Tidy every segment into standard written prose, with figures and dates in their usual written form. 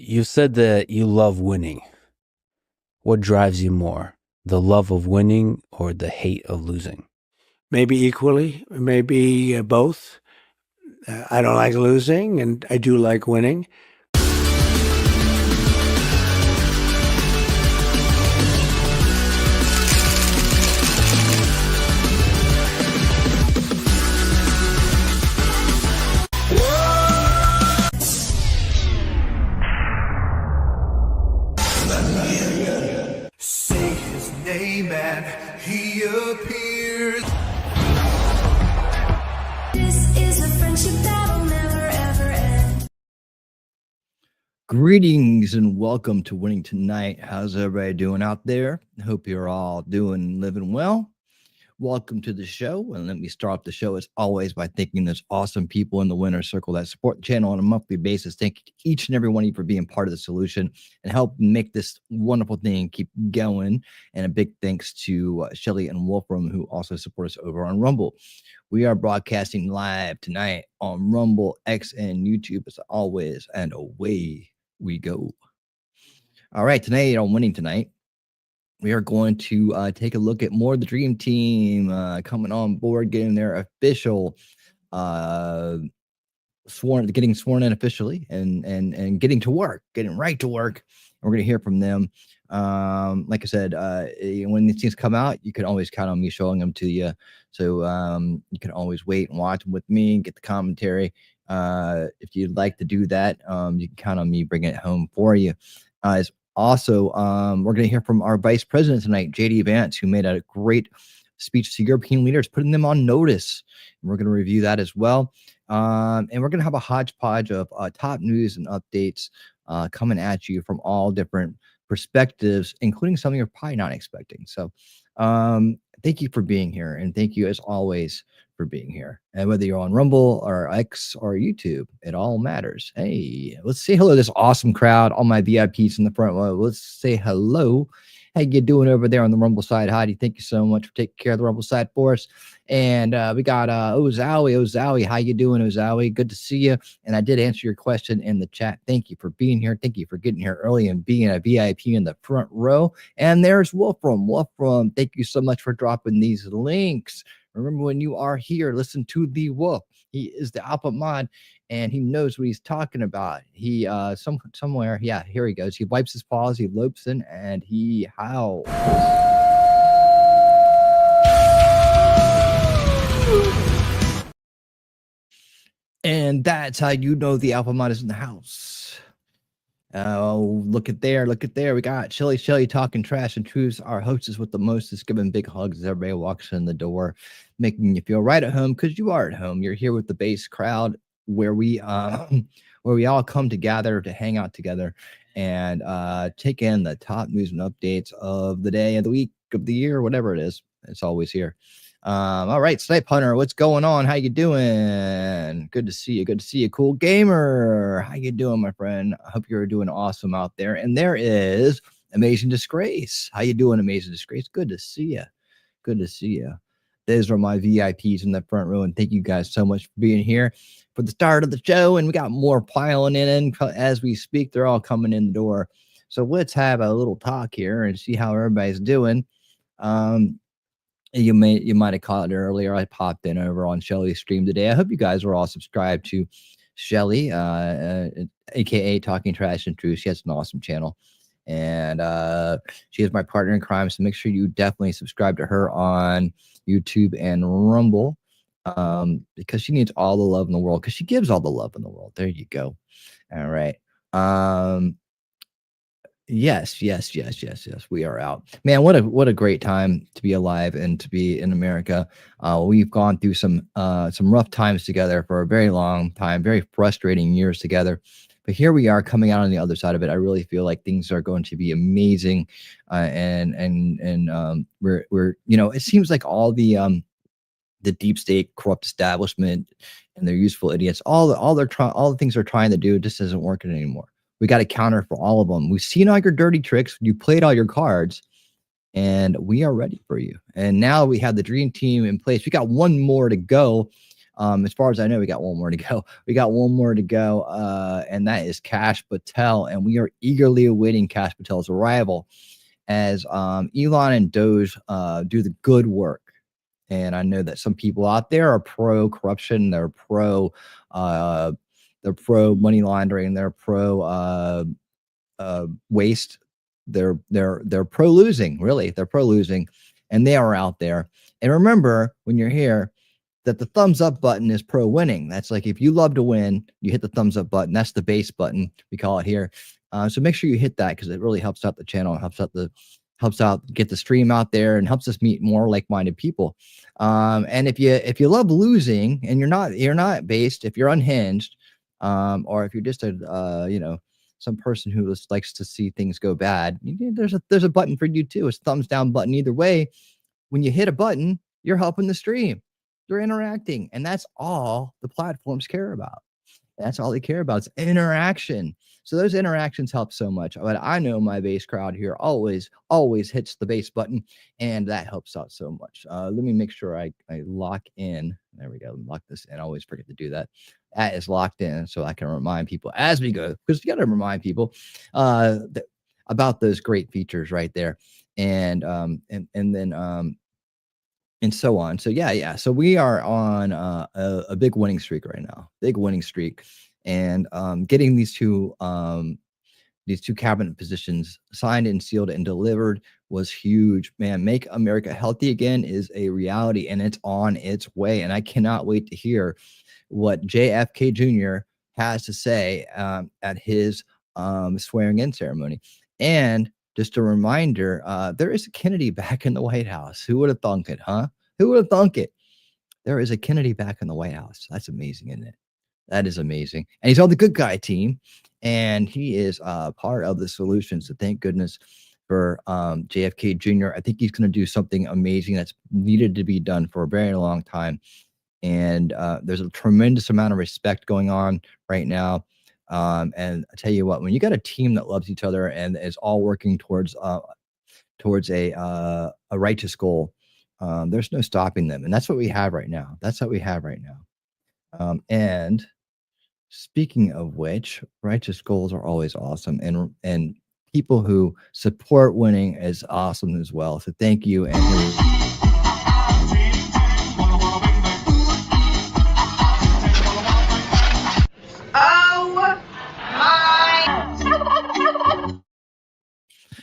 You said that you love winning. What drives you more, the love of winning or the hate of losing? Maybe equally, maybe both. I don't like losing, and I do like winning. Say his name and he appears. This is a friendship that'll never ever end. Greetings and welcome to Winning Tonight. How's everybody doing out there? I hope you're all living well. Welcome to the show. And let me start off the show as always by thanking those awesome people in the winner's circle that support the channel on a monthly basis. Thank you to each and every one of you for being part of the solution and help make this wonderful thing keep going. And a big thanks to Shelly and Wolfram, who also support us over on Rumble. We are broadcasting live tonight on Rumble, X, and YouTube as always. And away we go. All right, tonight on Winning Tonight, we are going to take a look at more of the Dream Team coming on board, getting their official getting sworn in officially, and getting to work, getting right to work. We're going to hear from them. Like I said, when these things come out, you can always count on me showing them to you. So you can always wait and watch them with me and get the commentary. If you'd like to do that, you can count on me bringing it home for you. Also, we're going to hear from our vice president tonight, JD Vance, who made a great speech to European leaders, putting them on notice. And we're going to review that as well. And we're going to have a hodgepodge of top news and updates coming at you from all different perspectives, including something you're probably not expecting. So thank you for being here. And thank you, as always, for being here. And whether you're on Rumble or X or YouTube, it all matters. Hey, let's say hello to this awesome crowd, all my VIPs in the front row. Let's say hello. How you doing over there on the Rumble side? Heidi, thank you so much for taking care of the Rumble side for us. And we got Ozawi. How you doing, Ozawi? Good to see you. And I did answer your question in the chat. Thank you for being here. Thank you for getting here early and being a VIP in the front row. And there's Wolfram. Thank you so much for dropping these links. Remember, when you are here, listen to the Wolf. He is the alpha mod, and he knows what he's talking about. He somewhere, yeah, here he goes. He wipes his paws, he lopes in, and he howls. And that's how you know the alpha mod is in the house. Oh, look at there. We got Shelly talking trash and truths. Our hostess with the mostest, giving big hugs as everybody walks in the door, making you feel right at home, because you are at home. You're here with the base crowd where we all come together to hang out together and take in the top news and updates of the day, of the week, of the year, whatever it is. It's always here. All right, Snipe Hunter, what's going on? How you doing? Good to see you. Cool Gamer, how you doing, my friend? I hope you're doing awesome out there. And there is Amazing Disgrace. How you doing, Amazing Disgrace? Good to see you. Those are my VIPs in the front row, and thank you guys so much for being here for the start of the show. And we got more piling in as we speak. They're all coming in the door. So let's have a little talk here and see how everybody's doing. You might have caught it earlier. I popped in over on Shelly's stream today. I hope you guys are all subscribed to Shelly, aka Talking Trash and Truth. She has an awesome channel, and she is my partner in crime. So make sure you definitely subscribe to her on YouTube and Rumble, because she needs all the love in the world. Because she gives all the love in the world. There you go. All right. Yes. We are out, man. What a great time to be alive and to be in America. We've gone through some rough times together for a very long time, very frustrating years together. But here we are coming out on the other side of it. I really feel like things are going to be amazing. And we're it seems like all the deep state corrupt establishment and their useful idiots, all the things they're trying to do just isn't working anymore. We got a counter for all of them. We've seen all your dirty tricks. You played all your cards, and we are ready for you. And now we have the Dream Team in place. We got one more to go. As far as I know, we got one more to go. We got one more to go, and that is Kash Patel, and we are eagerly awaiting Kash Patel's arrival as Elon and Doge do the good work. And I know that some people out there are pro corruption, they're pro money laundering, they're pro waste, they're pro losing, really. They're pro losing, and they are out there. And remember, when you're here, that the thumbs up button is pro winning. That's like, if you love to win, you hit the thumbs up button. That's the base button, we call it here. So make sure you hit that, because it really helps out the channel, helps out get the stream out there, and helps us meet more like-minded people. And if you love losing, and you're not based, if you're unhinged, or if you're just a some person who just likes to see things go bad, there's a button for you too. It's thumbs down button. Either way, when you hit a button, you're helping the stream. They're interacting, and that's all the platforms care about. That's all they care about is interaction. So those interactions help so much. But I know my base crowd here always hits the base button, and that helps out so much. Let me make sure I lock in. There we go. Lock this in. I always forget to do that. That is locked in, so I can remind people as we go, because you got to remind people about those great features right there, and then and so on. So yeah. So we are on a big winning streak right now. Big winning streak, and getting these two cabinet positions signed and sealed and delivered was huge. Man, make America healthy again is a reality, and it's on its way. And I cannot wait to hear what JFK Jr. has to say at his swearing in ceremony. And just a reminder, there is a Kennedy back in the White House. Who would have thunk it, huh? Who would have thunk it? There is a Kennedy back in the White House. That's amazing, isn't it? That is amazing. And he's on the good guy team, and he is part of the solution. So thank goodness for JFK Jr. I think he's going to do something amazing that's needed to be done for a very long time. And there's a tremendous amount of respect going on right now. And I tell you what, when you got a team that loves each other and is all working towards a righteous goal, there's no stopping them. And that's what we have right now. And speaking of which, righteous goals are always awesome. And people who support winning is awesome as well. So thank you. And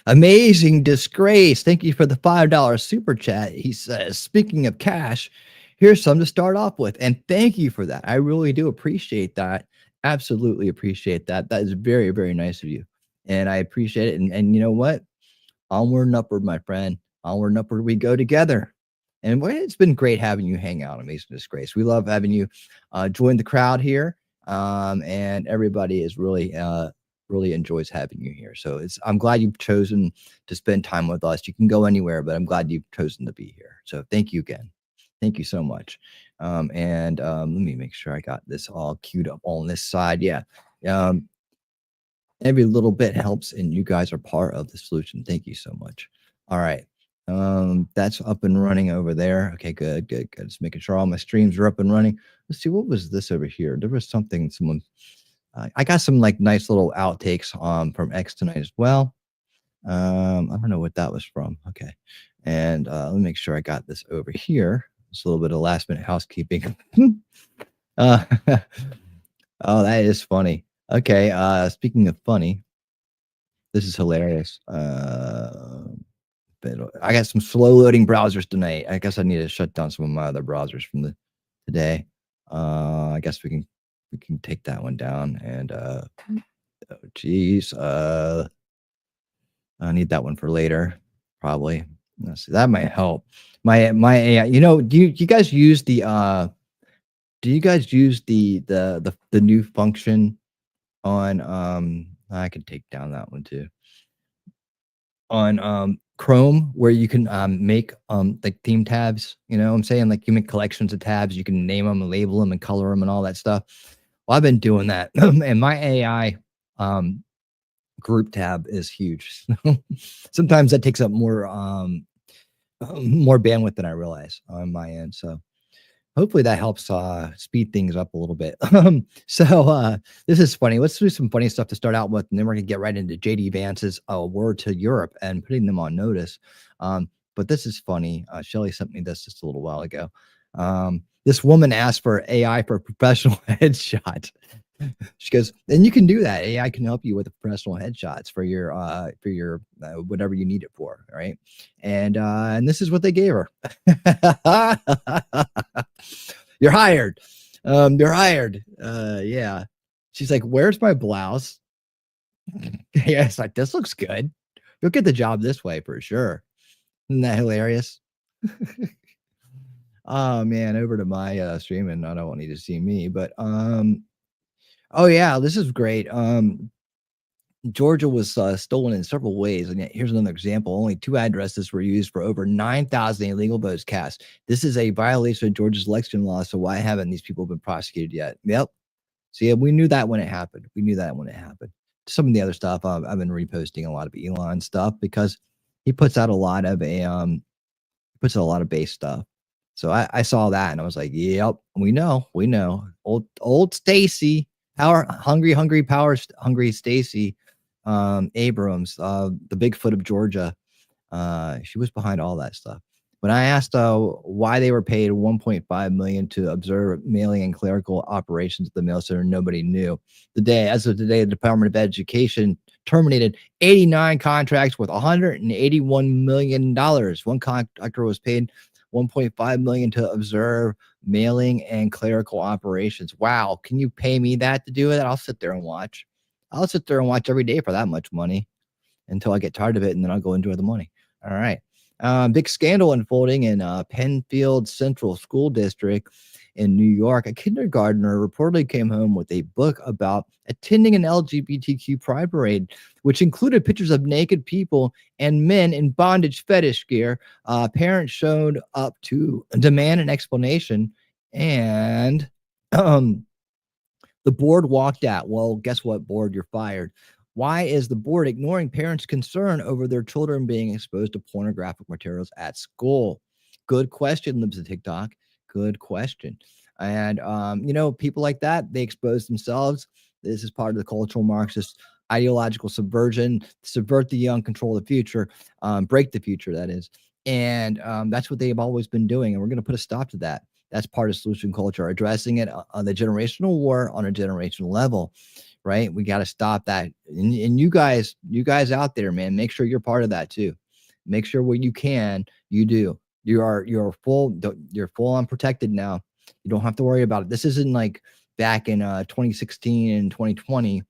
Amazing Disgrace. Thank you for the $5 super chat. He says, speaking of cash, here's some to start off with. And thank you for that. I really do appreciate that. Absolutely appreciate that. That is very, very nice of you. And I appreciate it. And you know what? Onward and upward, my friend. Onward and upward we go together. And it's been great having you hang out on Amazing Disgrace. We love having you join the crowd here. And everybody is really enjoys having you here. So I'm glad you've chosen to spend time with us. You can go anywhere, but I'm glad you've chosen to be here. So thank you again. Thank you so much. Let me make sure I got this all queued up on this side. Yeah. Every little bit helps, and you guys are part of the solution. Thank you so much. All right. That's up and running over there. Okay, good. Just making sure all my streams are up and running. Let's see, what was this over here? There was something I got some like nice little outtakes from X tonight as well. I don't know what that was from. Okay. And let me make sure I got this over here. Just a little bit of last minute housekeeping. Oh, that is funny. Okay. Speaking of funny, this is hilarious. But I got some slow loading browsers tonight. I guess I need to shut down some of my other browsers from today. I guess we can take that one down. And oh geez, I need that one for later, probably. Let's see, that might help. My AI. Do you guys use the new function on I can take down that one too. On Chrome, where you can make like theme tabs, I'm saying, like you make collections of tabs, you can name them and label them and color them and all that stuff. Well, I've been doing that, and my AI group tab is huge. Sometimes that takes up more bandwidth than I realize on my end. So hopefully that helps speed things up a little bit. So this is funny. Let's do some funny stuff to start out with, and then we're gonna get right into JD Vance's word to Europe and putting them on notice. But this is funny. Shelly sent me this just a little while ago. This woman asked for AI for a professional headshot. She goes, and you can do that. AI can help you with the professional headshots for your whatever you need it for, right? And this is what they gave her. You're hired. You're hired. Yeah. She's like, where's my blouse? Yeah, it's like, this looks good. You'll get the job this way for sure. Isn't that hilarious? Oh man, over to my stream, and I don't want you to see me, but oh yeah, this is great. Georgia was stolen in several ways, and yet here's another example. Only 2 addresses were used for over 9,000 illegal votes cast. This is a violation of Georgia's election law. So why haven't these people been prosecuted yet? Yep. See, we knew that when it happened. We knew that when it happened. Some of the other stuff, I've been reposting a lot of Elon stuff because he puts out a lot of base stuff. So I saw that and I was like, yep, we know. Old Stacy, power hungry Stacy Abrams, the Bigfoot of Georgia. She was behind all that stuff. When I asked why they were paid $1.5 million to observe mailing and clerical operations at the mail center, nobody knew. As of today, the Department of Education terminated 89 contracts with $181 million. One contractor was paid $1.5 million to observe mailing and clerical operations. Wow, can you pay me that to do it? I'll sit there and watch. I'll sit there and watch every day for that much money until I get tired of it, and then I'll go enjoy the money. All right. Big scandal unfolding in Penfield Central School District in New York. A kindergartner reportedly came home with a book about attending an LGBTQ pride parade, which included pictures of naked people and men in bondage fetish gear. Parents showed up to demand an explanation, and the board walked out. Well, guess what, board? You're fired. Why is the board ignoring parents' concern over their children being exposed to pornographic materials at school? Good question, Libs of TikTok. Good question. And, people like that, they expose themselves. This is part of the cultural Marxist ideological subversion, subvert the young, control the future, break the future, that is. And that's what they've always been doing. And we're going to put a stop to that. That's part of solution culture, addressing it on the generational war on a generational level. Right? We got to stop that. And you guys out there, man, make sure you're part of that too. Make sure what you can, you do. You're full on protected now. You don't have to worry about it. This isn't like back in 2016 and 2020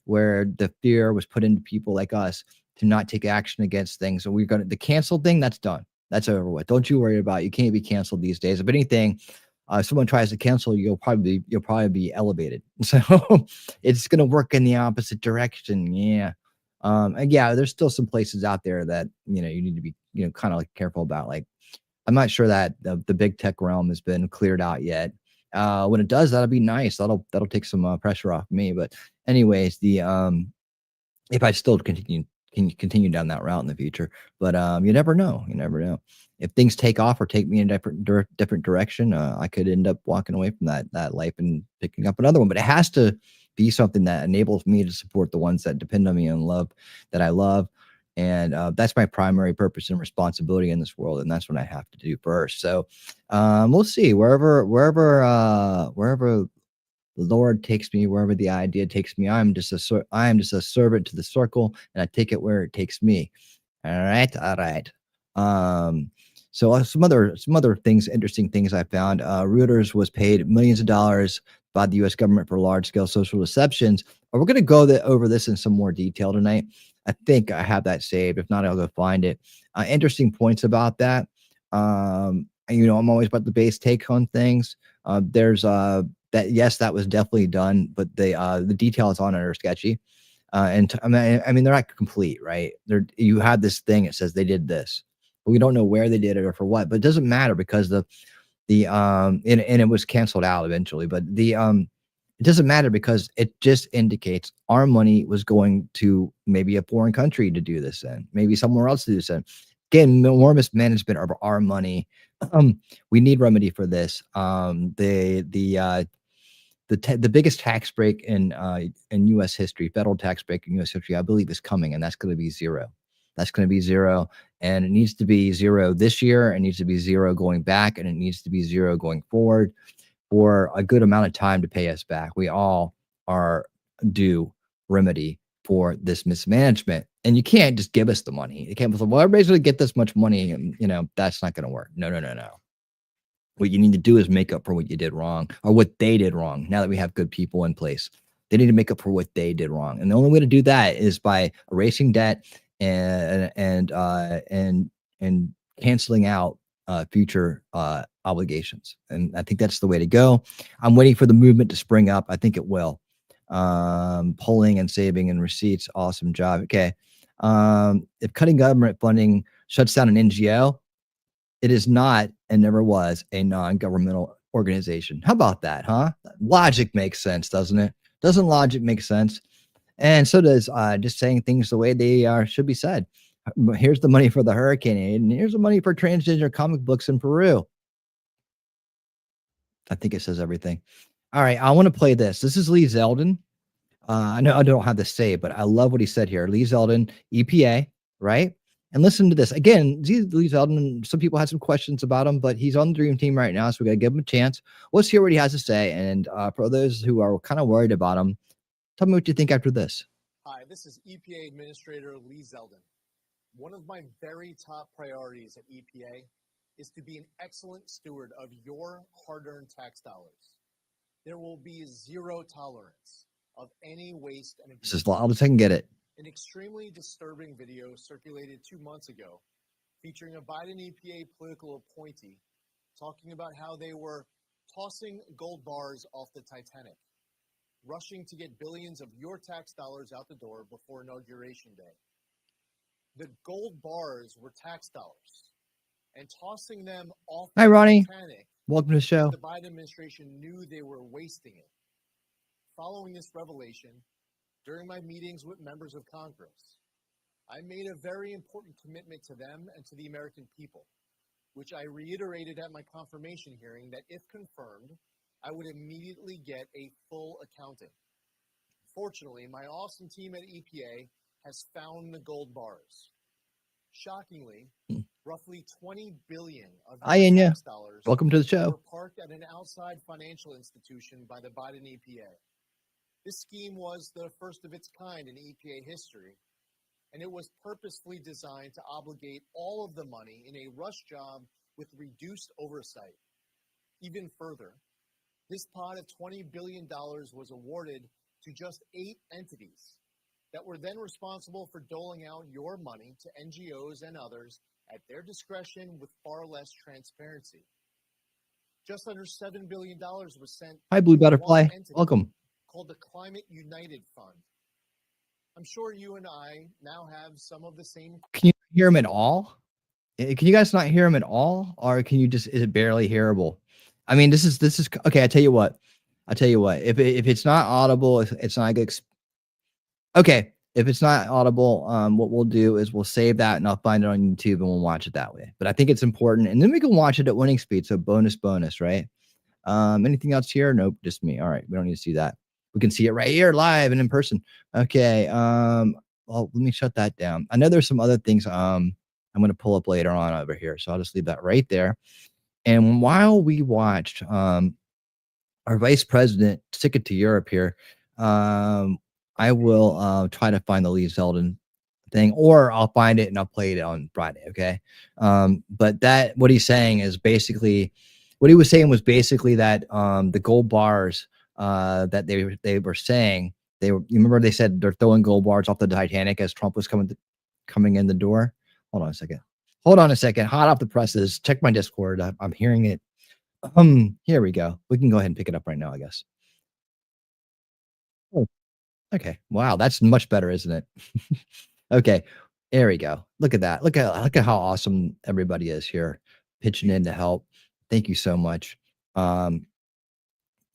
where the fear was put into people like us to not take action against things. So the cancel thing, that's done. That's over with. Don't you worry about it. You can't be canceled these days. If anything, if someone tries to cancel you, you'll probably be elevated. So it's going to work in the opposite direction. Yeah. And yeah, there's still some places out there that, you need to be, kind of like careful about. Like, I'm not sure that the big tech realm has been cleared out yet. When it does, that'll be nice. That'll take some pressure off me. But anyways, if I still continue down that route in the future, but you never know. If things take off or take me in a different direction, I could end up walking away from that life and picking up another one. But it has to be something that enables me to support the ones that depend on me and that I love. And that's my primary purpose and responsibility in this world. And that's what I have to do first. So we'll see wherever the Lord takes me, wherever the idea takes me. I am just a servant to the circle, and I take it where it takes me. All right. So some other things, interesting things I found. Reuters was paid millions of dollars by the U.S. government for large-scale social deceptions. We're going to go over this in some more detail tonight. I think I have that saved. If not, I'll go find it. Interesting points about that. I'm always about the base take on things. There's that, yes, that was definitely done, but the details on it are sketchy. I mean, they're not complete, right? You have this thing that says they did this, but we don't know where they did it or for what. But it doesn't matter because and it was canceled out eventually. But it doesn't matter because it just indicates our money was going to maybe a foreign country to do this in, maybe somewhere else to do this in. Again, more mismanagement of our money We need remedy for this. The biggest tax break in U.S. history, federal tax break in U.S. history, I believe, is coming, and that's going to be zero. That's going to be zero, and it needs to be zero this year. It needs to be zero going back, and it needs to be zero going forward for a good amount of time to pay us back. We all are due remedy for this mismanagement, and you can't just give us the money. You can't say, well, everybody's going to get this much money, and that's not going to work. No, no, no, no. What you need to do is make up for what you did wrong or what they did wrong. Now that we have good people in place, they need to make up for what they did wrong. And the only way to do that is by erasing debt and canceling out future obligations. And I think that's the way to go. I'm waiting for the movement to spring up. I think it will. Polling and saving and receipts. Awesome job. Okay. If cutting government funding shuts down an NGO, it is not and never was a non-governmental organization. How about that, huh? Logic makes sense, doesn't it? Doesn't logic make sense? And so does just saying things the way they should be said. Here's the money for the hurricane aid, and here's the money for transgender comic books in Peru. I think it says everything. All right, I want to play this. This is Lee Zeldin. I know I don't have to say it, but I love what he said here. Lee Zeldin, EPA, right? And listen to this. Again, Lee Zeldin, some people had some questions about him, but he's on the dream team right now, so we got to give him a chance. Let's hear what he has to say. And for those who are kind of worried about him, tell me what you think after this. Hi, this is EPA Administrator Lee Zeldin. One of my very top priorities at EPA is to be an excellent steward of your hard-earned tax dollars. There will be zero tolerance of any waste and abuse. This is I'll just I can get it. An extremely disturbing video circulated 2 months ago featuring a Biden EPA political appointee talking about how they were tossing gold bars off the Titanic, rushing to get billions of your tax dollars out the door before Inauguration Day. The gold bars were tax dollars, and tossing them off Hi, the Ronnie. Titanic, welcome to the show. The Biden administration knew they were wasting it. Following this revelation, during my meetings with members of Congress, I made a very important commitment to them and to the American people, which I reiterated at my confirmation hearing that if confirmed, I would immediately get a full accounting. Fortunately, my awesome team at EPA has found the gold bars. Shockingly, roughly $20 billion of tax dollars welcome to the show. were parked at an outside financial institution by the Biden EPA. This scheme was the first of its kind in EPA history, and it was purposefully designed to obligate all of the money in a rush job with reduced oversight. Even further, this pot of $20 billion was awarded to just 8 entities that were then responsible for doling out your money to NGOs and others at their discretion with far less transparency. Just under $7 billion was sent. Hi, Blue Butterfly. Welcome. Called the Climate United Fund. I'm sure you and I now have some of the same. Can you hear him at all? Can you guys not hear him at all? Or can you just, is it barely hearable? I mean, this is, okay. I tell you what, if it's not audible, it's not good. Okay. If it's not audible, what we'll do is we'll save that and I'll find it on YouTube and we'll watch it that way. But I think it's important. And then we can watch it at winning speed. So bonus, right? Anything else here? Nope. Just me. All right. We don't need to see that. We can see it right here live and in person. Okay. Well, let me shut that down. I know there's some other things I'm going to pull up later on over here. So I'll just leave that right there. And while we watched our vice president stick it to Europe here, I will try to find the Lee Zeldin thing, or I'll find it and I'll play it on Friday. Okay. But that, what he's saying is basically, what he was saying was basically that the gold bars that they were saying, you remember they said they're throwing gold bars off the Titanic as Trump was coming in the door. Hold on a second. Hot off the presses. Check my Discord. I'm hearing it. Here we go. We can go ahead and pick it up right now, I guess. Oh, okay. Wow, that's much better, isn't it? Okay. There we go. Look at that. Look at how awesome everybody is here, pitching in to help. Thank you so much.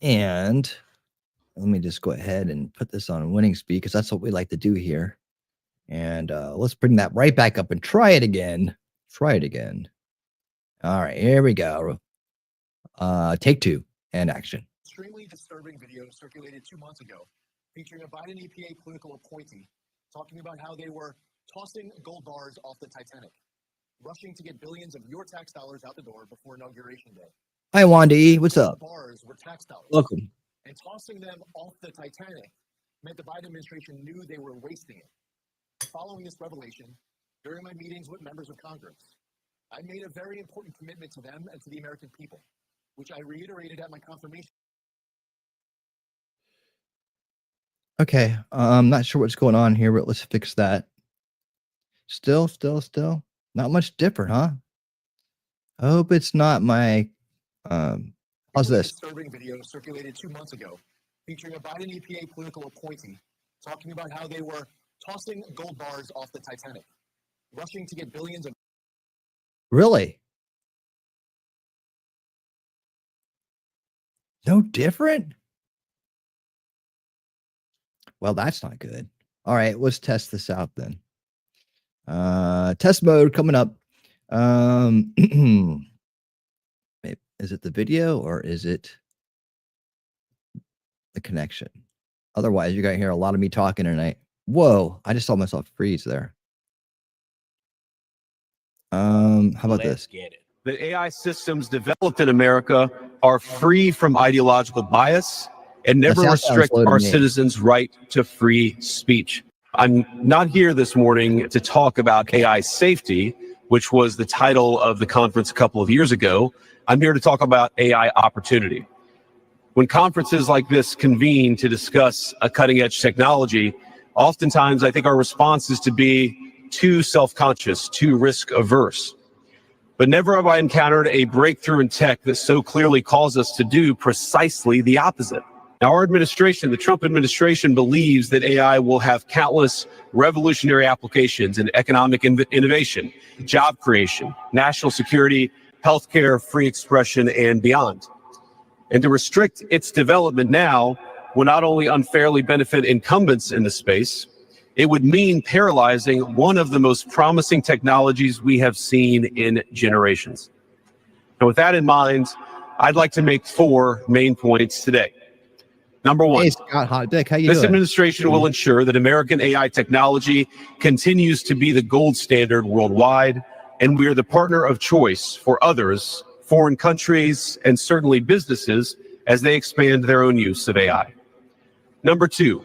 And let me just go ahead and put this on winning speed because that's what we like to do here. And let's bring that right back up and try it again. All right, here we go. Take two and action. Extremely disturbing video circulated 2 months ago featuring a Biden EPA political appointee talking about how they were tossing gold bars off the Titanic, rushing to get billions of your tax dollars out the door before Inauguration Day. Hi, Wanda E. What's up? Bars were tax dollars. Welcome. And tossing them off the Titanic meant the Biden administration knew they were wasting it. Following this revelation, during my meetings with members of Congress, I made a very important commitment to them and to the American people, which I reiterated at my confirmation. Okay, I'm not sure what's going on here, but let's fix that. Still, not much different, huh? I hope it's not my. How's this? Disturbing video circulated 2 months ago featuring a Biden EPA political appointee talking about how they were tossing gold bars off the Titanic, rushing to get billions of. Really? No different? Well, that's not good. All right, let's test this out then. Test mode coming up. Is it the video or is it the connection? Otherwise, you're going to hear a lot of me talking tonight. Whoa, I just saw myself freeze there. How about this? Get it. The AI systems developed in America are free from ideological bias and never restrict our citizens' right to free speech. I'm not here this morning to talk about AI safety, which was the title of the conference a couple of years ago. I'm here to talk about AI opportunity. When conferences like this convene to discuss a cutting-edge technology, oftentimes I think our response is to be too self-conscious, too risk-averse. But never have I encountered a breakthrough in tech that so clearly calls us to do precisely the opposite. Now, our administration, the Trump administration, believes that AI will have countless revolutionary applications in economic innovation, job creation, national security, healthcare, free expression, and beyond. And to restrict its development now will not only unfairly benefit incumbents in the space, it would mean paralyzing one of the most promising technologies we have seen in generations. And with that in mind, I'd like to make 4 main points today. Number 1, hey, Scott Hotdick, how you this doing? administration will ensure that American AI technology continues to be the gold standard worldwide, and we are the partner of choice for others, foreign countries, and certainly businesses as they expand their own use of AI. Number 2,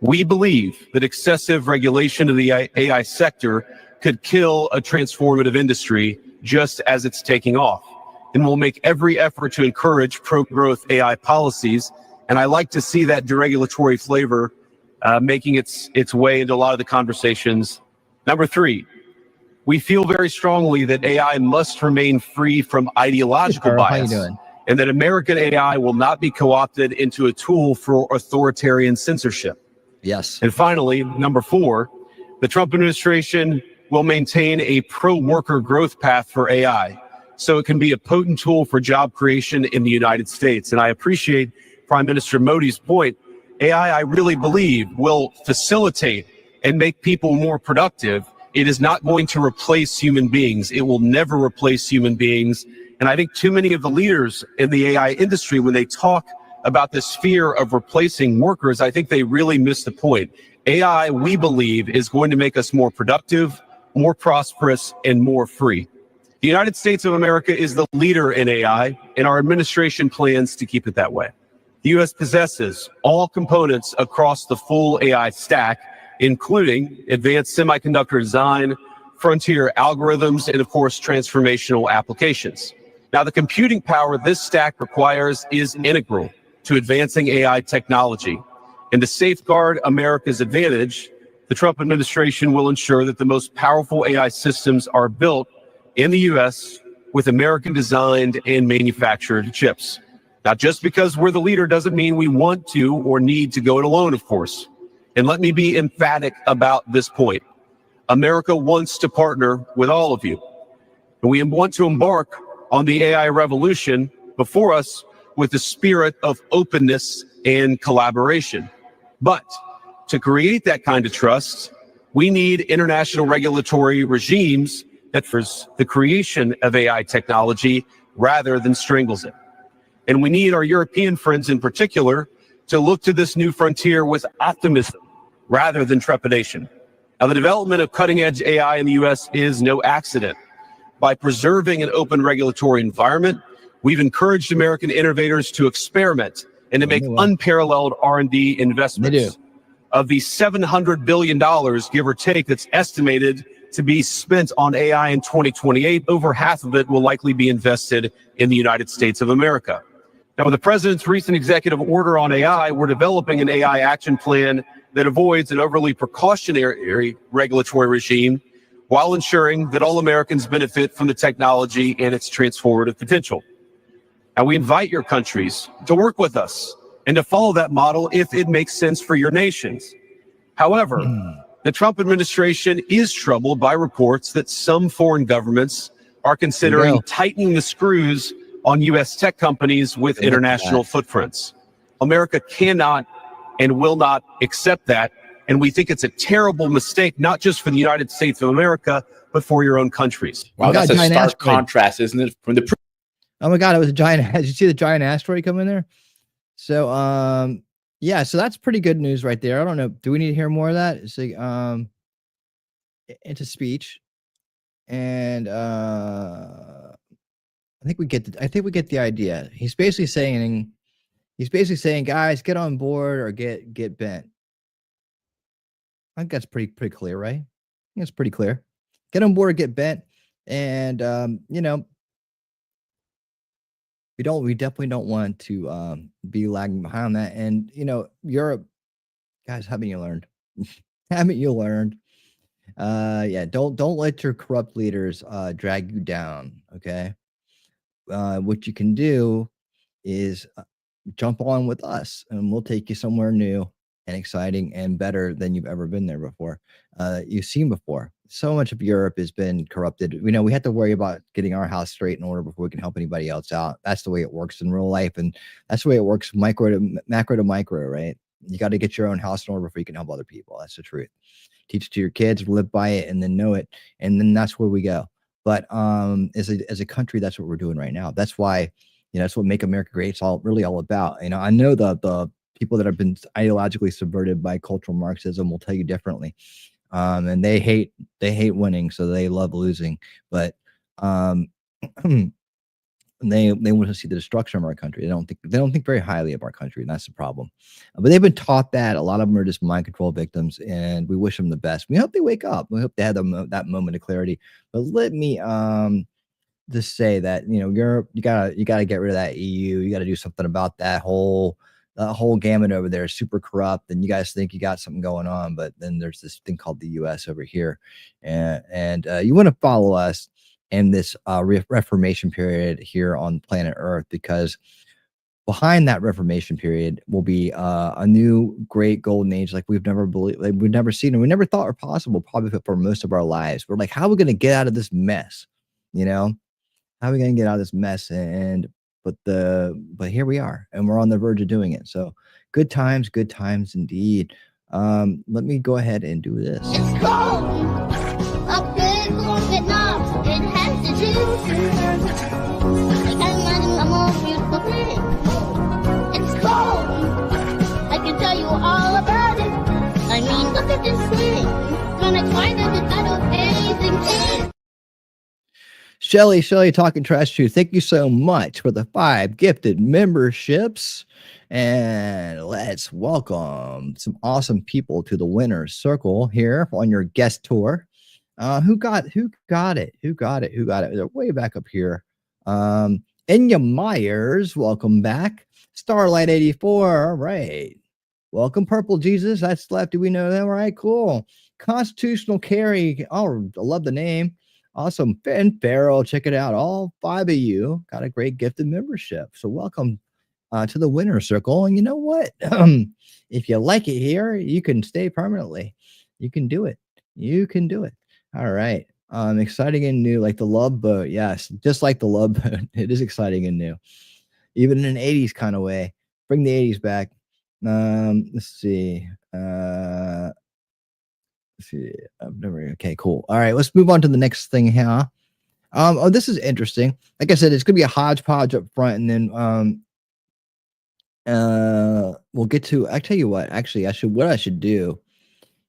we believe that excessive regulation of the AI sector could kill a transformative industry just as it's taking off, and we'll make every effort to encourage pro-growth AI policies. And I like to see that deregulatory flavor making its way into a lot of the conversations. Number 3, we feel very strongly that AI must remain free from ideological bias, and that American AI will not be co-opted into a tool for authoritarian censorship. Yes. And finally, number 4, the Trump administration will maintain a pro-worker growth path for AI, so it can be a potent tool for job creation in the United States. And I appreciate Prime Minister Modi's point. AI, I really believe, will facilitate and make people more productive. It is not going to replace human beings. It will never replace human beings. And I think too many of the leaders in the AI industry, when they talk about this fear of replacing workers, I think they really miss the point. AI, we believe, is going to make us more productive, more prosperous, and more free. The United States of America is the leader in AI, and our administration plans to keep it that way. The U.S. possesses all components across the full AI stack, including advanced semiconductor design, frontier algorithms, and of course, transformational applications. Now, the computing power this stack requires is integral to advancing AI technology. And to safeguard America's advantage, the Trump administration will ensure that the most powerful AI systems are built in the U.S. with American-designed and manufactured chips. Now, just because we're the leader doesn't mean we want to or need to go it alone, of course. And let me be emphatic about this point. America wants to partner with all of you. And we want to embark on the AI revolution before us with the spirit of openness and collaboration. But to create that kind of trust, we need international regulatory regimes that fosters the creation of AI technology rather than strangles it. And we need our European friends in particular to look to this new frontier with optimism rather than trepidation. Now, the development of cutting-edge AI in the US is no accident. By preserving an open regulatory environment, we've encouraged American innovators to experiment and to make unparalleled R&D investments. Of the $700 billion, give or take, that's estimated to be spent on AI in 2028, over half of it will likely be invested in the United States of America. Now, with the president's recent executive order on AI, we're developing an AI action plan that avoids an overly precautionary regulatory regime while ensuring that all Americans benefit from the technology and its transformative potential. And we invite your countries to work with us and to follow that model if it makes sense for your nations. However, the Trump administration is troubled by reports that some foreign governments are considering tightening the screws on U.S. tech companies with international footprints. America cannot and will not accept that, and we think it's a terrible mistake, not just for the United States of America, but for your own countries. Wow, that's a stark contrast, isn't it? From the oh my God, it was a giant. Did you see the giant asteroid come in there? So, yeah, so that's pretty good news right there. I don't know. Do we need to hear more of that? It's like, it's a speech, and I think we get the idea. He's basically saying, guys, get on board or get bent. I think that's pretty clear, right? I think it's pretty clear. Get on board or get bent, and you know, we definitely don't want to be lagging behind that. And you know, Europe, guys, haven't you learned? Haven't you learned? Yeah, don't let your corrupt leaders drag you down. Okay. What you can do is jump on with us, and we'll take you somewhere new and exciting and better than you've ever been there before. You've seen before. So much of Europe has been corrupted. We know we have to worry about getting our house straight in order before we can help anybody else out. That's the way it works in real life, and that's the way it works macro to micro, right? You got to get your own house in order before you can help other people. That's the truth. Teach it to your kids, live by it, and then know it, and then that's where we go. But as a country, that's what we're doing right now. That's why, you know, that's what Make America Great. It's really all about. You know, I know the people that have been ideologically subverted by cultural Marxism will tell you differently. And they hate winning, so they love losing. But they want to see the destruction of our country. They don't think very highly of our country, and that's the problem. But they've been taught that. A lot of them are just mind control victims, and we wish them the best. We hope they wake up. We hope they have that moment of clarity. But let me just say that, you know, Europe, you gotta get rid of that EU. You got to do something about that whole gamut over there is super corrupt, and you guys think you got something going on, but then there's this thing called the US over here, and you want to follow us in this reformation period here on planet Earth, because behind that reformation period will be a new great golden age like we've never seen, and we never thought were possible, probably for most of our lives. We're like, how are we going to get out of this mess? You know, how are we going to get out of this mess? But here we are, and we're on the verge of doing it. So good times indeed. Let me go ahead and do this. It's cold up there in Vietnam. It has to do. I can't imagine a more beautiful thing. It's cold. I can tell you all about it. I mean, look at this thing. Gonna try to get out of anything. Shelly talking trash too. Thank you so much for the 5 gifted memberships. And let's welcome some awesome people to the winner's circle here on your guest tour. Who got it? They're way back up here. Enya Myers, welcome back. Starlight 84, all right. Welcome, Purple Jesus. That's left. Do we know that? All right, cool. Constitutional Carry. Oh, I love the name. Awesome. And Farrell, check it out. All 5 of you got a great gifted membership. So welcome to the winner's circle. And you know what? If you like it here, you can stay permanently. You can do it. All right. Exciting and new, like the Love Boat. Yes, just like the Love Boat. It is exciting and new. Even in an 80s kind of way. Bring the 80s back. Let's see. Let's see, I've never. Okay, cool. All right, let's move on to the next thing here. Oh, this is interesting. Like I said, it's gonna be a hodgepodge up front, and then we'll get to. I tell you what, actually, what I should do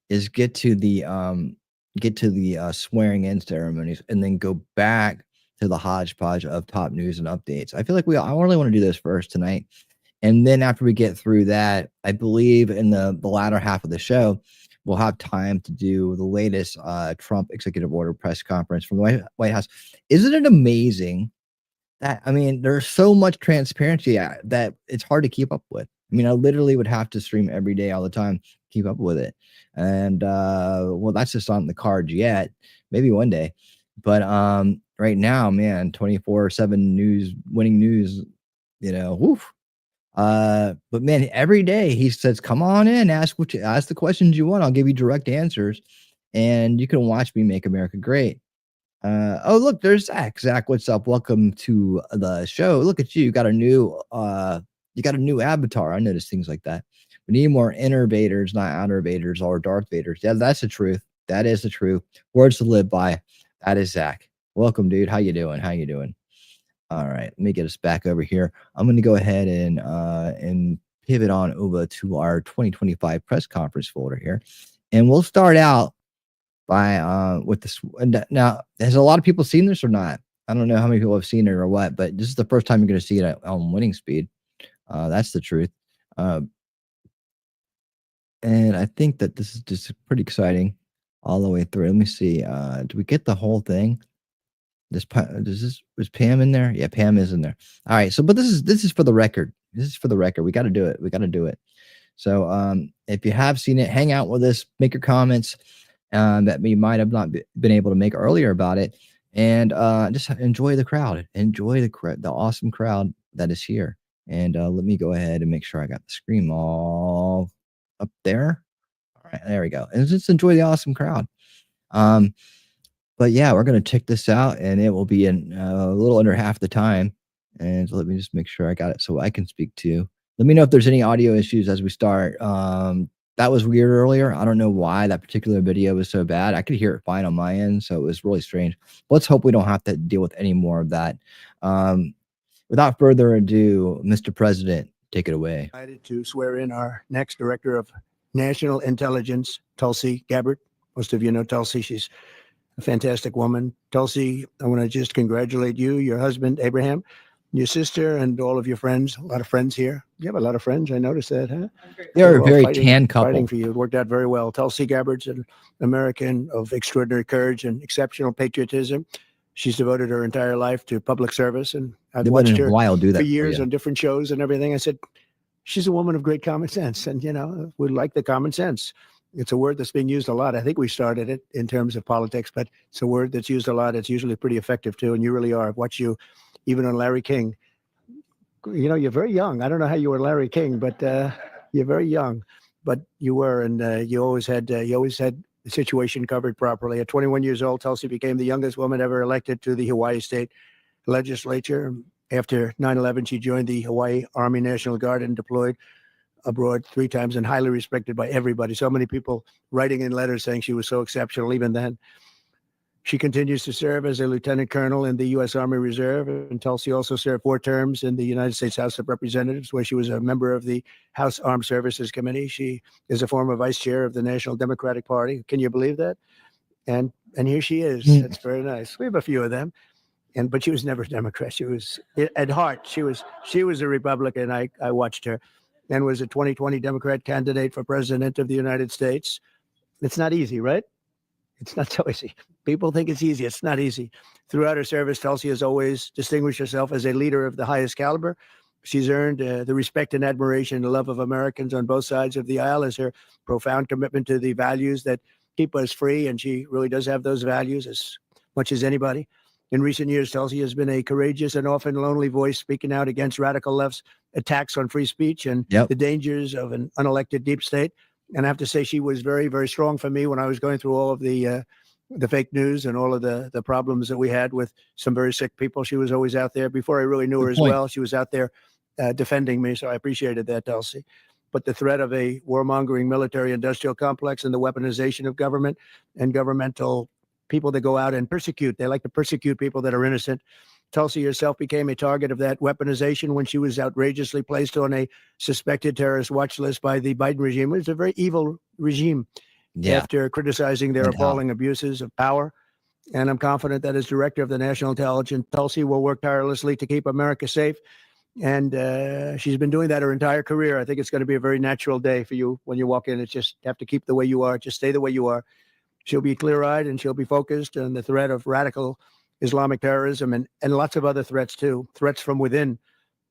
is get to the swearing in ceremonies, and then go back to the hodgepodge of top news and updates. I feel like I really want to do this first tonight. And then after we get through that, I believe in the latter half of the show, we'll have time to do the latest Trump executive order press conference from the White House. Isn't it amazing that, I mean, there's so much transparency that it's hard to keep up with. I mean, I literally would have to stream every day, all the time, keep up with it. And well, that's just on the cards yet. Maybe one day. But right now, man, 24/7 news, winning news, woof. But man, every day he says, "Come on in, ask the questions you want. I'll give you direct answers, and you can watch me make America great." Oh, look, there's Zach. Zach, what's up? Welcome to the show. Look at you. You got a new avatar. I noticed things like that. We need more inner Vaders, not outer Vaders or Darth Vaders. Yeah, that's the truth. That is the truth. Words to live by. That is Zach. Welcome, dude. How you doing? All right, let me get us back over here. I'm going to go ahead and pivot on over to our 2025 press conference folder here, and we'll start out by with this. Now, has a lot of people seen this or not? I don't know how many people have seen it or what, but this is the first time you're going to see it on winning speed. That's the truth. And I think that this is just pretty exciting all the way through. Let me see. Do we get the whole thing? Was Pam in there? Yeah, Pam is in there. All right. So, but this is for the record. This is for the record. We got to do it. So, if you have seen it, hang out with us, make your comments that we might have not been able to make earlier about it, and just enjoy the crowd. Enjoy the awesome crowd that is here. And let me go ahead and make sure I got the screen all up there. All right, there we go. And just enjoy the awesome crowd. But yeah, we're going to check this out, and it will be in a little under half the time. And so let me just make sure I got it so I can speak to. Let me know if there's any audio issues as we start. That was weird earlier. I don't know why that particular video was so bad. I could hear it fine on my end, so it was really strange. Let's hope we don't have to deal with any more of that. Without further ado, Mr. President, take it away. Excited to swear in our next Director of National Intelligence, Tulsi Gabbard. Most of you know Tulsi. She's a fantastic woman. Tulsi, I want to just congratulate you, your husband, Abraham, your sister, and all of your friends. A lot of friends here. You have a lot of friends. I noticed that, huh? They're a very tan couple. Fighting for you. It worked out very well. Tulsi Gabbard's an American of extraordinary courage and exceptional patriotism. She's devoted her entire life to public service, and I've watched her for years on different shows and everything. I said, she's a woman of great common sense, and, we like the common sense. It's a word that's being used a lot. I think we started it in terms of politics, but it's a word that's used a lot. It's usually pretty effective too. And you really are. I've watched you even on Larry King. You're very young. I don't know how you were Larry King, but you're very young. But you were, and you always had the situation covered properly. At 21 years old, Tulsi became the youngest woman ever elected to the Hawaii State Legislature. After 9/11, she joined the Hawaii Army National Guard and deployed abroad 3 times, and highly respected by everybody. So many people writing in letters saying she was so exceptional even then. She continues to serve as a lieutenant colonel in the U.S. Army Reserve, and Tulsi also served 4 terms in the United States House of Representatives, where she was a member of the House Armed Services Committee. She is a former vice chair of the National Democratic Party. Can you believe that? And here she is. That's very nice. We have a few of them. But she was never a Democrat. She was, at heart, she was a Republican. I watched her. And was a 2020 Democrat candidate for president of the United States. It's not easy, right? It's not so easy. People think it's easy. It's not easy. Throughout her service, Tulsi has always distinguished herself as a leader of the highest caliber. She's earned the respect and admiration and the love of Americans on both sides of the aisle as her profound commitment to the values that keep us free. And she really does have those values as much as anybody. In recent years, Tulsi has been a courageous and often lonely voice speaking out against radical left's attacks on free speech and the dangers of an unelected deep state. And I have to say, she was very, very strong for me when I was going through all of the fake news and all of the problems that we had with some very sick people. She was always out there. Before I really knew her as well, she was out there defending me. So I appreciated that, Tulsi. but the threat of a warmongering military-industrial complex and the weaponization of government and governmental people that go out and persecute. They like to persecute people that are innocent. Tulsi herself became a target of that weaponization when she was outrageously placed on a suspected terrorist watch list by the Biden regime. It was a very evil regime after criticizing their appalling abuses of power. And I'm confident that as director of the National Intelligence, Tulsi will work tirelessly to keep America safe. And she's been doing that her entire career. I think it's going to be a very natural day for you when you walk in. It's just have to keep the way you are. Just stay the way you are. She'll be clear-eyed and she'll be focused on the threat of radical Islamic terrorism and lots of other threats too, threats from within,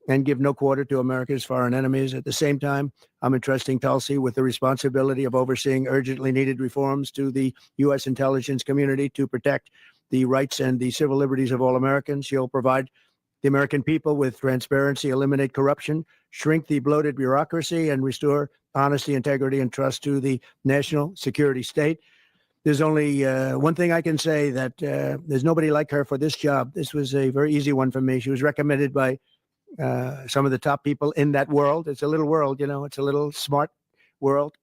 and give no quarter to America's foreign enemies. At the same time, I'm entrusting Tulsi with the responsibility of overseeing urgently needed reforms to the U.S. intelligence community to protect the rights and the civil liberties of all Americans. She'll provide the American people with transparency, eliminate corruption, shrink the bloated bureaucracy, and restore honesty, integrity, and trust to the national security state. There's only one thing I can say, that there's nobody like her for this job. This was a very easy one for me. She was recommended by some of the top people in that world. It's a little world, you know, it's a little smart world.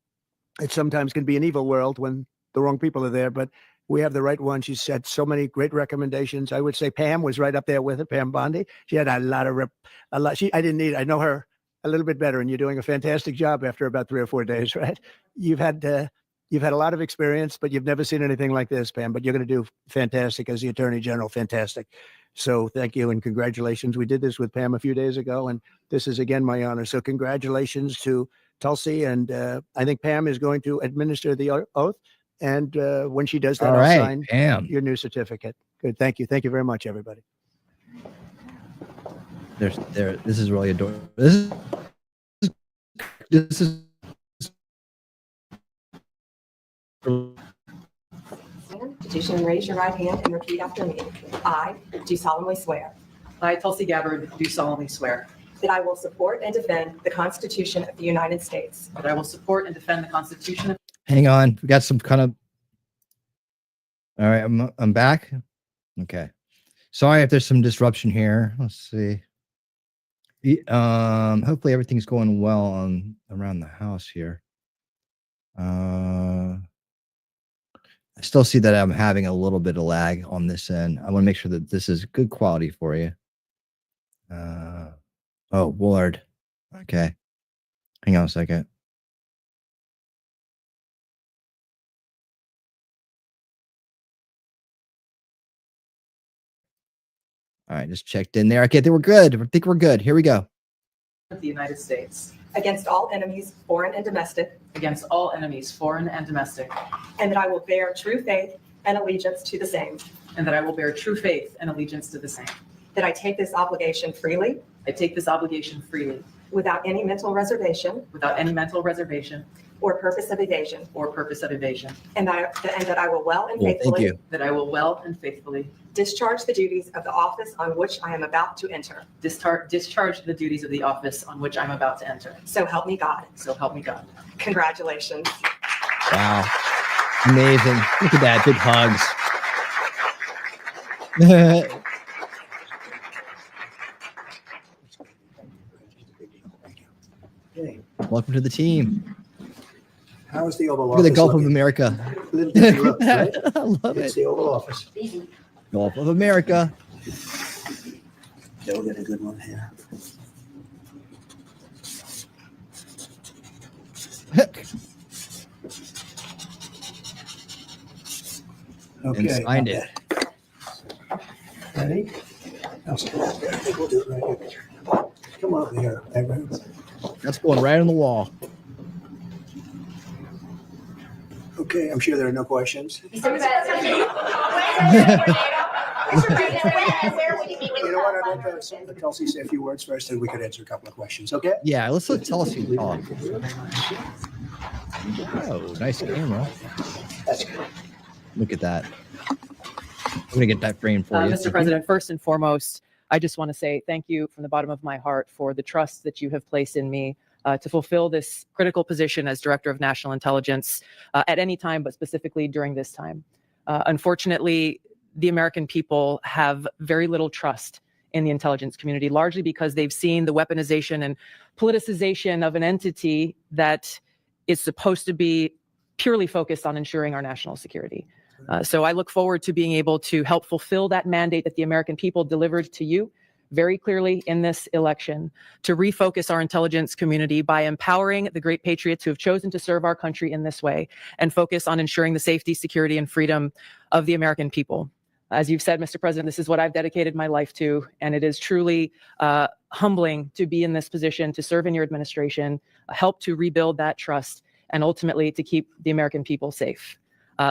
It sometimes can be an evil world when the wrong people are there, but we have the right one. She's had so many great recommendations. I would say Pam was right up there with it, Pam Bondi. She had a lot. I know her a little bit better, and you're doing a fantastic job after about 3 or 4 days, right? You've had a lot of experience, but you've never seen anything like this, Pam, but you're going to do fantastic as the Attorney General. Fantastic. So thank you and congratulations. We did this with Pam a few days ago, and this is again my honor. So congratulations to Tulsi, and I think Pam is going to administer the oath. And when she does that, I'll sign your new certificate. Good. Thank you. Thank you very much, everybody. This is really adorable. This is Petition and raise your right hand and repeat after me. I do solemnly swear. I, Tulsi Gabbard, do solemnly swear that I will support and defend the Constitution of the United States. that I will support and defend the Constitution of Hang on, we got some kind of. All right, I'm back. Okay, sorry if there's some disruption here. Let's see. Hopefully everything's going well around the house here. I still see that I'm having a little bit of lag on this end. I want to make sure that this is good quality for you. Oh, Willard. Okay. Hang on a second. All right, just checked in there. Okay, they were good. I think we're good. Here we go. the United States against all enemies, foreign and domestic, against all enemies, foreign and domestic, and that I will bear true faith and allegiance to the same. and that I will bear true faith and allegiance to the same. That I take this obligation freely, I take this obligation freely, without any mental reservation without any mental reservation or purpose of evasion, or purpose of evasion, and that I will well and Well, thank faithfully you. that I will well and faithfully discharge the duties of the office on which I am about to enter. discharge the duties of the office on which I'm about to enter. So help me God. So help me God. Congratulations. Wow. Amazing. Look at that. Big hugs. Okay. Welcome to the team. How is the Oval Look at Office? the Gulf of looking? America. A little bit rough, right? I love It's it. the Oval Office. Gulf of America. They'll get a good one here. Okay. And signed it. Ready? I think we'll do it right here. Come over here, everyone. That's going right on the wall. Okay, I'm sure there are no questions. You know what? I'd like to let Tulsi say a few words first, and we could answer a couple of questions. Okay? Yeah, let's let Tulsi talk. Oh, nice camera. That's good. Look at that. I'm going to get that frame for you. Mr. President, first and foremost, I just want to say thank you from the bottom of my heart for the trust that you have placed in me to fulfill this critical position as Director of National Intelligence at any time, but specifically during this time. Unfortunately, the American people have very little trust in the intelligence community, largely because they've seen the weaponization and politicization of an entity that is supposed to be purely focused on ensuring our national security. So I look forward to being able to help fulfill that mandate that the American people delivered to you very clearly in this election, to refocus our intelligence community by empowering the great patriots who have chosen to serve our country in this way, and focus on ensuring the safety, security, and freedom of the American people. As you've said, Mr. President, this is what I've dedicated my life to, and it is truly humbling to be in this position, to serve in your administration, help to rebuild that trust, and ultimately to keep the American people safe.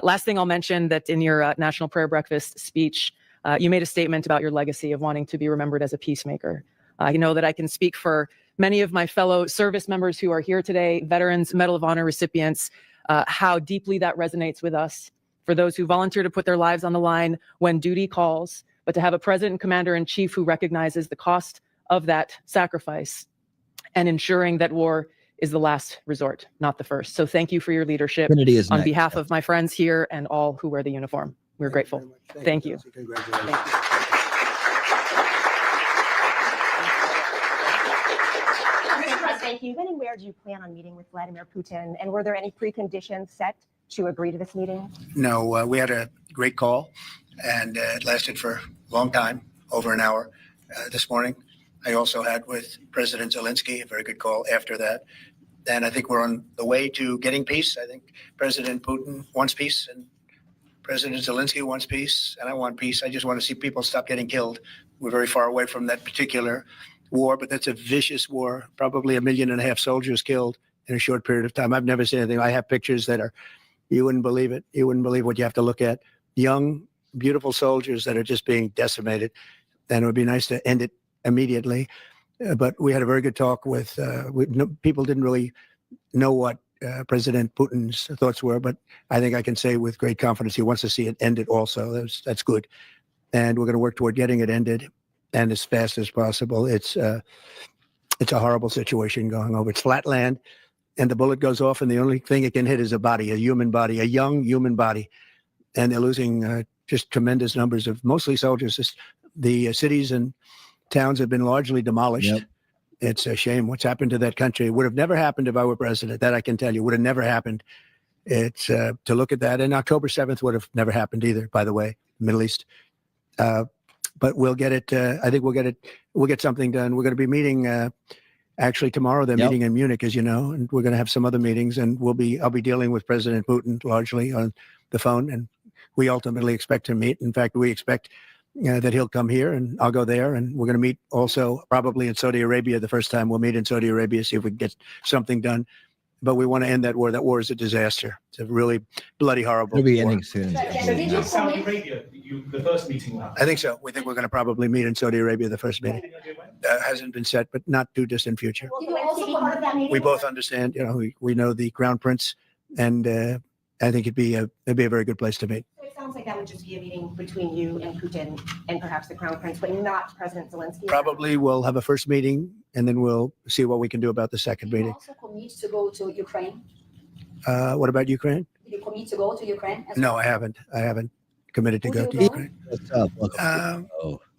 Last thing I'll mention, that in your National Prayer Breakfast speech, you made a statement about your legacy of wanting to be remembered as a peacemaker. I know that I can speak for many of my fellow service members who are here today, veterans, Medal of Honor recipients, how deeply that resonates with us. For those who volunteer to put their lives on the line when duty calls, but to have a president and commander-in-chief who recognizes the cost of that sacrifice and ensuring that war is the last resort, not the first. So thank you for your leadership on behalf of my friends here and all who wear the uniform. We're grateful. Thank you. Congratulations. Thank you. When and where do you plan on meeting with Vladimir Putin? And were there any preconditions set to agree to this meeting? No, we had a great call, and it lasted for a long time, over an hour this morning. I also had with President Zelensky a very good call after that. And I think we're on the way to getting peace. I think President Putin wants peace, and President Zelensky wants peace, and I want peace. I just want to see people stop getting killed. We're very far away from that particular war, but that's a vicious war. Probably 1.5 million soldiers killed in a short period of time. I've never seen anything. I have pictures that are, you wouldn't believe it. You wouldn't believe what you have to look at. Young, beautiful soldiers that are just being decimated. And it would be nice to end it immediately. But we had a very good talk with, people didn't really know what President Putin's thoughts were, but I think I can say with great confidence he wants to see it ended also. That's good. And we're going to work toward getting it ended, and as fast as possible. It's a horrible situation going over. It's flat land, and the bullet goes off, and the only thing it can hit is a body, a human body, a young human body. And they're losing just tremendous numbers of mostly soldiers. The cities and towns have been largely demolished. Yep. It's a shame what's happened to that country. It would have never happened if I were president. That I can tell you would have never happened. It's to look at that. And October 7th would have never happened either, by the way, Middle East. But we'll get it. I think we'll get it. We'll get something done. We're going to be meeting actually tomorrow. They're meeting in Munich, as you know, and we're going to have some other meetings. And I'll be dealing with President Putin largely on the phone. And we ultimately expect to meet. In fact, we expect that he'll come here, and I'll go there, and we're going to meet also probably in Saudi Arabia the first time. We'll meet in Saudi Arabia, see if we can get something done. But we want to end that war. That war is a disaster. It's a really bloody, horrible It'll be war. ending soon. Saudi Arabia, the first meeting will happen. I think so. We think we're going to probably meet in Saudi Arabia the first meeting. Hasn't been set, but not too distant future. We both understand. We know the Crown Prince, and I think it'd be a very good place to meet. It sounds like that would just be a meeting between you and Putin and perhaps the Crown Prince, but not President Zelensky. Probably we'll have a first meeting, and then we'll see what we can do about the second meeting. Also commit to go to Ukraine? What about Ukraine? Did you commit to go to Ukraine? No, I haven't. I haven't committed to go to Ukraine.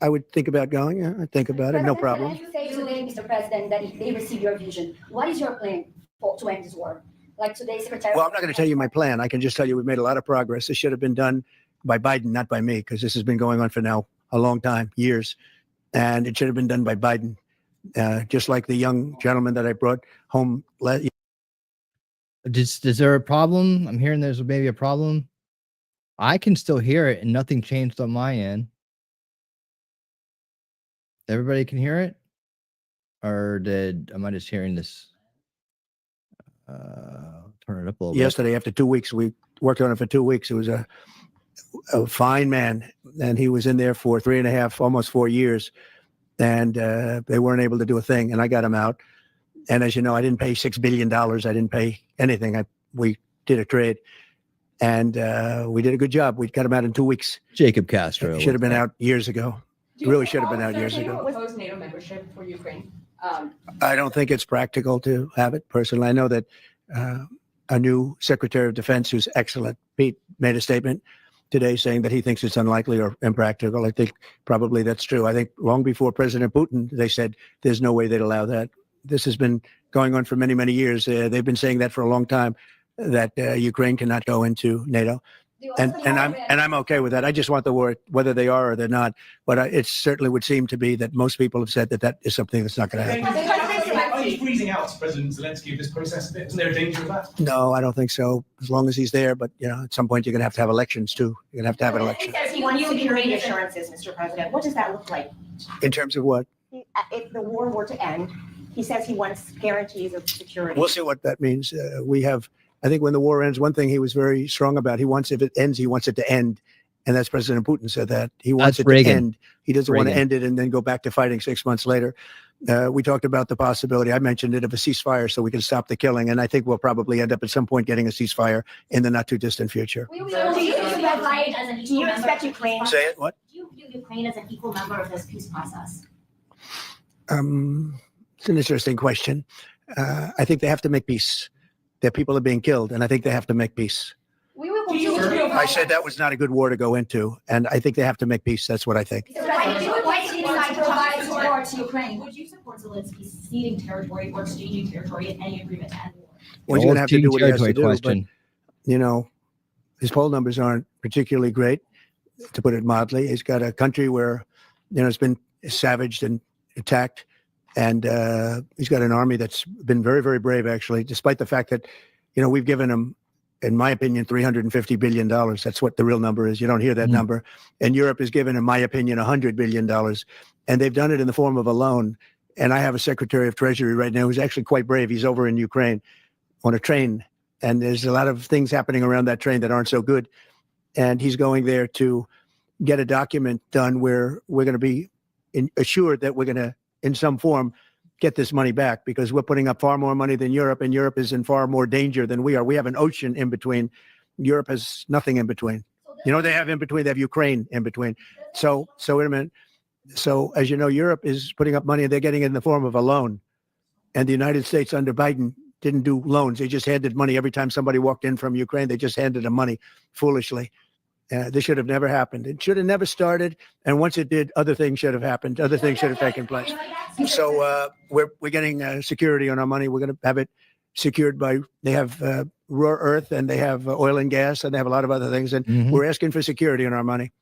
I would think about going. Yeah, I'd think about it. No problem. As you say today, Mr. President, that if they receive your vision, what is your plan to end this war? Like today's Secretary. Well, I'm not going to tell you my plan. I can just tell you we've made a lot of progress. This should have been done by Biden, not by me, because this has been going on for now a long time, years. And it should have been done by Biden, just like the young gentleman that I brought home. Is there a problem? I'm hearing there's maybe a problem. I can still hear it, and nothing changed on my end. Everybody can hear it? Or am I just hearing this? Turn it up a little bit. Yesterday, after 2 weeks, we worked on it for 2 weeks. It was a fine man, and he was in there for 3.5, almost 4 years, and they weren't able to do a thing, and I got him out. And as you know, I didn't pay $6 billion. I didn't pay anything. We did a trade, and we did a good job. We got him out in 2 weeks. Jacob Castro. Should have been out years ago. Really should have been out years ago. Oppose NATO membership for Ukraine? I don't think it's practical to have it personally. I know that a new Secretary of Defense, who's excellent, Pete, made a statement today saying that he thinks it's unlikely or impractical. I think probably that's true. I think long before President Putin, they said there's no way they'd allow that. This has been going on for many, many years. They've been saying that for a long time, that Ukraine cannot go into NATO. And I'm okay with that. I just want the war, whether they are or they're not. But it certainly would seem to be that most people have said that that is something that's not going to happen. Are you freezing out President Zelensky of this process? Isn't there a danger of that? No, I don't think so. As long as he's there, but at some point you're going to have elections too. You're going to have an election. He says he wants security assurances, Mr. President. What does that look like? In terms of what? If the war were to end, he says he wants guarantees of security. We'll see what that means. I think when the war ends, one thing he was very strong about, if it ends, he wants it to end. And that's President Putin said that. He wants it to end. He doesn't want to end it and then go back to fighting 6 months later. We talked about the possibility, I mentioned it, of a ceasefire so we can stop the killing. And I think we'll probably end up at some point getting a ceasefire in the not too distant future. Do you expect Ukraine? Say it, what? Do you view Ukraine as an equal member of this peace process? It's an interesting question. I think they have to make peace. Their people are being killed, and I think they have to make peace. I said that was not a good war to go into, and I think they have to make peace. That's what I think. Why do you decide to provide support to Ukraine? Would you support Zelensky ceding territory or exchanging territory in any agreement to end the war? Well, he's going to have to do what he has to do, but, his poll numbers aren't particularly great, to put it mildly. He's got a country where, it's been savaged and attacked. And he's got an army that's been very, very brave, actually, despite the fact that, we've given him, in my opinion, $350 billion. That's what the real number is. You don't hear that number. And Europe has given, in my opinion, $100 billion. And they've done it in the form of a loan. And I have a Secretary of Treasury right now who's actually quite brave. He's over in Ukraine on a train. And there's a lot of things happening around that train that aren't so good. And he's going there to get a document done where we're going to be assured that we're going to, in some form, get this money back, because we're putting up far more money than Europe, and Europe is in far more danger than we are. We have an ocean in between. Europe has nothing in between. They have in between. They have Ukraine in between. So wait a minute. So as you know, Europe is putting up money, and they're getting it in the form of a loan. And the United States under Biden didn't do loans. They just handed money every time somebody walked in from Ukraine. They just handed them money foolishly. This should have never happened. It should have never started. And once it did, other things should have happened. Other things should have taken place. So we're getting security on our money. We're going to have it secured by, they have rare earth, and they have oil and gas, and they have a lot of other things. And we're asking for security on our money.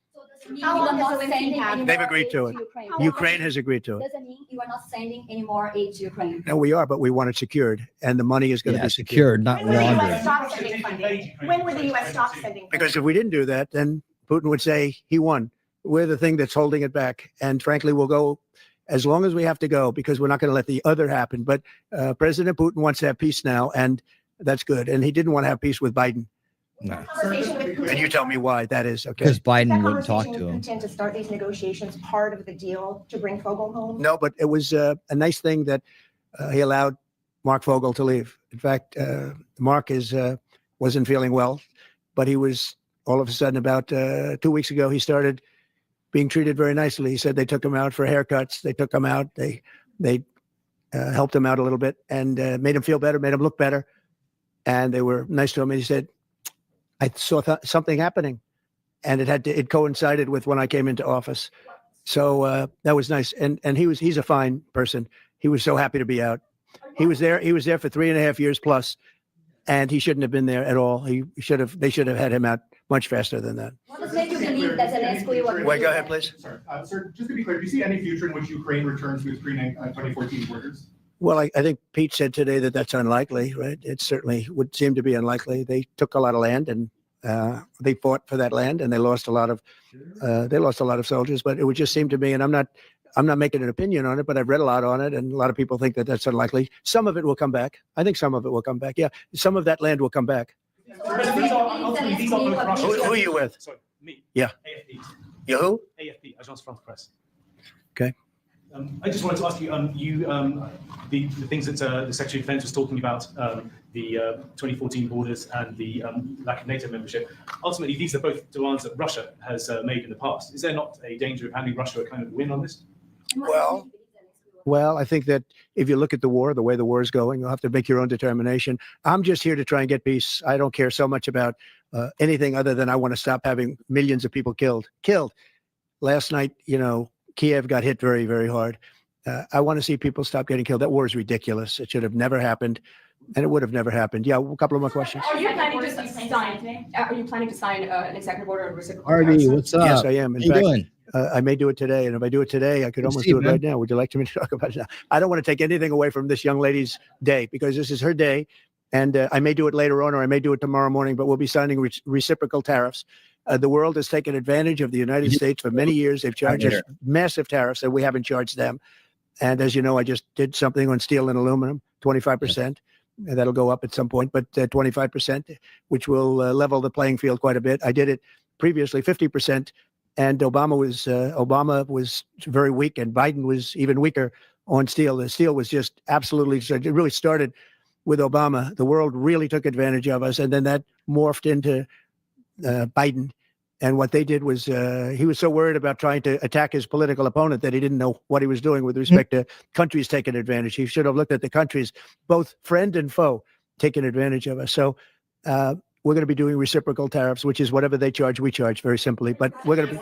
How long does Zelensky have? They've agreed to it. Ukraine has agreed to it. Doesn't mean you are not sending any more aid to Ukraine. No, we are, but we want it secured, and the money is going to be secured, not laundered. When would the U.S. stop sending funding? Because if we didn't do that, then Putin would say he won. We're the thing that's holding it back, and frankly, we'll go as long as we have to go, because we're not going to let the other happen. But President Putin wants to have peace now, and that's good. And he didn't want to have peace with Biden. No. And you tell me why that is, okay? Because Biden wouldn't talk to him. To start these negotiations, part of the deal to bring Fogel home? No, but it was a nice thing that he allowed Mark Fogel to leave. In fact, Mark wasn't feeling well, but he was, all of a sudden, about 2 weeks ago, he started being treated very nicely. He said they took him out for haircuts. They took him out. They helped him out a little bit and made him feel better, made him look better. And they were nice to him. And he said, I saw something happening, and it coincided with when I came into office. So that was nice. And he's a fine person. He was so happy to be out. He was there for 3.5 years plus, and he shouldn't have been there at all. They should have had him out much faster than that. What does make you believe that Zelensky will? Wait, go ahead, please. Sorry, sir, just to be clear, do you see any future in which Ukraine returns to its pre-2014 borders? Well, I think Pete said today that that's unlikely, right? It certainly would seem to be unlikely. They took a lot of land, and they fought for that land, and they lost a lot of soldiers. But it would just seem to me, and I'm not making an opinion on it, but I've read a lot on it, and a lot of people think that that's unlikely. Some of it will come back. I think some of it will come back. Yeah, some of that land will come back. Who are you with? Sorry, me. Yeah. AFP. You who? AFP, Agence France Presse. Okay. I just wanted to ask you, the things that the Secretary of Defense was talking about, the 2014 borders and the lack of NATO membership. Ultimately, these are both demands that Russia has made in the past. Is there not a danger of handing Russia a kind of win on this? Well, Well, I think that if you look at the war, the way the war is going, you'll have to make your own determination. I'm just here to try and get peace. I don't care so much about anything other than I want to stop having millions of people killed. Last night, Kiev got hit very, very hard. I want to see people stop getting killed. That war is ridiculous. It should have never happened, and it would have never happened. Yeah, a couple of more questions. Are you planning to sign an executive order on reciprocal RB, tariffs? what's up? Yes, I am. In How you fact, doing? I may do it today, and if I do it today, I could almost do it right now. Would you like me to talk about it now? I don't want to take anything away from this young lady's day because this is her day, and I may do it later on or I may do it tomorrow morning, but we'll be signing reciprocal tariffs. The world has taken advantage of the United States for many years. They've charged us massive tariffs, and we haven't charged them. And as you know, I just did something on steel and aluminum, 25%. And that'll go up at some point, but 25%, which will level the playing field quite a bit. I did it previously 50%. And Obama was very weak, and Biden was even weaker on steel. The steel was just absolutely. It really started with Obama. The world really took advantage of us, and then that morphed into Biden. And what they did was he was so worried about trying to attack his political opponent that he didn't know what he was doing with respect to countries taking advantage. He should have looked at the countries, both friend and foe, taking advantage of us. So. We're going to be doing reciprocal tariffs, which is whatever they charge, we charge, very simply. But we're going to be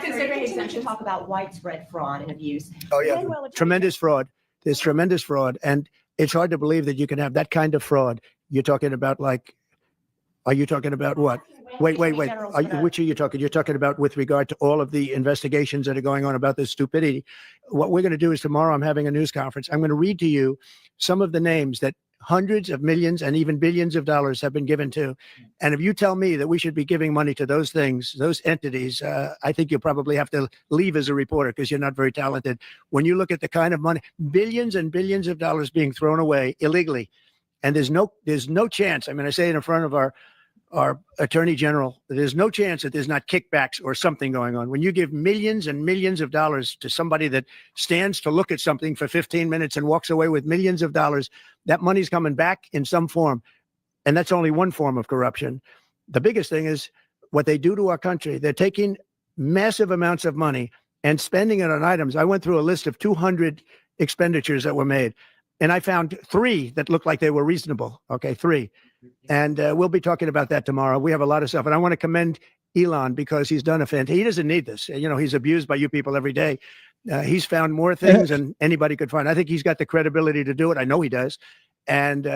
considering exemption, talk about widespread fraud and abuse. Oh yeah, tremendous fraud. There's tremendous fraud, and it's hard to believe that you can have that kind of fraud. You're talking about are you talking about what? Wait. Which are you talking? You're talking about with regard to all of the investigations that are going on about this stupidity. What we're going to do is tomorrow I'm having a news conference. I'm going to read to you some of the names that hundreds of millions and even billions of dollars have been given to. And if you tell me that we should be giving money to those things, those entities, I think you'll probably have to leave as a reporter because you're not very talented. When you look at the kind of money, billions and billions of dollars being thrown away illegally, and there's no chance. I mean, I say it in front of our attorney general, there's no chance that there's not kickbacks or something going on. When you give millions and millions of dollars to somebody that stands to look at something for 15 minutes and walks away with millions of dollars, that money's coming back in some form. And that's only one form of corruption. The biggest thing is what they do to our country. They're taking massive amounts of money and spending it on items. I went through a list of 200 expenditures that were made, and I found 3 that looked like they were reasonable. Okay, 3. And we'll be talking about that tomorrow. We have a lot of stuff. And I want to commend Elon because he's done he doesn't need this. He's abused by you people every day. He's found more things than anybody could find. I think he's got the credibility to do it. I know he does. And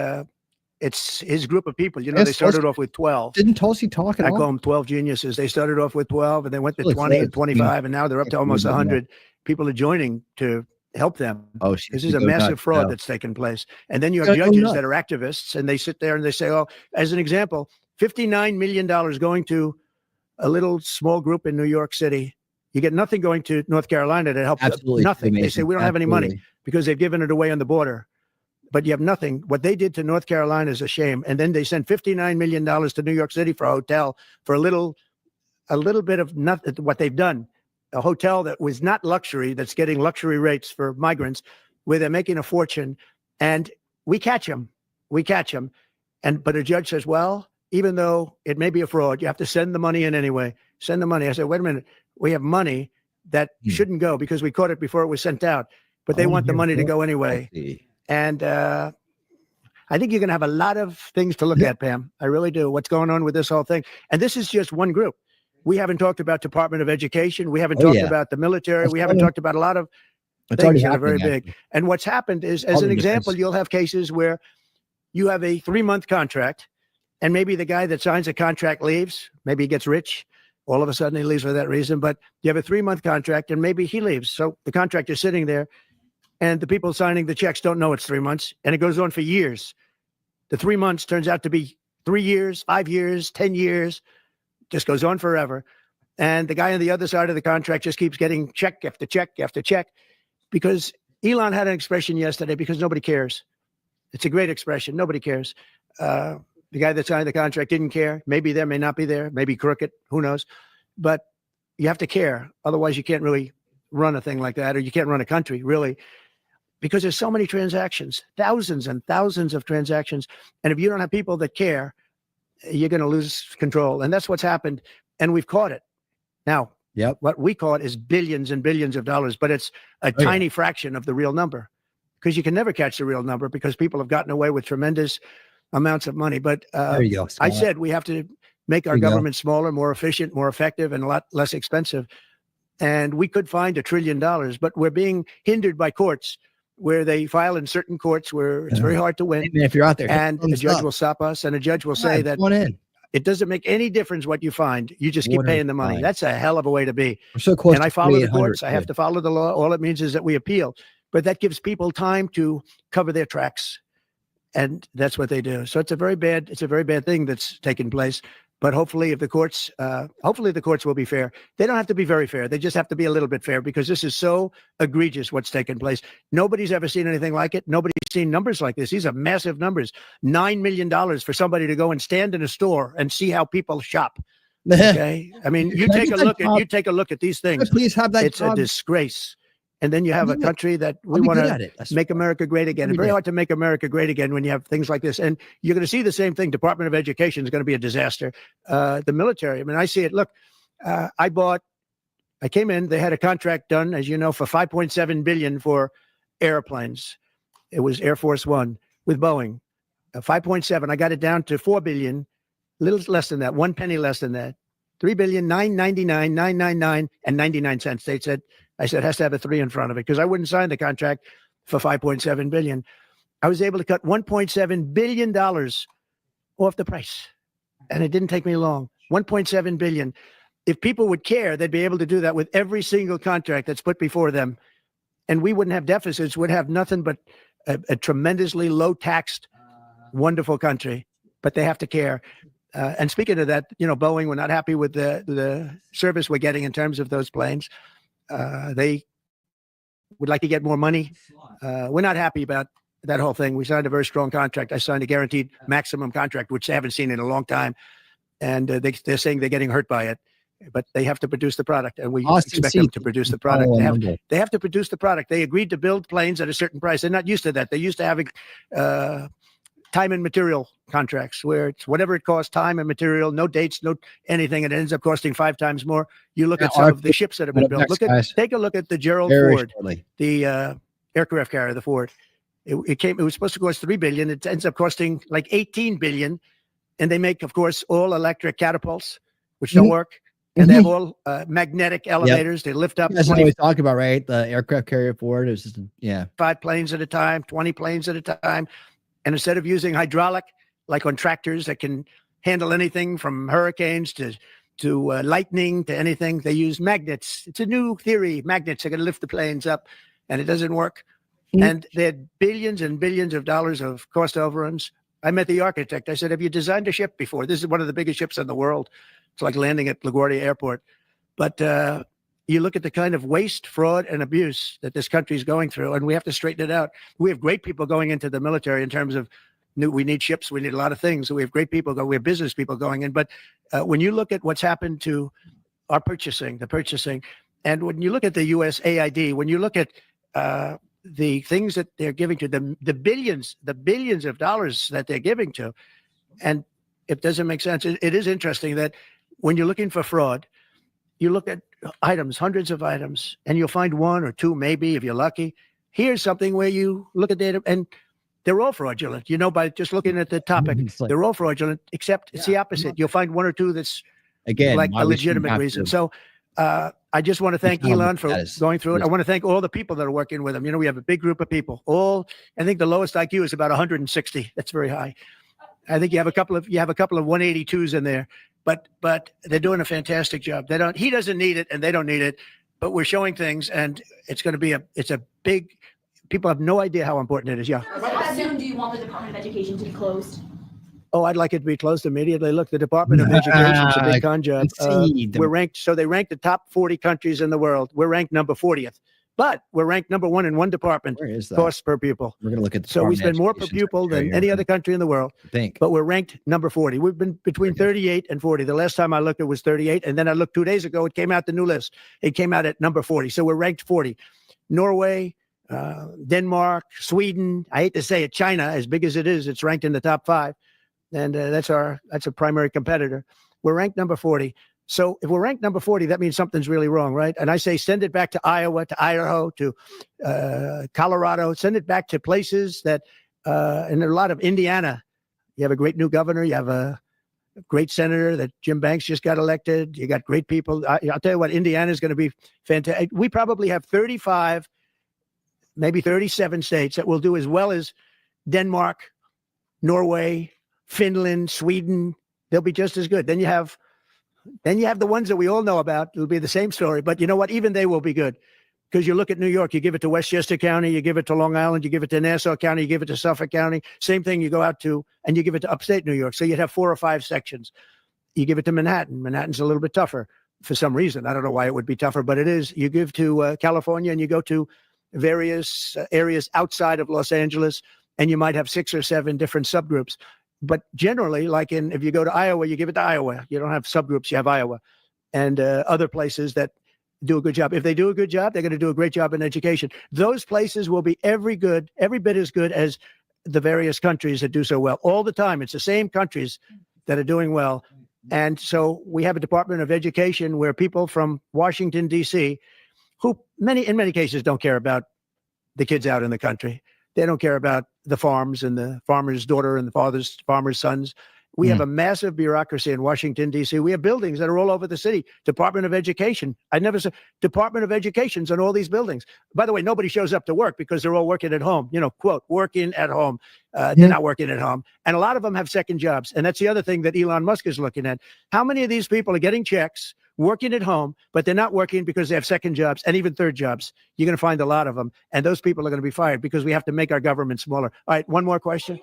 it's his group of people. They started off with 12. Didn't Tulsi talk at all? I call them 12 geniuses. They started off with 12 and they went to 20 and 25. And now they're up to almost 100. People are joining to help them. Oh, this is a massive fraud that's taken place. And then you have judges that are activists, and they sit there and they say, oh, as an example, $59 million going to a little small group in New York City. You get nothing going to North Carolina to help. Absolutely. Nothing. Amazing. They say, we don't have any money because they've given it away on the border. But you have nothing. What they did to North Carolina is a shame. And then they sent $59 million to New York City for a hotel for a little bit of nothing. What they've done. A hotel that was not luxury, that's getting luxury rates for migrants, where they're making a fortune, and we catch them. But a judge says, well, even though it may be a fraud, you have to send the money in anyway. Send the money. I said, wait a minute, we have money that shouldn't go because we caught it before it was sent out, but they want the money to go anyway. And I think you're going to have a lot of things to look at, Pam. I really do. What's going on with this whole thing? And this is just one group. We haven't talked about Department of Education. We haven't talked about the military. We haven't talked about a lot of things that are very big. And what's happened is, as an example, you'll have cases where you have a 3-month contract, and maybe the guy that signs a contract leaves. Maybe he gets rich. All of a sudden he leaves for that reason. But you have a 3-month contract, and maybe he leaves. So the contract is sitting there, and the people signing the checks don't know it's 3 months, and it goes on for years. The 3 months turns out to be 3 years, 5 years, 10 years. Just goes on forever. And the guy on the other side of the contract just keeps getting check after check after check, because Elon had an expression yesterday, because nobody cares. It's a great expression. Nobody cares. The guy that signed the contract didn't care. Maybe there, may not be there, maybe crooked, who knows? But you have to care. Otherwise, you can't really run a thing like that, or you can't run a country, really, because there's so many transactions, thousands and thousands of transactions. And if you don't have people that care, you're going to lose control. And that's what's happened. And we've caught it. Now, Yep. What we call it is billions and billions of dollars, but it's a tiny fraction of the real number, because you can never catch the real number because people have gotten away with tremendous amounts of money. But there you go, I said we have to make our government smaller, more efficient, more effective, and a lot less expensive. And we could find $1 trillion, but we're being hindered by courts where they file in certain courts where it's very hard to win. Hey, man, if you're out there, and a judge will stop us, and a judge will say that it doesn't make any difference what you find. You just keep paying the money. That's a hell of a way to be. We're so close. And I follow the courts. I have to follow the law. All it means is that we appeal, but that gives people time to cover their tracks, and that's what they do. So it's a very bad thing that's taking place. But hopefully, if the courts, hopefully the courts will be fair. They don't have to be very fair. They just have to be a little bit fair, because this is so egregious what's taking place. Nobody's ever seen anything like it. Nobody's seen numbers like this. These are massive numbers. $9 million for somebody to go and stand in a store and see how people shop. Okay, I mean, you take a look at these things. Please have that. It's a disgrace. And then you have a country that we want to make America great again. It's very hard to make America great again when you have things like this. And you're going to see the same thing. Department of Education is going to be a disaster. The military, I mean, I see it. Look, I came in, they had a contract done, as you know, for $5.7 billion for airplanes. It was Air Force One with Boeing. 5.7. I got it down to $4 billion, a little less than that, 1 penny less than that. $3,999,999 and 99 cents. I said, it has to have a 3 in front of it, because I wouldn't sign the contract for $5.7 billion. I was able to cut $1.7 billion off the price. And it didn't take me long. $1.7 billion. If people would care, they'd be able to do that with every single contract that's put before them. And we wouldn't have deficits. We'd have nothing but a tremendously low taxed, wonderful country. But they have to care. And speaking of that, Boeing, we're not happy with the service we're getting in terms of those planes. They would like to get more money. We're not happy about that whole thing. We signed a very strong contract. I signed a guaranteed maximum contract, which they haven't seen in a long time. And they're saying they're getting hurt by it. But they have to produce the product, and we expect them to produce the product. They have to produce the product. They agreed to build planes at a certain price. They're not used to that. They're used to having time and material contracts, where it's whatever it costs, time and material, no dates, no anything, and it ends up costing 5 times more. You look at some of the ships that have been built. Take a look at the Gerald Ford, the aircraft carrier, the Ford. It was supposed to cost $3 billion. It ends up costing like $18 billion, and they make, of course, all electric catapults, which don't work. And they have all magnetic elevators. They lift up. That's what we talk about, right? The aircraft carrier Ford. It was just 5 planes at a time, 20 planes at a time. And instead of using hydraulic, like on tractors that can handle anything from hurricanes to lightning to anything, they use magnets. It's a new theory. Magnets are going to lift the planes up, and it doesn't work. And they had billions and billions of dollars of cost overruns. I met the architect. I said, have you designed a ship before? This is one of the biggest ships in the world. It's like landing at LaGuardia Airport. But you look at the kind of waste, fraud, and abuse that this country is going through, and we have to straighten it out. We have great people going into the military in terms of we need ships. We need a lot of things. We have great people. We have business people going in. But when you look at what's happened to our purchasing, and when you look at the USAID, when you look at the things that they're giving to them, the billions of dollars that they're giving to, and it doesn't make sense. It is interesting that when you're looking for fraud, you look at items, hundreds of items, and you'll find 1 or 2, maybe, if you're lucky. Here's something where you look at data, and they're all fraudulent. By just looking at the topic, they're all fraudulent, except it's the opposite. You'll find 1 or 2 that's like a legitimate reason. So I just want to thank Elon for going through it. I want to thank all the people that are working with him. We have a big group of people. I think the lowest IQ is about 160. That's very high. I think you have a couple of 182s in there, but they're doing a fantastic job. He doesn't need it, and they don't need it, but we're showing things, and it's going to be it's a big. People have no idea how important it is. Yeah. How soon do you want the Department of Education to be closed? Oh, I'd like it to be closed immediately. Look, the Department of Education is a big con job. We're ranked, so they rank the top 40 countries in the world. We're ranked number 40th. But we're ranked number 1 in one department. Where is that? Cost per pupil. We're going to look at so we spend more per pupil than any other country in the world. But we're ranked number 40. We've been between 38 and 40. The last time I looked, it was 38. And then I looked 2 days ago, it came out the new list. It came out at number 40. So we're ranked 40. Norway, Denmark, Sweden. I hate to say it, China, as big as it is, it's ranked in the top 5. And that's a primary competitor. We're ranked number 40. So if we're ranked number 40, that means something's really wrong, right? And I say send it back to Iowa, to Idaho, to Colorado. Send it back to places that, and there are a lot of Indiana. You have a great new governor. You have a great senator that Jim Banks just got elected. You got great people. I'll tell you what, Indiana is going to be fantastic. We probably have 35, maybe 37 states that will do as well as Denmark, Norway, Finland, Sweden. They'll be just as good. Then you have the ones that we all know about. It'll be the same story. But you know what? Even they will be good. Because you look at New York, you give it to Westchester County, you give it to Long Island, you give it to Nassau County, you give it to Suffolk County. Same thing, you go out to, and you give it to upstate New York. So you'd have 4 or 5 sections. You give it to Manhattan. Manhattan's a little bit tougher for some reason. I don't know why it would be tougher, but it is. You give to California, and you go to various areas outside of Los Angeles, and you might have 6 or 7 different subgroups. But generally, like if you go to Iowa, you give it to Iowa. You don't have subgroups, you have Iowa. And other places that do a good job. If they do a good job, they're going to do a great job in education. Those places will be every bit as good as the various countries that do so well. All the time, it's the same countries that are doing well. And so we have a Department of Education where people from Washington, D.C., who in many cases don't care about the kids out in the country. They don't care about the farms and the farmer's daughter and the farmer's sons. We have a massive bureaucracy in Washington, D.C. We have buildings that are all over the city. Department of Education. I never said Department of Education's on all these buildings. By the way, nobody shows up to work because they're all working at home. Quote, working at home. They're not working at home. And a lot of them have second jobs. And that's the other thing that Elon Musk is looking at. How many of these people are getting checks, working at home, but they're not working because they have second jobs and even third jobs? You're going to find a lot of them. And those people are going to be fired because we have to make our government smaller. All right, one more question.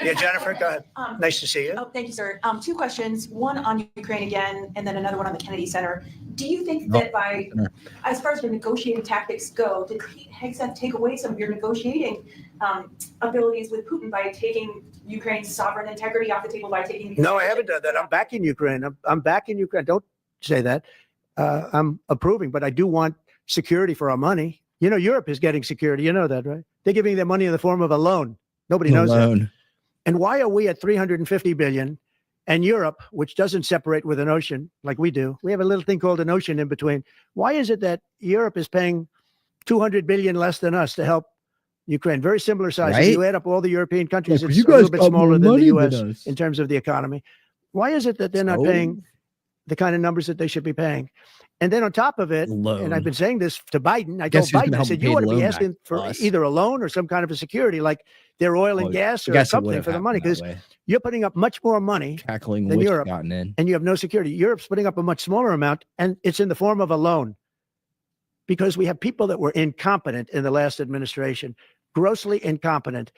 Yeah, Jennifer, go ahead. Nice to see you. Oh, thank you, sir. 2 questions, one on Ukraine again, and then another one on the Kennedy Center. Do you think that as far as your negotiating tactics go, did Hegseth take away some of your negotiating abilities with Putin by taking Ukraine's sovereign integrity off the table by taking? No, I haven't done that. I'm backing Ukraine. I'm backing Ukraine. Don't say that. I'm approving, but I do want security for our money. Europe is getting security. You know that, right? They're giving their money in the form of a loan. Nobody knows that. And why are we at 350 billion and Europe, which doesn't separate with an ocean like we do, we have a little thing called an ocean in between. Why is it that Europe is paying 200 billion less than us to help Ukraine? Very similar size. Right? If you add up all the European countries, it's a little bit smaller than the U.S. in terms of the economy. Why is it that they're not paying the kind of numbers that they should be paying? And then on top of it, and I've been saying this to Biden, I told Biden, I said, you ought to be asking for either a loan or some kind of a security, like their oil and gas or something for the money, because you're putting up much more money than Europe, and you have no security. Europe's putting up a much smaller amount, and it's in the form of a loan, because we have people that were incompetent in the last administration, grossly incompetent,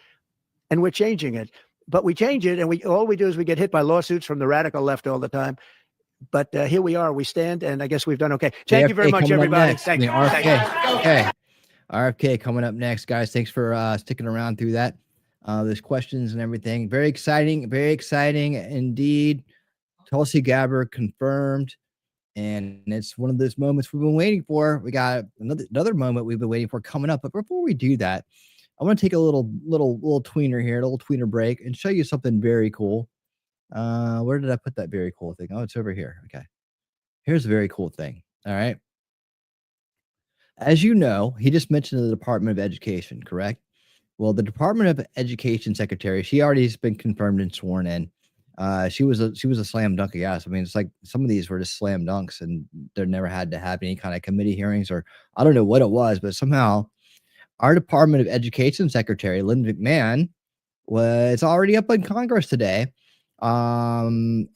and we're changing it. But we change it, and all we do is we get hit by lawsuits from the radical left all the time. But here we are. We stand, and I guess we've done okay. Thank you very much, everybody. Thank you. RFK. RFK coming up next, guys. Thanks for sticking around through that. There's questions and everything. Very exciting indeed. Tulsi Gabbard confirmed, and it's one of those moments we've been waiting for. We got another moment we've been waiting for coming up. But before we do that, I want to take a little tweener here, a little tweener break, and show you something very cool. Where did I put that very cool thing? Oh, it's over here. Okay. Here's a very cool thing. All right. As you know, he just mentioned the Department of Education, correct? Well, the Department of Education secretary, she already has been confirmed and sworn in. She was a slam dunk, yes. I mean, it's like some of these were just slam dunks, and they never had to have any kind of committee hearings, or I don't know what it was, but somehow our Department of Education secretary, Lynn McMahon, was already up in Congress today. And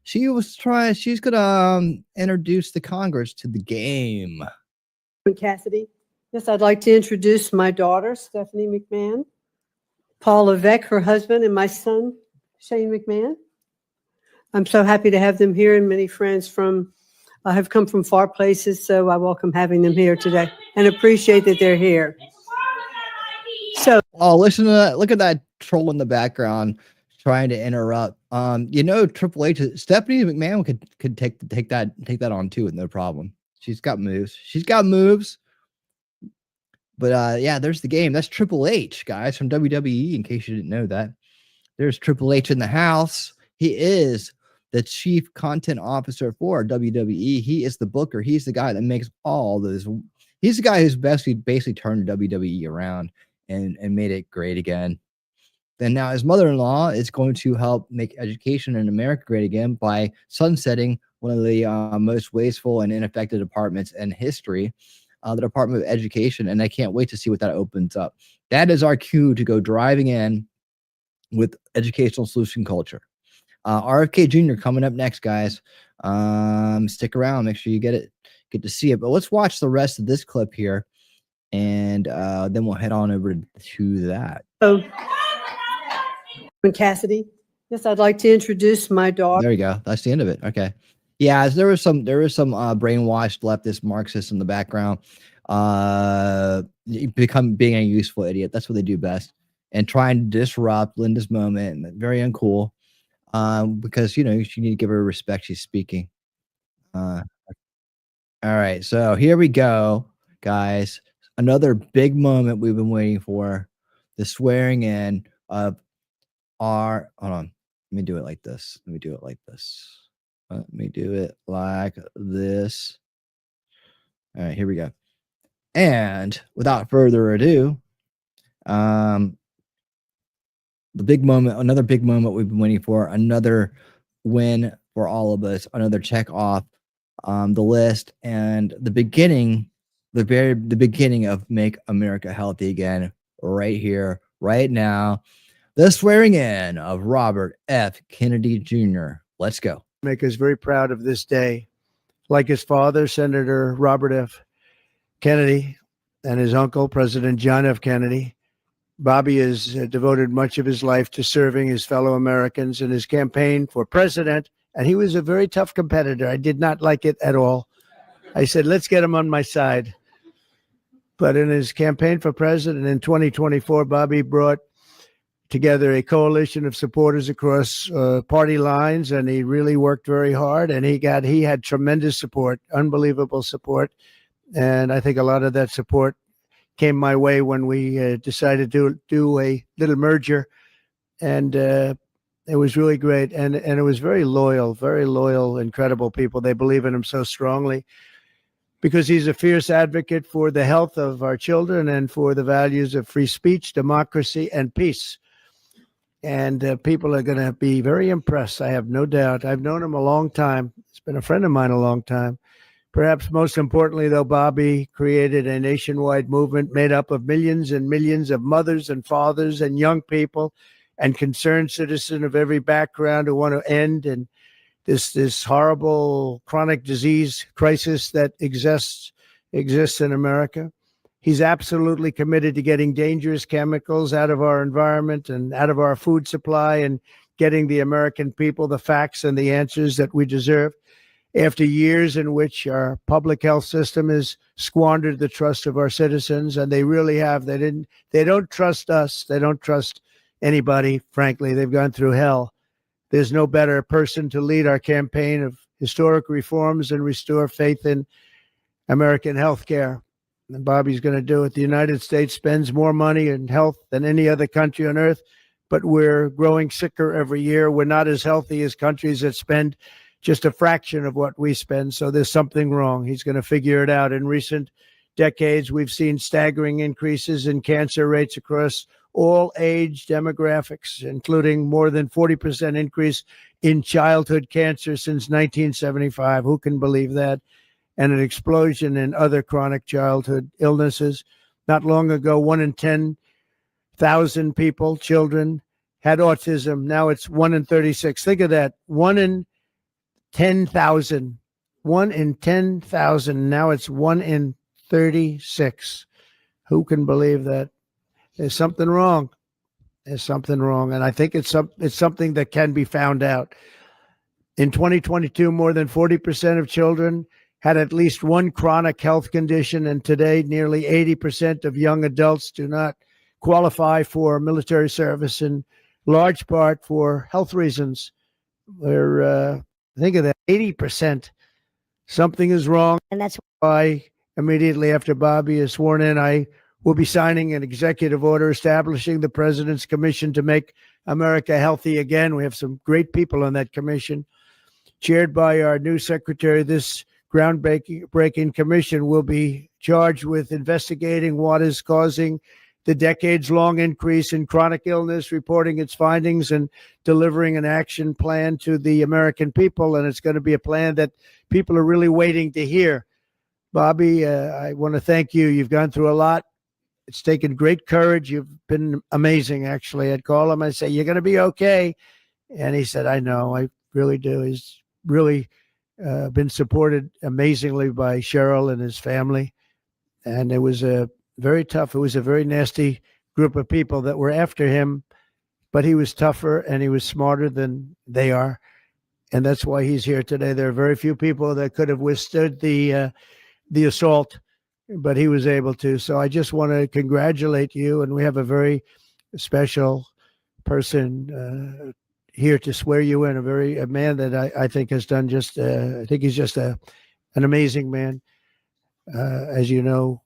she's gonna introduce the Congress to the game. Cassidy. Yes, I'd like to introduce my daughter, Stephanie McMahon, Paul Levesque, her husband, and my son, Shane McMahon. I'm so happy to have them here, and many friends have come from far places, so I welcome having them here today and appreciate that they're here. So, listen to that. Look at that troll in the background trying to interrupt. Triple H, Stephanie McMahon could take that on too with no problem. She's got moves. But yeah, there's the game. That's Triple H, guys, from WWE, in case you didn't know that. There's Triple H in the house. He is the chief content officer for WWE. He is the booker. He's the guy that makes all those. He's the guy who's basically turned WWE around and made it great again. Then now his mother-in-law is going to help make education in America great again by sunsetting one of the most wasteful and ineffective departments in history, the Department of Education. And I can't wait to see what that opens up. That is our cue to go driving in with educational solution culture. RFK Jr. coming up next, guys. Stick around. Make sure you get to see it. But let's watch the rest of this clip here, and then we'll head on over to that. Oh, Cassidy. Yes, I'd like to introduce my daughter. There you go. That's the end of it. Okay. Yeah, there was some brainwashed leftist Marxists in the background. Being a useful idiot. That's what they do best. And trying to disrupt Linda's moment. Very uncool. Because you need to give her respect. She's speaking. All right, so here we go, guys. Another big moment we've been waiting for: the swearing in of our. Hold on, let me do it like this. Let me do it like this. All right, here we go. And without further ado, the big moment, another big moment we've been waiting for, another win for all of us, another check off the list, and the beginning of Make America Healthy Again, right here, right now. The swearing in of Robert F. Kennedy Jr. Let's go. Make us very proud of this day. Like his father, Senator Robert F. Kennedy, and his uncle, President John F. Kennedy, Bobby has devoted much of his life to serving his fellow Americans in his campaign for president, and he was a very tough competitor. I did not like it at all. I said, let's get him on my side. But in his campaign for president in 2024, Bobby brought together a coalition of supporters across party lines, and he really worked very hard, and he had tremendous support, unbelievable support. And I think a lot of that support came my way when we decided to do a little merger, and it was really great. And it was very loyal, incredible people. They believe in him so strongly because he's a fierce advocate for the health of our children and for the values of free speech, democracy, and peace. And people are going to be very impressed, I have no doubt. I've known him a long time. He's been a friend of mine a long time. Perhaps most importantly, though, Bobby created a nationwide movement made up of millions and millions of mothers and fathers and young people and concerned citizens of every background who want to end and this horrible chronic disease crisis that exists in America. He's absolutely committed to getting dangerous chemicals out of our environment and out of our food supply and getting the American people the facts and the answers that we deserve. After years in which our public health system has squandered the trust of our citizens, and they really have. They don't trust us. They don't trust anybody, frankly. They've gone through hell. There's no better person to lead our campaign of historic reforms and restore faith in American health care. And Bobby's going to do it. The United States spends more money in health than any other country on earth, but we're growing sicker every year. We're not as healthy as countries that spend just a fraction of what we spend. So there's something wrong. He's going to figure it out. In recent decades, we've seen staggering increases in cancer rates across all age demographics, including more than 40% increase in childhood cancer since 1975. Who can believe that? And an explosion in other chronic childhood illnesses. Not long ago, 1 in 10,000 people, children, had autism. Now it's 1 in 36. Think of that. 1 in 10,000. 1 in 10,000. Now it's 1 in 36. Who can believe that? There's something wrong. There's something wrong. And I think it's something that can be found out. In 2022, more than 40% of children had at least one chronic health condition. And today, nearly 80% of young adults do not qualify for military service, in large part for health reasons. Think of that, 80%. Something is wrong. And that's why immediately after Bobby is sworn in, I will be signing an executive order establishing the President's Commission to Make America Healthy Again. We have some great people on that commission. chaired by our new secretary. This groundbreaking commission will be charged with investigating what is causing the decades-long increase in chronic illness, reporting its findings, and delivering an action plan to the American people. And it's going to be a plan that people are really waiting to hear. Bobby, I want to thank you. You've gone through a lot. It's taken great courage. You've been amazing, actually. I'd call him. I'd say, you're going to be okay. And he said, I know. I really do. He's really been supported amazingly by Cheryl and his family. And it was very tough. It was a very nasty group of people that were after him, but he was tougher and he was smarter than they are. And that's why he's here today. There are very few people that could have withstood the assault, but he was able to. So I just want to congratulate you. And we have a very special person here to swear you in, a man that I think has done just, I think he's just an amazing man. As you know,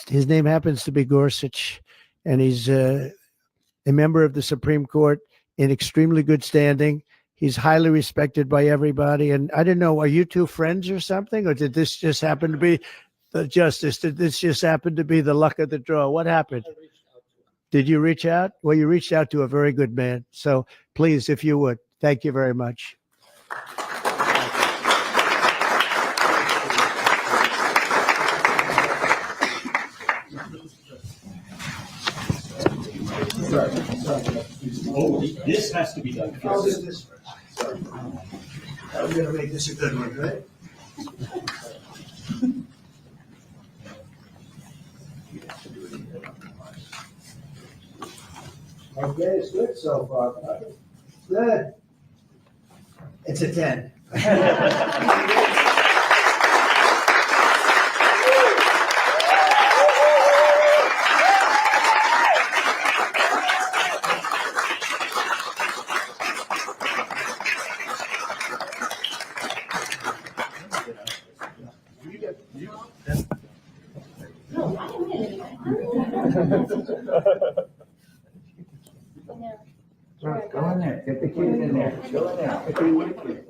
his name happens to be Gorsuch, and he's a member of the Supreme Court in extremely good standing. He's highly respected by everybody. And I don't know, are you two friends or something? Or did this just happen to be the justice? Did this just happen to be the luck of the draw? What happened? Did you reach out? Well, you reached out to a very good man. So please, if you would, thank you very much. Oh, this has to be done first. I'll do this first. Sorry. I'm going to make this a good one, right? Okay, it's good so far. Good. It's a 10. Go in there. Get the kid in there. Go in there. Get the kid.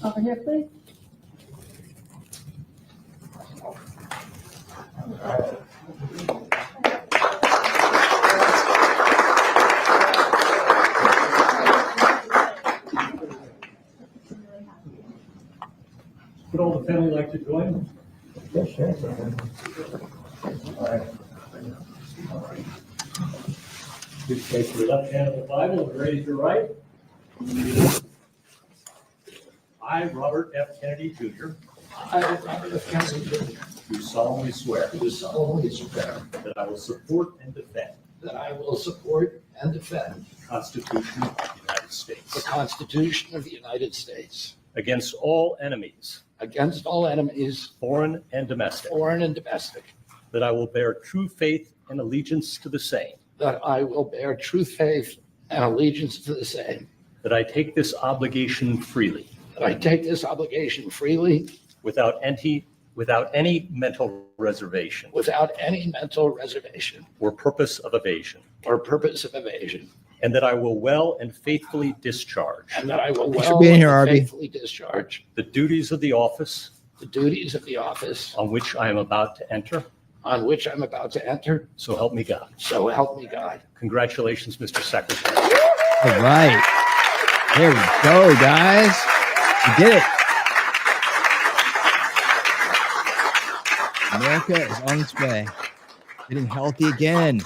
Over here, please. Would all the family like to join? Yes, sure. All right. Please place your left hand on the Bible and raise your right. I, Robert F. Kennedy, Jr. I, Robert F. Kennedy, Jr. Do solemnly swear. Do solemnly swear. That I will support and defend. That I will support and defend. The Constitution of the United States. The Constitution of the United States. Against all enemies. Against all enemies. Foreign and domestic. Foreign and domestic. That I will bear true faith and allegiance to the same. That I will bear true faith and allegiance to the same. That I take this obligation freely. That I take this obligation freely. Without any mental reservation. Without any mental reservation. Or purpose of evasion. Or purpose of evasion. And that I will well and faithfully discharge. And that I will Thanks for well being here, and Arby. faithfully discharge. The duties of the office. The duties of the office. On which I am about to enter. On which I'm about to enter. So help me God. So help me God. Congratulations, Mr. Secretary. All right. There we go, guys. We did it. America is on its way. Getting healthy again.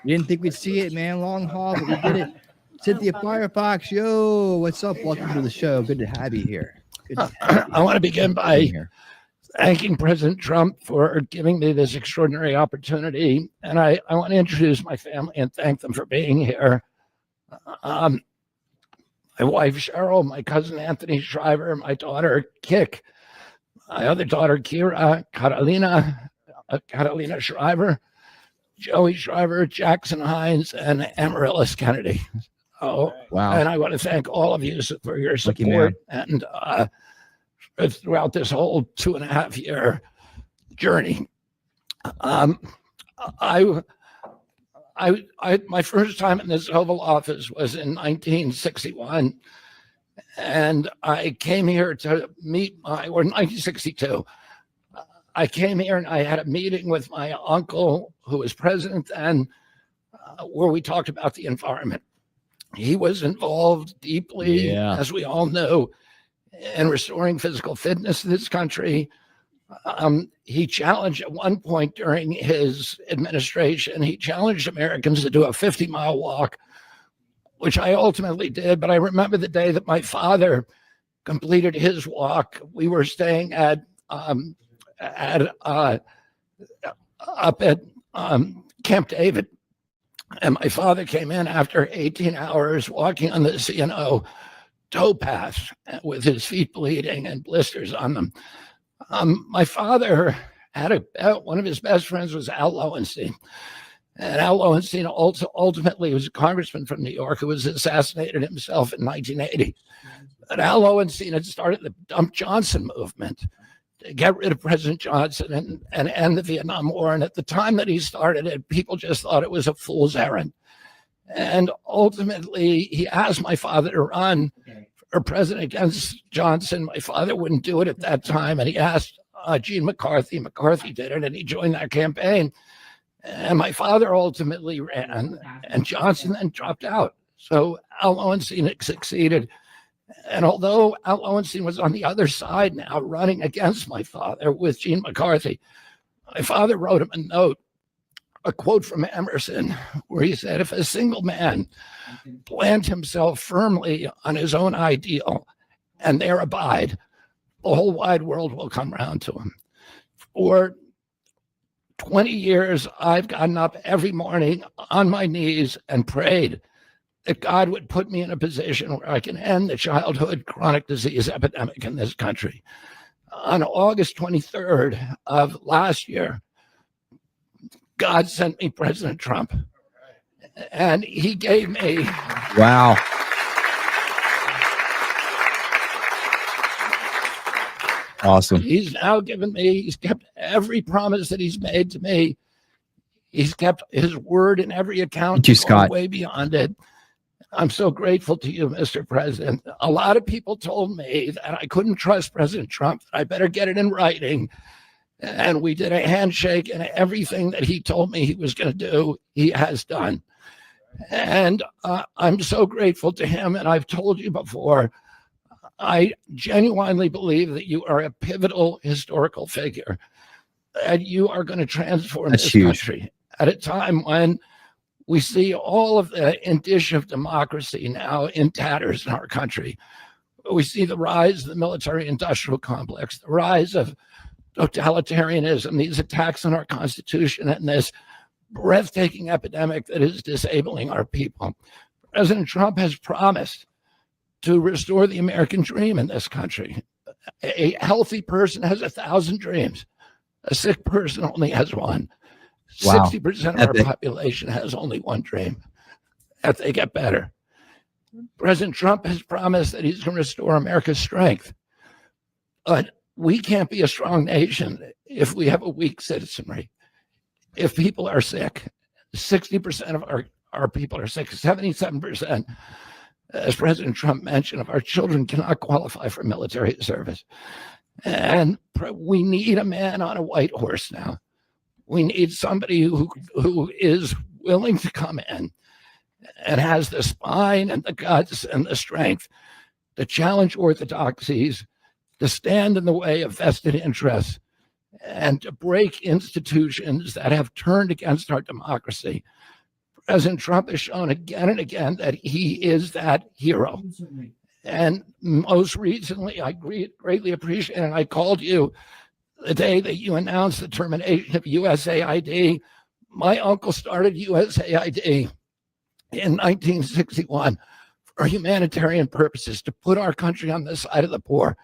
We didn't think we'd see it, man. Long haul, but we did it. Cynthia Firefox, yo, what's up? Welcome to the show. Good to have you here. Good to have you. I want to begin by here. thanking President Trump for giving me this extraordinary opportunity. And I want to introduce my family and thank them for being here. My wife, Cheryl, my cousin, Anthony Shriver, my daughter, Kik, my other daughter, Kira, Catalina Shriver, Joey Shriver, Jackson Hines, and Amaryllis Kennedy. Oh, wow. And I want to thank all of you for your support and throughout this whole 2.5 year journey. My first time in this Oval Office was in 1961, and I came here to meet or 1962. I came here and I had a meeting with my uncle, who was president then, where we talked about the environment. He was involved deeply, as we all know, in restoring physical fitness in this country. He challenged at one point during his administration, he challenged Americans to do a 50-mile walk, which I ultimately did. But I remember the day that my father completed his walk. We were staying up at Camp David, and my father came in after 18 hours walking on the C&O towpath with his feet bleeding and blisters on them. My father had one of his best friends was Al Lowenstein. And Al Lowenstein ultimately was a congressman from New York who was assassinated himself in 1980. But Al Lowenstein had started the Dump Johnson movement to get rid of President Johnson and end the Vietnam War. And at the time that he started it, people just thought it was a fool's errand. And ultimately, he asked my father to run for president against Johnson. My father wouldn't do it at that time. And he asked Gene McCarthy. McCarthy did it, and he joined that campaign. And my father ultimately ran, and Johnson then dropped out. So Al Lowenstein succeeded. And although Al Lowenstein was on the other side now, running against my father with Gene McCarthy, my father wrote him a note, a quote from Emerson, where he said, if a single man plant himself firmly on his own ideal and there abide, the whole wide world will come round to him. For 20 years, I've gotten up every morning on my knees and prayed that God would put me in a position where I can end the childhood chronic disease epidemic in this country. On August 23rd of last year, God sent me President Trump, and he gave me. Wow. Awesome. He's now given me, he's kept every promise that he's made to me. He's kept his word in every account. Thank you, Scott. Way beyond it. I'm so grateful to you, Mr. President. A lot of people told me that I couldn't trust President Trump, that I better get it in writing. And we did a handshake, and everything that he told me he was going to do, he has done. And I'm so grateful to him. And I've told you before, I genuinely believe that you are a pivotal historical figure, and you are going to transform this country at a time when we see all of the indicia of democracy now in tatters in our country. We see the rise of the military-industrial complex, the rise of totalitarianism, these attacks on our Constitution, and this breathtaking epidemic that is disabling our people. President Trump has promised to restore the American dream in this country. A healthy person has 1,000 dreams. A sick person only has one. Wow. 60% of our population has only one dream, that they get better. President Trump has promised that he's going to restore America's strength. But we can't be a strong nation if we have a weak citizenry. If people are sick, 60% of our people are sick, 77%, as President Trump mentioned, of our children cannot qualify for military service. And we need a man on a white horse now. We need somebody who is willing to come in and has the spine and the guts and the strength to challenge orthodoxies, to stand in the way of vested interests, and to break institutions that have turned against our democracy. President Trump has shown again and again that he is that hero. And most recently, I greatly appreciate it. And I called you the day that you announced the termination of USAID. My uncle started USAID in 1961 for humanitarian purposes, to put our country on the side of the poor.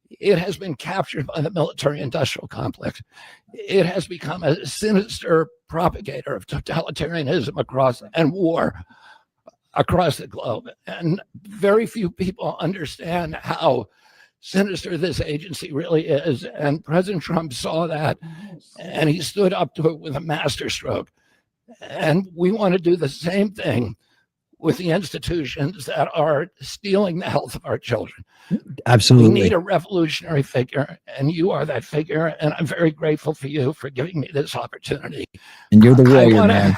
It has been captured by the military-industrial complex. It has become a sinister propagator of totalitarianism and war across the globe. And very few people understand how sinister this agency really is. And President Trump saw that, and he stood up to it with a masterstroke. And we want to do the same thing with the institutions that are stealing the health of our children. Absolutely. We need a revolutionary figure, and you are that figure. And I'm very grateful for you for giving me this opportunity. And you're the warrior, man.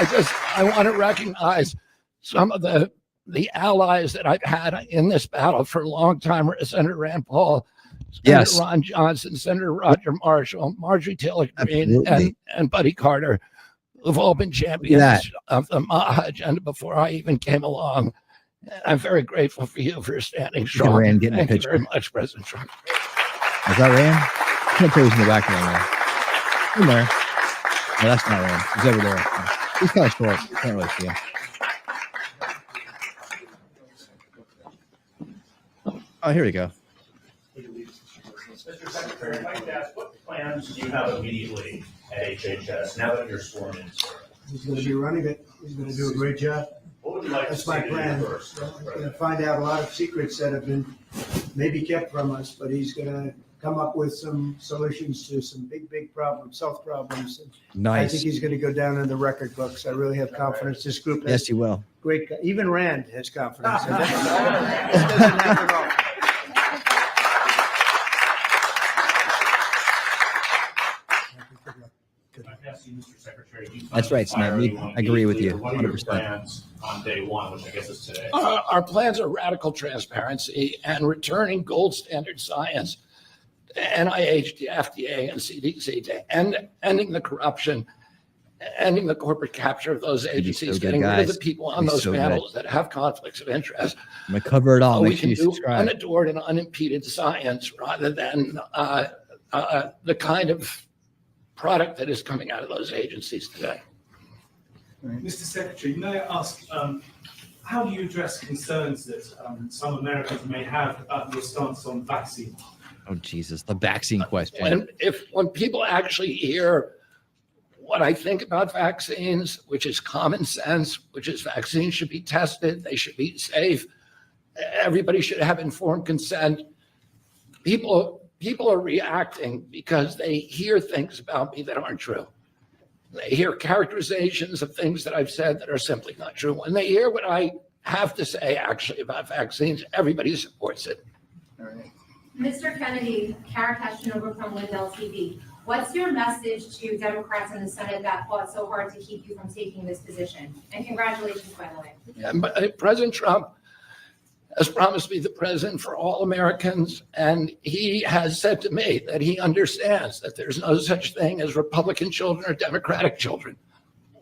I want to recognize some of the allies that I've had in this battle for a long time. Senator Rand Paul, Senator Ron Johnson, Senator Roger Marshall, Marjorie Taylor Greene, and Buddy Carter, who've all been champions of the MAHA agenda before I even came along. I'm very grateful for you for standing strong. Rand, getting Thank a you picture. very much, President Trump. Is that Rand? I can't tell who's in the background there. In there. No, that's not Rand. He's over there. He's kind of short. Can't really see him. Oh, here we go. Mr. Secretary, I'd like to ask, what plans do you have immediately at HHS now that you're sworn in, sir? He's going to be running it. He's going to do a great job. What would you like That's to my see to do plan. first? We're going to find out a lot of secrets that have been maybe kept from us, but he's going to come up with some solutions to some big problems, health problems. And Nice. I think he's going to go down in the record books. I really have confidence. This group has Yes, he will. great, even Rand has confidence. And that doesn't happen often. Mr. Secretary, you That's right, Snap. I agree with you. What are your 100%. plans on day one, which I guess is today? Our plans are radical transparency and returning gold standard science to NIH, the FDA, and CDC, to ending the corruption, ending the corporate capture of those agencies, so good, getting rid of guys. the people on Be those so good. panels that have conflicts of interest. I'm going to cover it all. We Make sure can you do subscribe. unadored and unimpeded science rather than the kind of product that is coming out of those agencies today. Mr. Secretary, may I ask, how do you address concerns that some Americans may have about your stance on vaccines? Oh, Jesus. The vaccine question. When people actually hear what I think about vaccines, which is common sense, which is vaccines should be tested, they should be safe, everybody should have informed consent, people are reacting because they hear things about me that aren't true. They hear characterizations of things that I've said that are simply not true. When they hear what I have to say actually about vaccines, everybody supports it. Mr. Kennedy, Kara Cashinova from Lindell TV. What's your message to Democrats in the Senate that fought so hard to keep you from taking this position? And congratulations, by the way. And President Trump has promised me the president for all Americans, and he has said to me that he understands that there's no such thing as Republican children or Democratic children.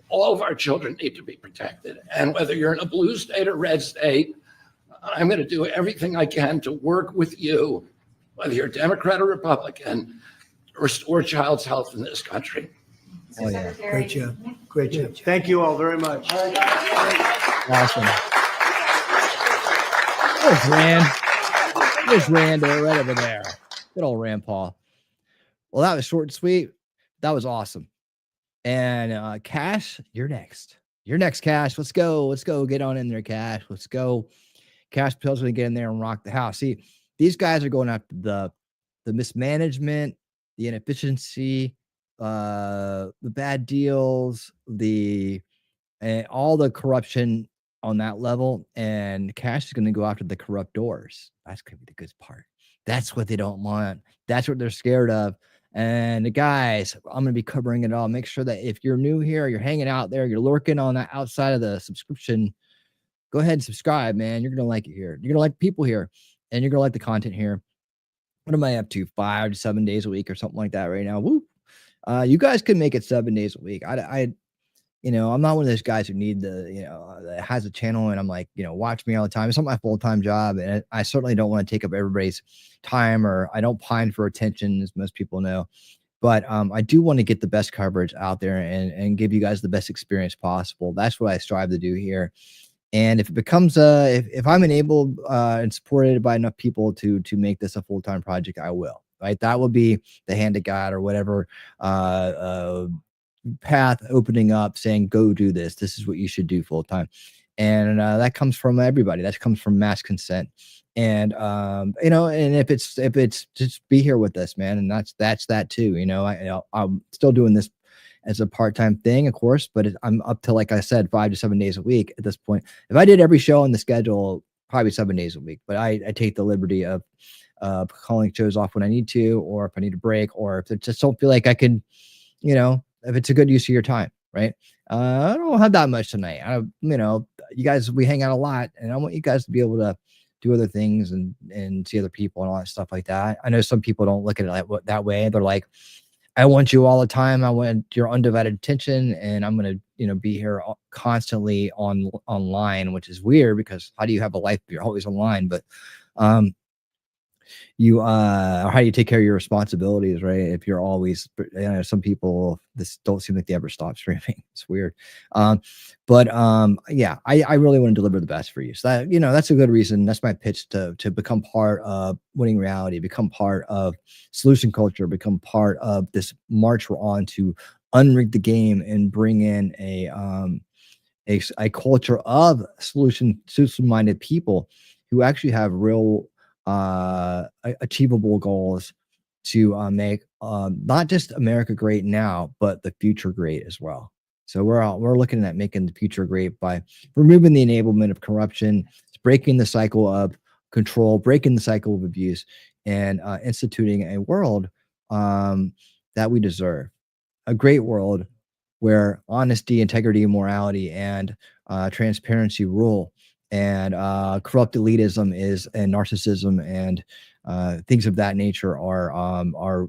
All of our children need to be protected, and whether you're in a blue state or red state, I'm going to do everything I can to work with you, whether you're Democrat or Republican, to restore child's health in this country. Oh, yeah. Great job. Great job. Thank you all very much. Awesome. There's Rand. There's Rand right over there. Good old Rand Paul. Well, that was short and sweet. That was awesome. And Cash, you're next. You're next, Cash. Let's go. Let's go. Get on in there, Cash. Let's go. Cash Pill's going to get in there and rock the house. See, these guys are going after the mismanagement, the inefficiency, the bad deals, and all the corruption on that level. And Cash is going to go after the corruptors. That's going to be the good part. That's what they don't want. That's what they're scared of. And the guys, I'm going to be covering it all. Make sure that if you're new here, you're hanging out there, you're lurking on the outside of the subscription, go ahead and subscribe, man. You're going to like it here. You're going to like people here, and you're going to like the content here. What am I up to? 5 to 7 days a week or something like that right now. Woo. You guys can make it 7 days a week. I'm not one of those guys who need that has a channel and I'm like, watch me all the time. It's not my full-time job. And I certainly don't want to take up everybody's time, or I don't pine for attention, as most people know. But I do want to get the best coverage out there and give you guys the best experience possible. That's what I strive to do here. And if it becomes if I'm enabled and supported by enough people to make this a full-time project, I will. Right? That will be the hand of God or whatever path opening up saying, go do this. This is what you should do full time. And that comes from everybody. That comes from mass consent. And you know, and if it's just be here with us, man. And that's that too. You know, I'm still doing this as a part-time thing, of course, but I'm up to, like I said, 5 to 7 days a week at this point. If I did every show on the schedule, probably 7 days a week, but I take the liberty of calling shows off when I need to, or if I need a break, or if I just don't feel like I can, you know, if it's a good use of your time, right? I don't have that much tonight. You know, you guys, we hang out a lot, and I want you guys to be able to do other things and see other people and all that stuff like that. I know some people don't look at it that way. They're like, I want you all the time. I want your undivided attention, and I'm going to, you know, be here constantly online, which is weird because how do you have a life if you're always online? But you how do you take care of your responsibilities, right? If you're always, you know, some people this don't seem like they ever stop streaming. It's weird. But yeah, I really want to deliver the best for you. So that, you know, that's a good reason. That's my pitch to become part of Winning Reality, become part of Solution Culture, become part of this march we're on to unrig the game and bring in a culture of solution-minded people who actually have real achievable goals to make not just America great now, but the future great as well. So we're looking at making the future great by removing the enablement of corruption, breaking the cycle of control, breaking the cycle of abuse, and instituting a world that we deserve. A great world where honesty, integrity, morality, and transparency rule, and corrupt elitism and narcissism and things of that nature are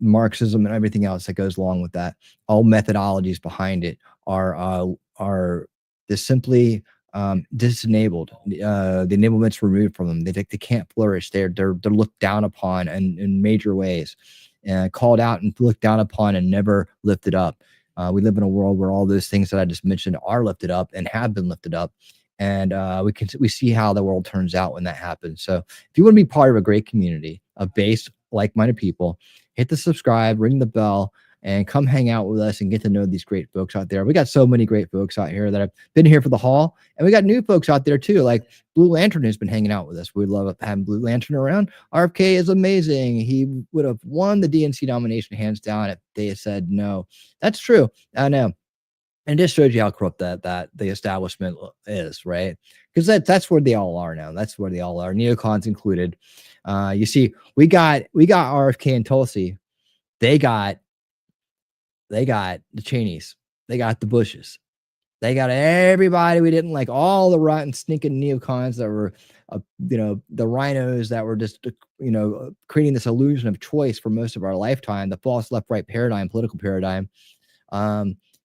Marxism and everything else that goes along with that. All methodologies behind it are just simply disenabled. The enablement's removed from them. They can't flourish. They're looked down upon in major ways, and called out and looked down upon and never lifted up. We live in a world where all those things that I just mentioned are lifted up and have been lifted up. And we see how the world turns out when that happens. So if you want to be part of a great community of base like-minded people, hit the subscribe, ring the bell, and come hang out with us and get to know these great folks out there. We got so many great folks out here that have been here for the haul, and we got new folks out there too, like Blue Lantern has been hanging out with us. We love having Blue Lantern around. RFK is amazing. He would have won the DNC nomination hands down if they had said no. That's true. I know. And it just shows you how corrupt that the establishment is, right? Because that's where they all are now. That's where they all are, neocons included. You see, we got RFK and Tulsi. They got the Cheneys. They got the Bushes. They got everybody we didn't like, all the rotten, sneaking neocons that were, you know, the rhinos that were just, you know, creating this illusion of choice for most of our lifetime, the false left-right paradigm, political paradigm.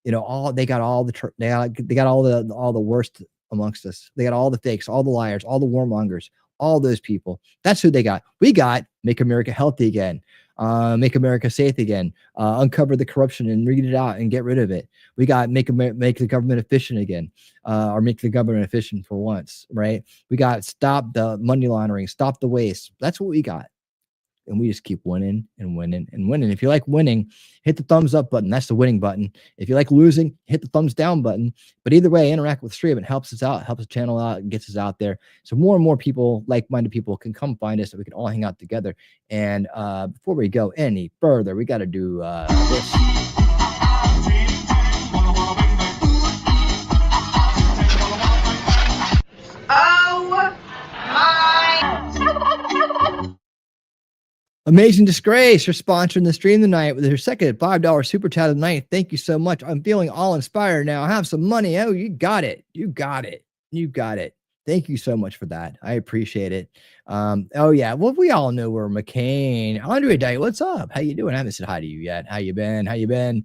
You know, they got all the worst amongst us. They got all the fakes, all the liars, all the warmongers, all those people. That's who they got. We got Make America Healthy Again, Make America Safe Again, uncover the corruption and read it out and get rid of it. We got make the government efficient again, or make the government efficient for once, right? We got stop the money laundering, stop the waste. That's what we got. And we just keep winning and winning and winning. If you like winning, hit the thumbs up button. That's the winning button. If you like losing, hit the thumbs down button. But either way, interact with the stream. It helps us out, helps the channel out, and gets us out there. So more and more people, like-minded people, can come find us, so we can all hang out together. And before we go any further, we got to do this. Oh my! Amazing Disgrace, you're sponsoring the stream tonight with your second $5 super chat of the night. Thank you so much. I'm feeling all inspired now. I have some money. Oh, you got it. You got it. You got it. Thank you so much for that. I appreciate it. Oh yeah. Well, we all know we're McCain. Andre Day, what's up? How you doing? I haven't said hi to you yet. How you been? How you been?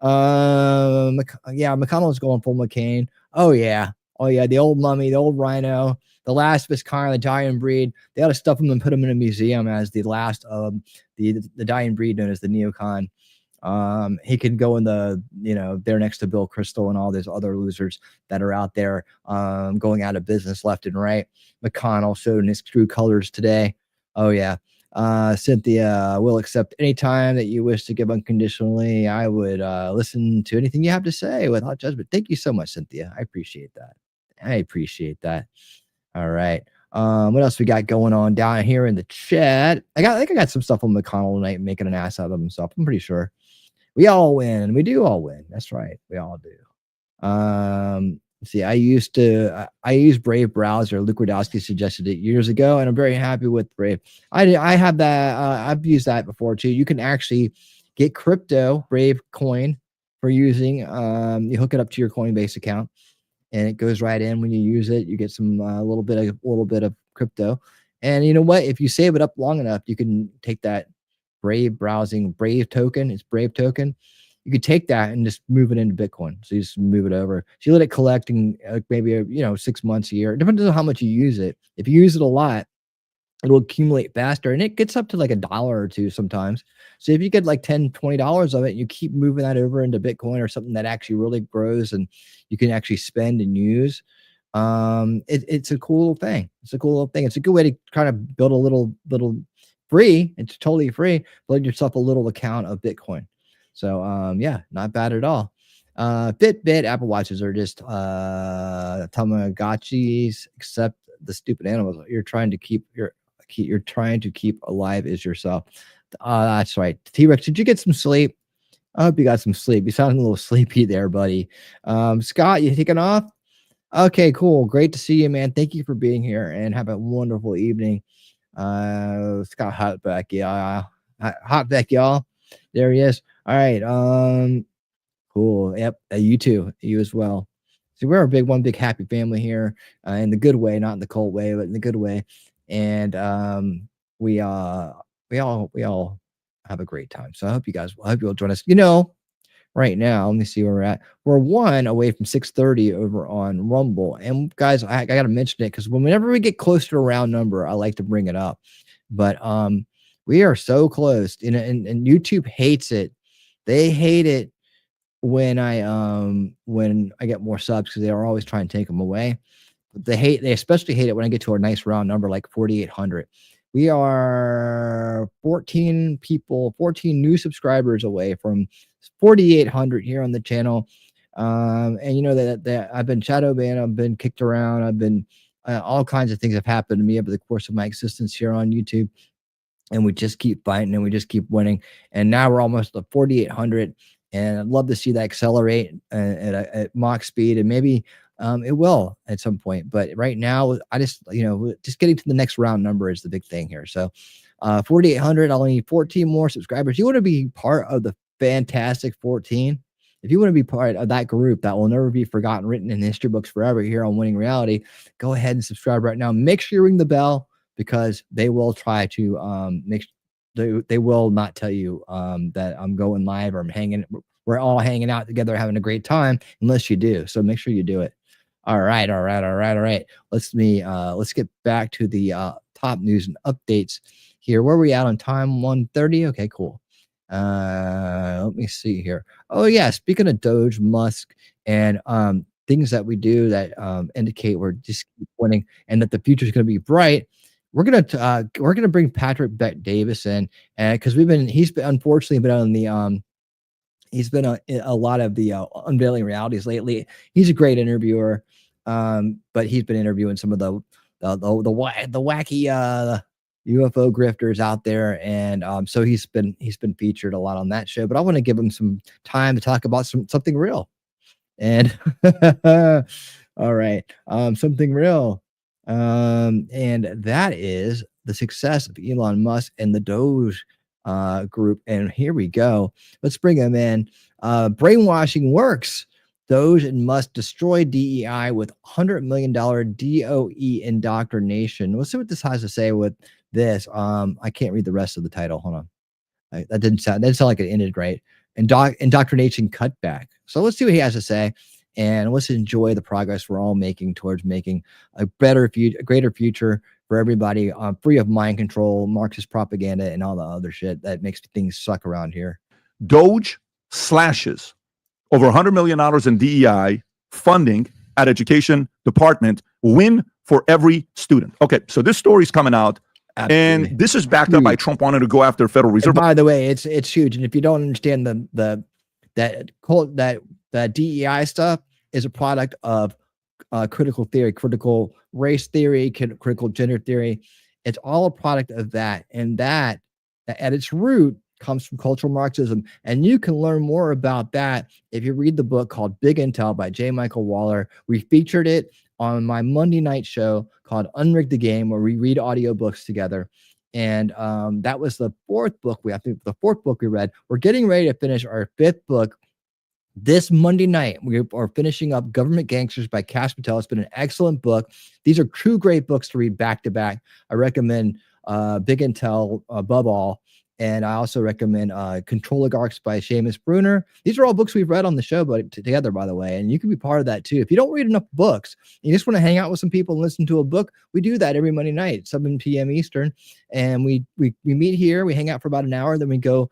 Yeah, McConnell's going full McCain. Oh yeah. Oh yeah. The old mummy, the old rhino. The last of his kind, the dying breed. They ought to stuff him and put him in a museum as the last of the dying breed known as the neocon. He can go in the, you know, there next to Bill Kristol and all these other losers that are out there going out of business left and right. McConnell showed in his true colors today. Oh yeah. Cynthia, will accept any time that you wish to give unconditionally. I would listen to anything you have to say without judgment. Thank you so much, Cynthia. I appreciate that. All right. What else we got going on down here in the chat? I think I got some stuff on McConnell tonight making an ass out of himself. I'm pretty sure. We all win. We do all win. That's right. We all do. See, I use Brave browser. Luke Rodowski suggested it years ago, and I'm very happy with Brave. I have that. I've used that before too. You can actually get crypto Brave coin for using. You hook it up to your Coinbase account, and it goes right in. When you use it, you get some a little bit of crypto. And you know what? If you save it up long enough, you can take that Brave token. It's Brave token. You could take that and just move it into Bitcoin. So you just move it over. So you let it collect in maybe 6 months, a year. It depends on how much you use it. If you use it a lot, it'll accumulate faster, and it gets up to like $1 or $2 sometimes. So if you get like $10, $20 of it, you keep moving that over into Bitcoin or something that actually really grows and you can actually spend and use. It's a cool thing. It's a good way to kind of build a little free. It's totally free. Build yourself a little account of Bitcoin. So yeah, not bad at all. Fitbit, Apple Watches are just Tamagotchis, except the stupid animals you're trying to keep alive is yourself. That's right. T-Rex, did you get some sleep? I hope you got some sleep. You sound a little sleepy there, buddy. Scott, you taking off? Okay, cool. Great to see you, man. Thank you for being here and have a wonderful evening. Scott Hotback, yeah. Hotback, y'all. There he is. All right. Cool. Yep. You too. You as well. So we're one big happy family here, in the good way, not in the cold way, but in the good way. And we all have a great time. So I hope you'll join us. Right now, let me see where we're at. We're 1 away from 6:30 over on Rumble. And guys, I got to mention it because whenever we get close to a round number, I like to bring it up. But we are so close, and YouTube hates it. They hate it when I get more subs because they are always trying to take them away. They especially hate it when I get to a nice round number like 4,800. We are 14 new subscribers away from 4,800 here on the channel. And that I've been shadow banned, I've been kicked around, I've been all kinds of things have happened to me over the course of my existence here on YouTube. And we just keep fighting and we just keep winning. And now we're almost at 4,800. And I'd love to see that accelerate at Mach speed. And maybe it will at some point. But right now, I just getting to the next round number is the big thing here. So 4,800, I'll need 14 more subscribers. You want to be part of the fantastic 14? If you want to be part of that group that will never be forgotten, written in history books forever here on Winning Reality, go ahead and subscribe right now. Make sure you ring the bell, because they will try to they will not tell you that I'm going live or we're all hanging out together having a great time unless you do. So make sure you do it. All right. Let's get back to the top news and updates here. Where are we at on time? 1:30. Okay, cool. Let me see here. Oh yeah, speaking of Doge, Musk, and things that we do that indicate we're just winning and that the future is going to be bright. We're gonna bring Patrick Bet-Davis in, and because he's unfortunately been on the he's been on a lot of the unveiling realities lately. He's a great interviewer, but he's been interviewing some of the wacky UFO grifters out there, and so he's been featured a lot on that show. But I want to give him some time to talk about something real, and all right, something real. And that is the success of Elon Musk and the Doge group. And here we go. Let's bring him in. Brainwashing works. Doge and Musk destroy DEI with $100 million DOE indoctrination. Let's see what this has to say with this. I can't read the rest of the title. Hold on. That didn't sound like it ended right. Indoctrination cutback. So let's see what he has to say. And let's enjoy the progress we're all making towards making a greater future for everybody, free of mind control, Marxist propaganda, and all the other shit that makes things suck around here. Doge slashes over $100 million in DEI funding at education department. Win for every student. Okay, so this story's coming out And this is backed up by Trump wanting to go after Federal Reserve. And by the way, it's huge. And if you don't understand that DEI stuff is a product of critical theory, critical race theory, critical gender theory. It's all a product of that. And that at its root comes from cultural Marxism. And you can learn more about that if you read the book called Big Intel by J. Michael Waller. We featured it on my Monday night show called Unrig the Game, where we read audiobooks together. And that was the fourth book we read. We're getting ready to finish our fifth book this Monday night. We are finishing up Government Gangsters by Cass Patel. It's been an excellent book. These are two great books to read back to back. I recommend Big Intel above all. And I also recommend Control Oligarchs by Seamus Bruner. These are all books we've read on the show together, by the way. And you can be part of that too. If you don't read enough books, you just want to hang out with some people and listen to a book, we do that every Monday night, 7 p.m. Eastern. And we meet here, we hang out for about an hour, then we go,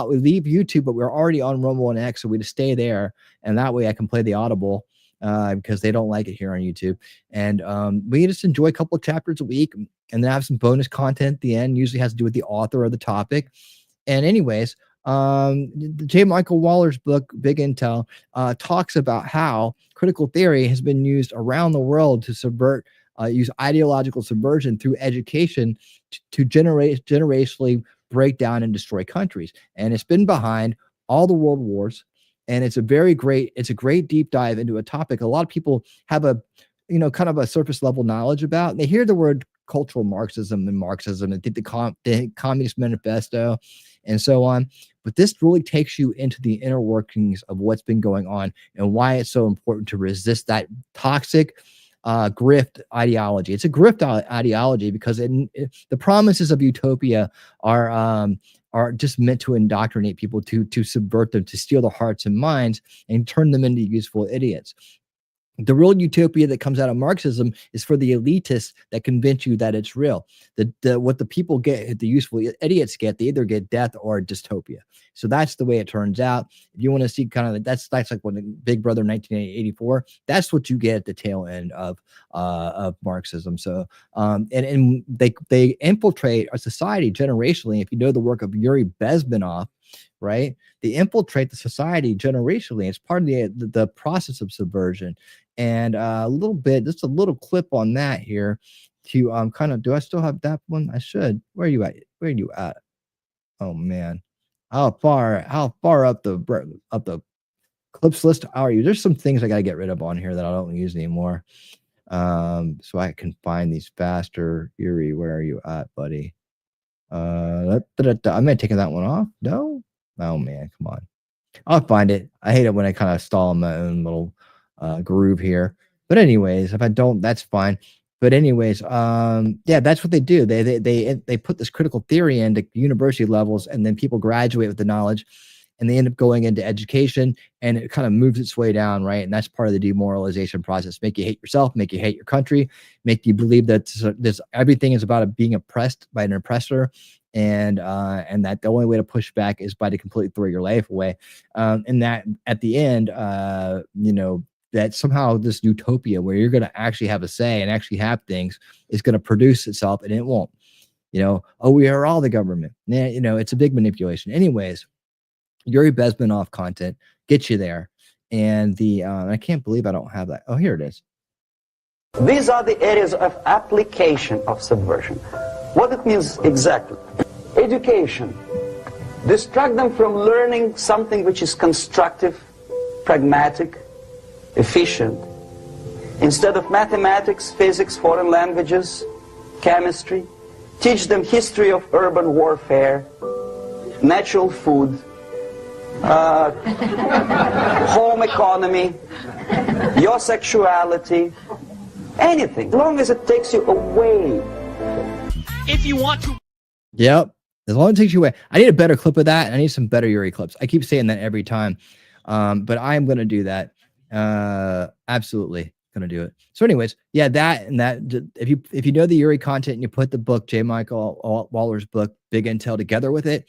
we leave YouTube, but we're already on Rumble and X, so we just stay there. And that way I can play the Audible because they don't like it here on YouTube. And we just enjoy a couple of chapters a week, and then have some bonus content at the end. Usually has to do with the author or the topic. And anyways, J. Michael Waller's book, Big Intel, talks about how critical theory has been used around the world to use ideological subversion through education to generationally break down and destroy countries. And it's been behind all the world wars. And it's a great deep dive into a topic a lot of people have kind of a surface level knowledge about. And they hear the word cultural Marxism and think the Communist Manifesto and so on. But this really takes you into the inner workings of what's been going on and why it's so important to resist that toxic grift ideology. It's a grift ideology because the promises of utopia are just meant to indoctrinate people, to subvert them, to steal their hearts and minds and turn them into useful idiots. The real utopia that comes out of Marxism is for the elitists that convince you that it's real. What the people get, the useful idiots get, they either get death or dystopia. So that's the way it turns out. If you want to see kind of that's like when Big Brother 1984, that's what you get at the tail end of Marxism. So and they infiltrate our society generationally. If you know the work of Yuri Bezmenov, right? They infiltrate the society generationally. It's part of the process of subversion. And just a little clip on that here to kind of, do I still have that one? I should. Where are you at? Oh man. How far up the clips list are you? There's some things I got to get rid of on here that I don't use anymore. So I can find these faster. Yuri, where are you at, buddy? I may have taken that one off. No? Oh man, come on. I'll find it. I hate it when I kind of stall in my own little groove here. But anyways, if I don't, that's fine. But anyways, yeah, that's what they do. They put this critical theory into university levels, and then people graduate with the knowledge, and they end up going into education, and it kind of moves its way down, right? And that's part of the demoralization process. Make you hate yourself, make you hate your country, make you believe that everything is about being oppressed by an oppressor, and that the only way to push back is by to completely throw your life away. And that at the end, that somehow this utopia where you're going to actually have a say and actually have things is going to produce itself, and it won't. We are all the government. Yeah, it's a big manipulation. Anyways, Yuri Bezmenov content gets you there. And I can't believe I don't have that. Oh, here it is. These are the areas of application of subversion. What it means exactly. Education. Distract them from learning something which is constructive, pragmatic, efficient. Instead of mathematics, physics, foreign languages, chemistry, teach them history of urban warfare, natural food, home economy, your sexuality, anything, as long as it takes you away. If you want to. Yep. As long as it takes you away. I need a better clip of that. I need some better Yuri clips. I keep saying that every time. But I am going to do that. Absolutely going to do it. So anyways, yeah, that if you know the Yuri content and you put the book, J. Michael Waller's book, Big Intel, together with it,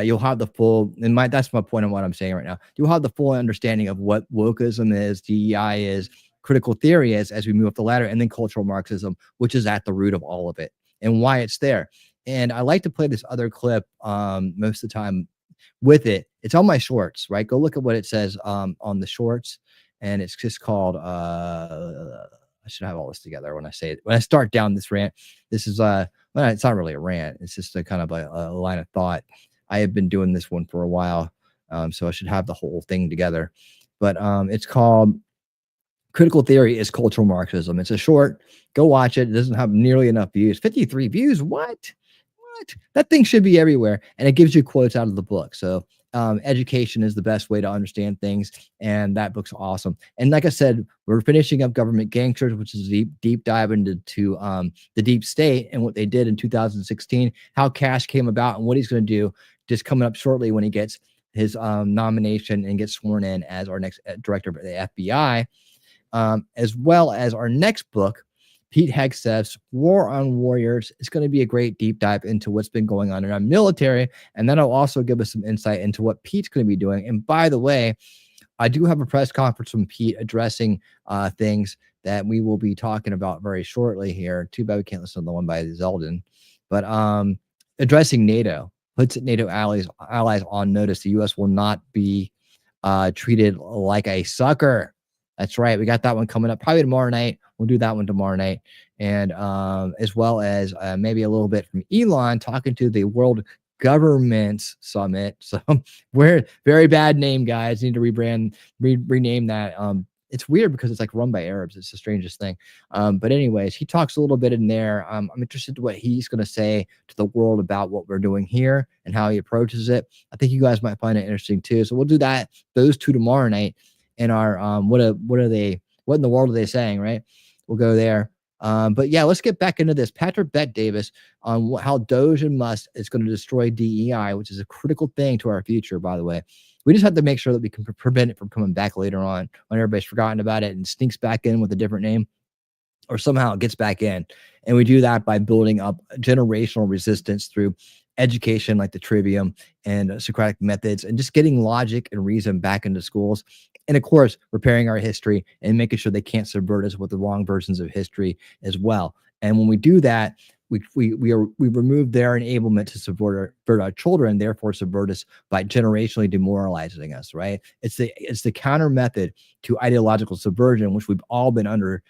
you'll have the full, that's my point on what I'm saying right now. You'll have the full understanding of what wokeism is, DEI is, critical theory is, as we move up the ladder, and then cultural Marxism, which is at the root of all of it. and why it's there. And I like to play this other clip most of the time with it. It's on my shorts, right? Go look at what it says on the shorts, and it's just called I should have all this together when I say it. When I start down this rant, this is well, it's not really a rant. It's just a kind of a line of thought. I have been doing this one for a while, so I should have the whole thing together. But it's called Critical Theory is Cultural Marxism. It's a short. Go watch it. It doesn't have nearly enough views. 53 views. What? That thing should be everywhere. And it gives you quotes out of the book. So education is the best way to understand things. And that book's awesome. And like I said, we're finishing up Government Gangsters, which is a deep dive into the deep state and what they did in 2016, how Cash came about and what he's going to do just coming up shortly when he gets his nomination and gets sworn in as our next director of the FBI, as well as our next book, Pete Hegseth's War on Warriors. It's going to be a great deep dive into what's been going on in our military. And that'll also give us some insight into what Pete's going to be doing. And by the way, I do have a press conference from Pete addressing things that we will be talking about very shortly here. Too bad we can't listen to the one by Zeldin. But addressing NATO, puts NATO allies on notice. The U.S. will not be treated like a sucker. That's right. We got that one coming up probably tomorrow night. We'll do that one tomorrow night. And as well as maybe a little bit from Elon talking to the World Governments Summit. So we're very bad name, guys. Need to rename that. It's weird because it's like run by Arabs. It's the strangest thing. But anyways, he talks a little bit in there. I'm interested in what he's going to say to the world about what we're doing here and how he approaches it. I think you guys might find it interesting too. So we'll do those two tomorrow night. In our what in the world are they saying, right? We'll go there. But yeah, let's get back into this. Patrick Bet-Davis on how Doge and Musk is going to destroy DEI, which is a critical thing to our future, by the way. We just have to make sure that we can prevent it from coming back later on when everybody's forgotten about it and sneaks back in with a different name, or somehow it gets back in. And we do that by building up generational resistance through education like the trivium and Socratic methods, and just getting logic and reason back into schools. And of course, repairing our history and making sure they can't subvert us with the wrong versions of history as well. And when we do that, we remove their enablement to subvert our children, therefore subvert us by generationally demoralizing us, right? It's the counter method to ideological subversion, which we've all been under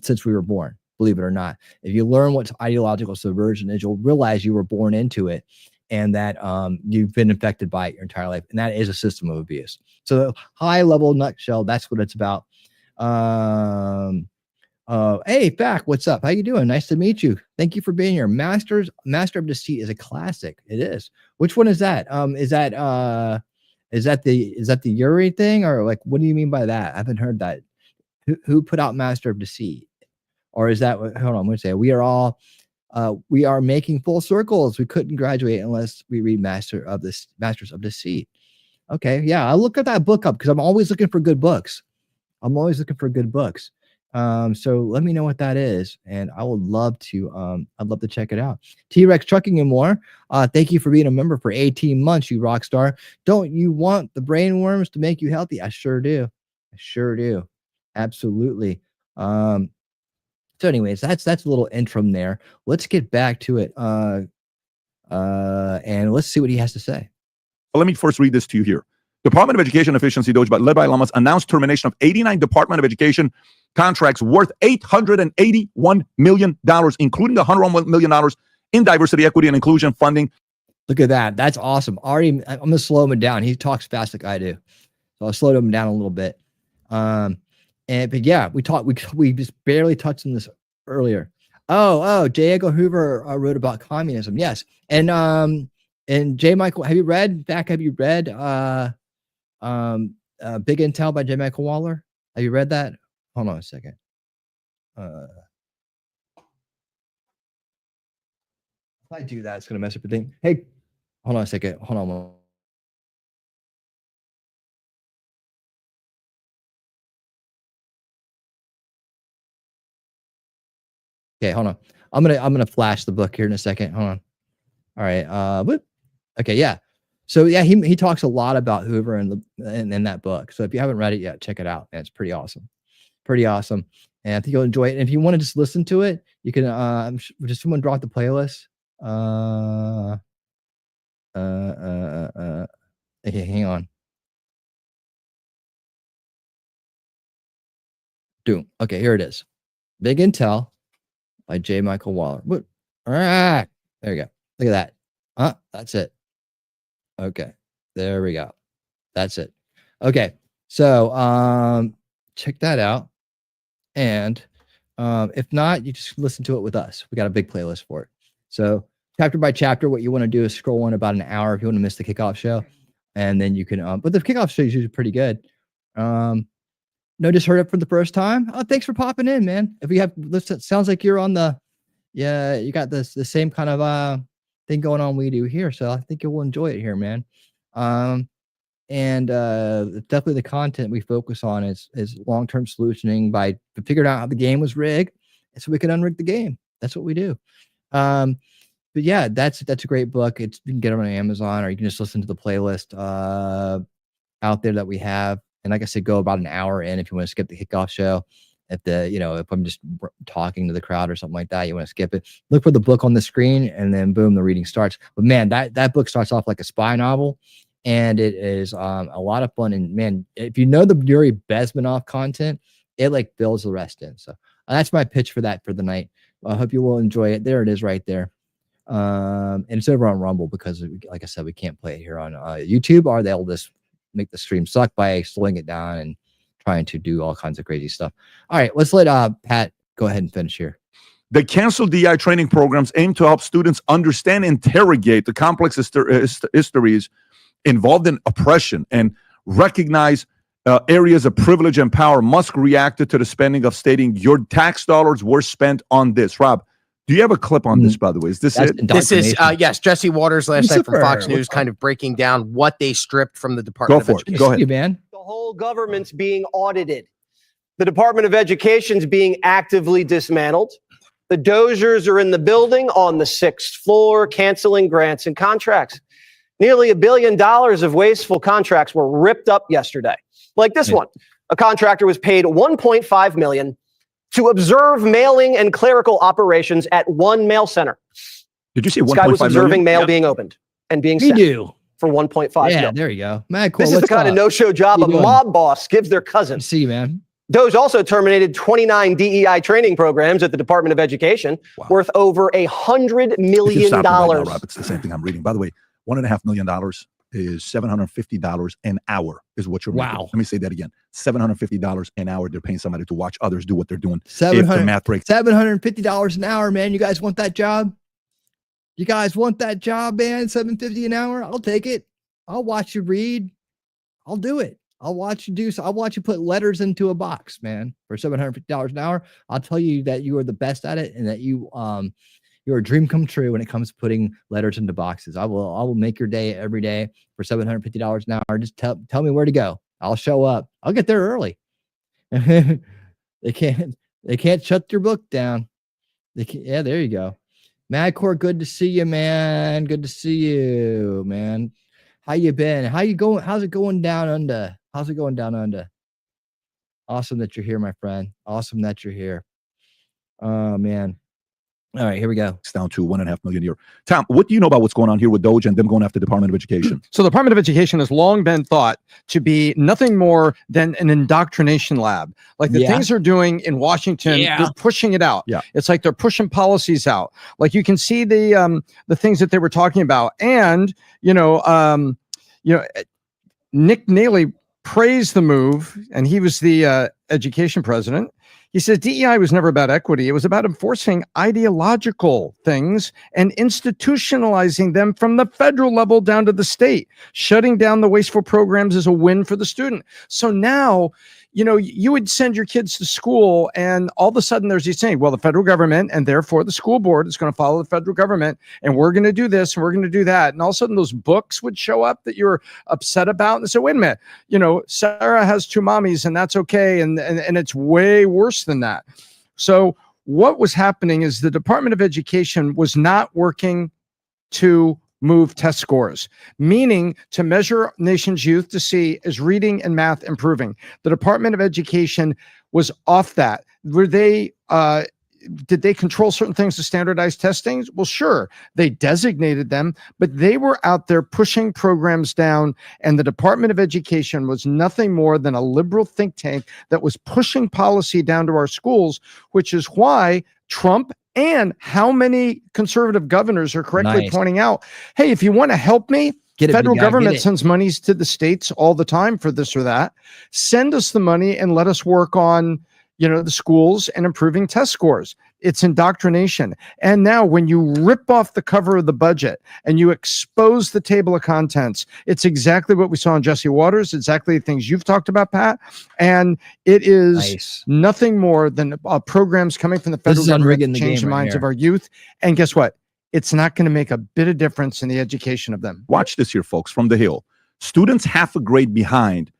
since we were born, believe it or not. If you learn what ideological subversion is, you'll realize you were born into it, and that you've been infected by it your entire life. And that is a system of abuse. So high level nutshell, that's what it's about. Hey, Fack, what's up? How you doing? Nice to meet you. Thank you for being here. Master of Deceit is a classic. It is. Which one is that? Is that the Yuri thing, or like, what do you mean by that? I haven't heard that. Who put out Master of Deceit? Or is that, hold on, I'm going to say, we are making full circles. We couldn't graduate unless we read Masters of Deceit. Okay, yeah, I'll look at that book up because I'm always looking for good books. So let me know what that is, and I would love to. I'd love to check it out. T-Rex Trucking and More. Thank you for being a member for 18 months, you rock star. Don't you want the brain worms to make you healthy? I sure do. Absolutely. So anyways, that's a little interim there. Let's get back to it. And let's see what he has to say. Well, let me first read this to you here. Department of Education Efficiency, Doge, led by Elon Musk, announced termination of 89 Department of Education contracts worth $881 million, including the $101 million in diversity, equity, and inclusion funding. Look at that. That's awesome. I'm going to slow him down. He talks fast like I do. So I'll slow him down a little bit. But yeah, we just barely touched on this earlier. J. Edgar Hoover wrote about communism. Yes. And J. Michael, have you read Big Intel by J. Michael Waller? Have you read that? Hold on a second. If I do that, it's going to mess up the thing. Hey, hold on a second. Hold on. Okay, hold on. I'm gonna flash the book here in a second. Hold on. All right. Okay, yeah. So yeah, he talks a lot about Hoover in that book. So if you haven't read it yet, check it out. It's pretty awesome. And I think you'll enjoy it. And if you want to just listen to it, you can just someone drop the playlist. Okay, hang on. Doom. Okay, here it is. Big Intel by J. Michael Waller. What? All right. There you go. Look at that. That's it. Okay. There we go. That's it. Okay. So check that out. And if not, you just listen to it with us. We got a big playlist for it. So chapter by chapter, what you want to do is scroll on about an hour if you want to miss the kickoff show. And then you can but the kickoff show is usually pretty good. No, just heard it for the first time. Oh, thanks for popping in, man. If we have, listen, sounds like you're on the, you got the same kind of thing going on we do here. So I think you will enjoy it here, man. And definitely the content we focus on is long-term solutioning by figuring out how the game was rigged, so we can unrig the game. That's what we do. But yeah, that's a great book. You can get it on Amazon, or you can just listen to the playlist out there that we have. And like I said, go about an hour in if you want to skip the kickoff show. If I'm just talking to the crowd or something like that, you want to skip it. Look for the book on the screen, and then boom, the reading starts. But man, that book starts off like a spy novel, and it is a lot of fun. And man, if you know the Yuri Bezmenov content, it like fills the rest in. So that's my pitch for that for the night. I hope you will enjoy it. There it is, right there. And it's over on Rumble because, like I said, we can't play it here on YouTube, or they'll just make the stream suck by slowing it down and trying to do all kinds of crazy stuff. All right, let's let Pat go ahead and finish here. The canceled DI training programs aim to help students understand and interrogate the complex histories involved in oppression and recognize areas of privilege and power. Musk reacted to the spending of stating your tax dollars were spent on this. Rob, do you have a clip on this, by the way? Is this it? This is, yes, Jesse Waters last night from Fox News kind of breaking down what they stripped from the Department of Education. Go ahead. Man. The whole government's being audited. The Department of Education's being actively dismantled. The Dozers are in the building on the 6th floor, canceling grants and contracts. Nearly $1 billion of wasteful contracts were ripped up yesterday. Like this one. A contractor was paid $1.5 million to observe mailing and clerical operations at one mail center. Did you see this guy was observing mail being opened and being sent for $1.5 million. There you go. Man, cool. This is the kind of no-show job a mob boss gives their cousin. See, man. Doge also terminated 29 DEI training programs at the Department of Education, worth over $100 million. Right now, Rob, it's the same thing I'm reading. By the way, $1.5 million is $750 an hour is what you're making. Let me say that again. $750 an hour. They're paying somebody to watch others do what they're doing. If the math breaks. $750 an hour, man. You guys want that job? You guys want that job, man? $750 an hour? I'll take it. I'll watch you read. I'll do it. I'll watch you do so. I'll watch you put letters into a box, man, for $750 an hour. I'll tell you that you are the best at it, and that you're a dream come true when it comes to putting letters into boxes. I will make your day every day for $750 an hour. Just tell me where to go. I'll show up. I'll get there early. They can't shut your book down. Yeah, there you go. Madcore, good to see you, man. Good to see you, man. How you been? How you going? How's it going down under? How's it going down under? Awesome that you're here, my friend. Awesome that you're here. Oh, man. All right, here we go. It's down to $1.5 million a year. Tom, what do you know about what's going on here with Doge and them going after the Department of Education? So the Department of Education has long been thought to be nothing more than an indoctrination lab. Like the things they're doing in Washington, they're pushing it out. Yeah. It's like they're pushing policies out. Like you can see the things that they were talking about. And, Nick Naley praised the move, and he was the education president. He says DEI was never about equity. It was about enforcing ideological things and institutionalizing them from the federal level down to the state. Shutting down the wasteful programs is a win for the student. So now, you would send your kids to school, and all of a sudden there's these saying, well, the federal government and therefore the school board is going to follow the federal government, and we're going to do this and we're going to do that. And all of a sudden those books would show up that you're upset about, and say, wait a minute, Sarah has 2 mommies and that's okay. And it's way worse than that. So what was happening is the Department of Education was not working to move test scores, meaning to measure nation's youth to see is reading and math improving. The Department of Education was off that. Were they, did they control certain things to standardized testings? Well, sure, they designated them, but they were out there pushing programs down, and the Department of Education was nothing more than a liberal think tank that was pushing policy down to our schools, which is why Trump and how many conservative governors are correctly pointing out, hey, if you want to help me, federal government sends monies to the states all the time for this or that. Send us the money and let us work on the schools and improving test scores. It's indoctrination. And now when you rip off the cover of the budget and you expose the table of contents, it's exactly what we saw in Jesse Waters, exactly the things you've talked about, Pat. And it is nothing more than programs coming from the federal government to change the minds of our youth. And guess what? It's not going to make a bit of difference in the education of them. Watch this here, folks, from the Hill. Students half a grade behind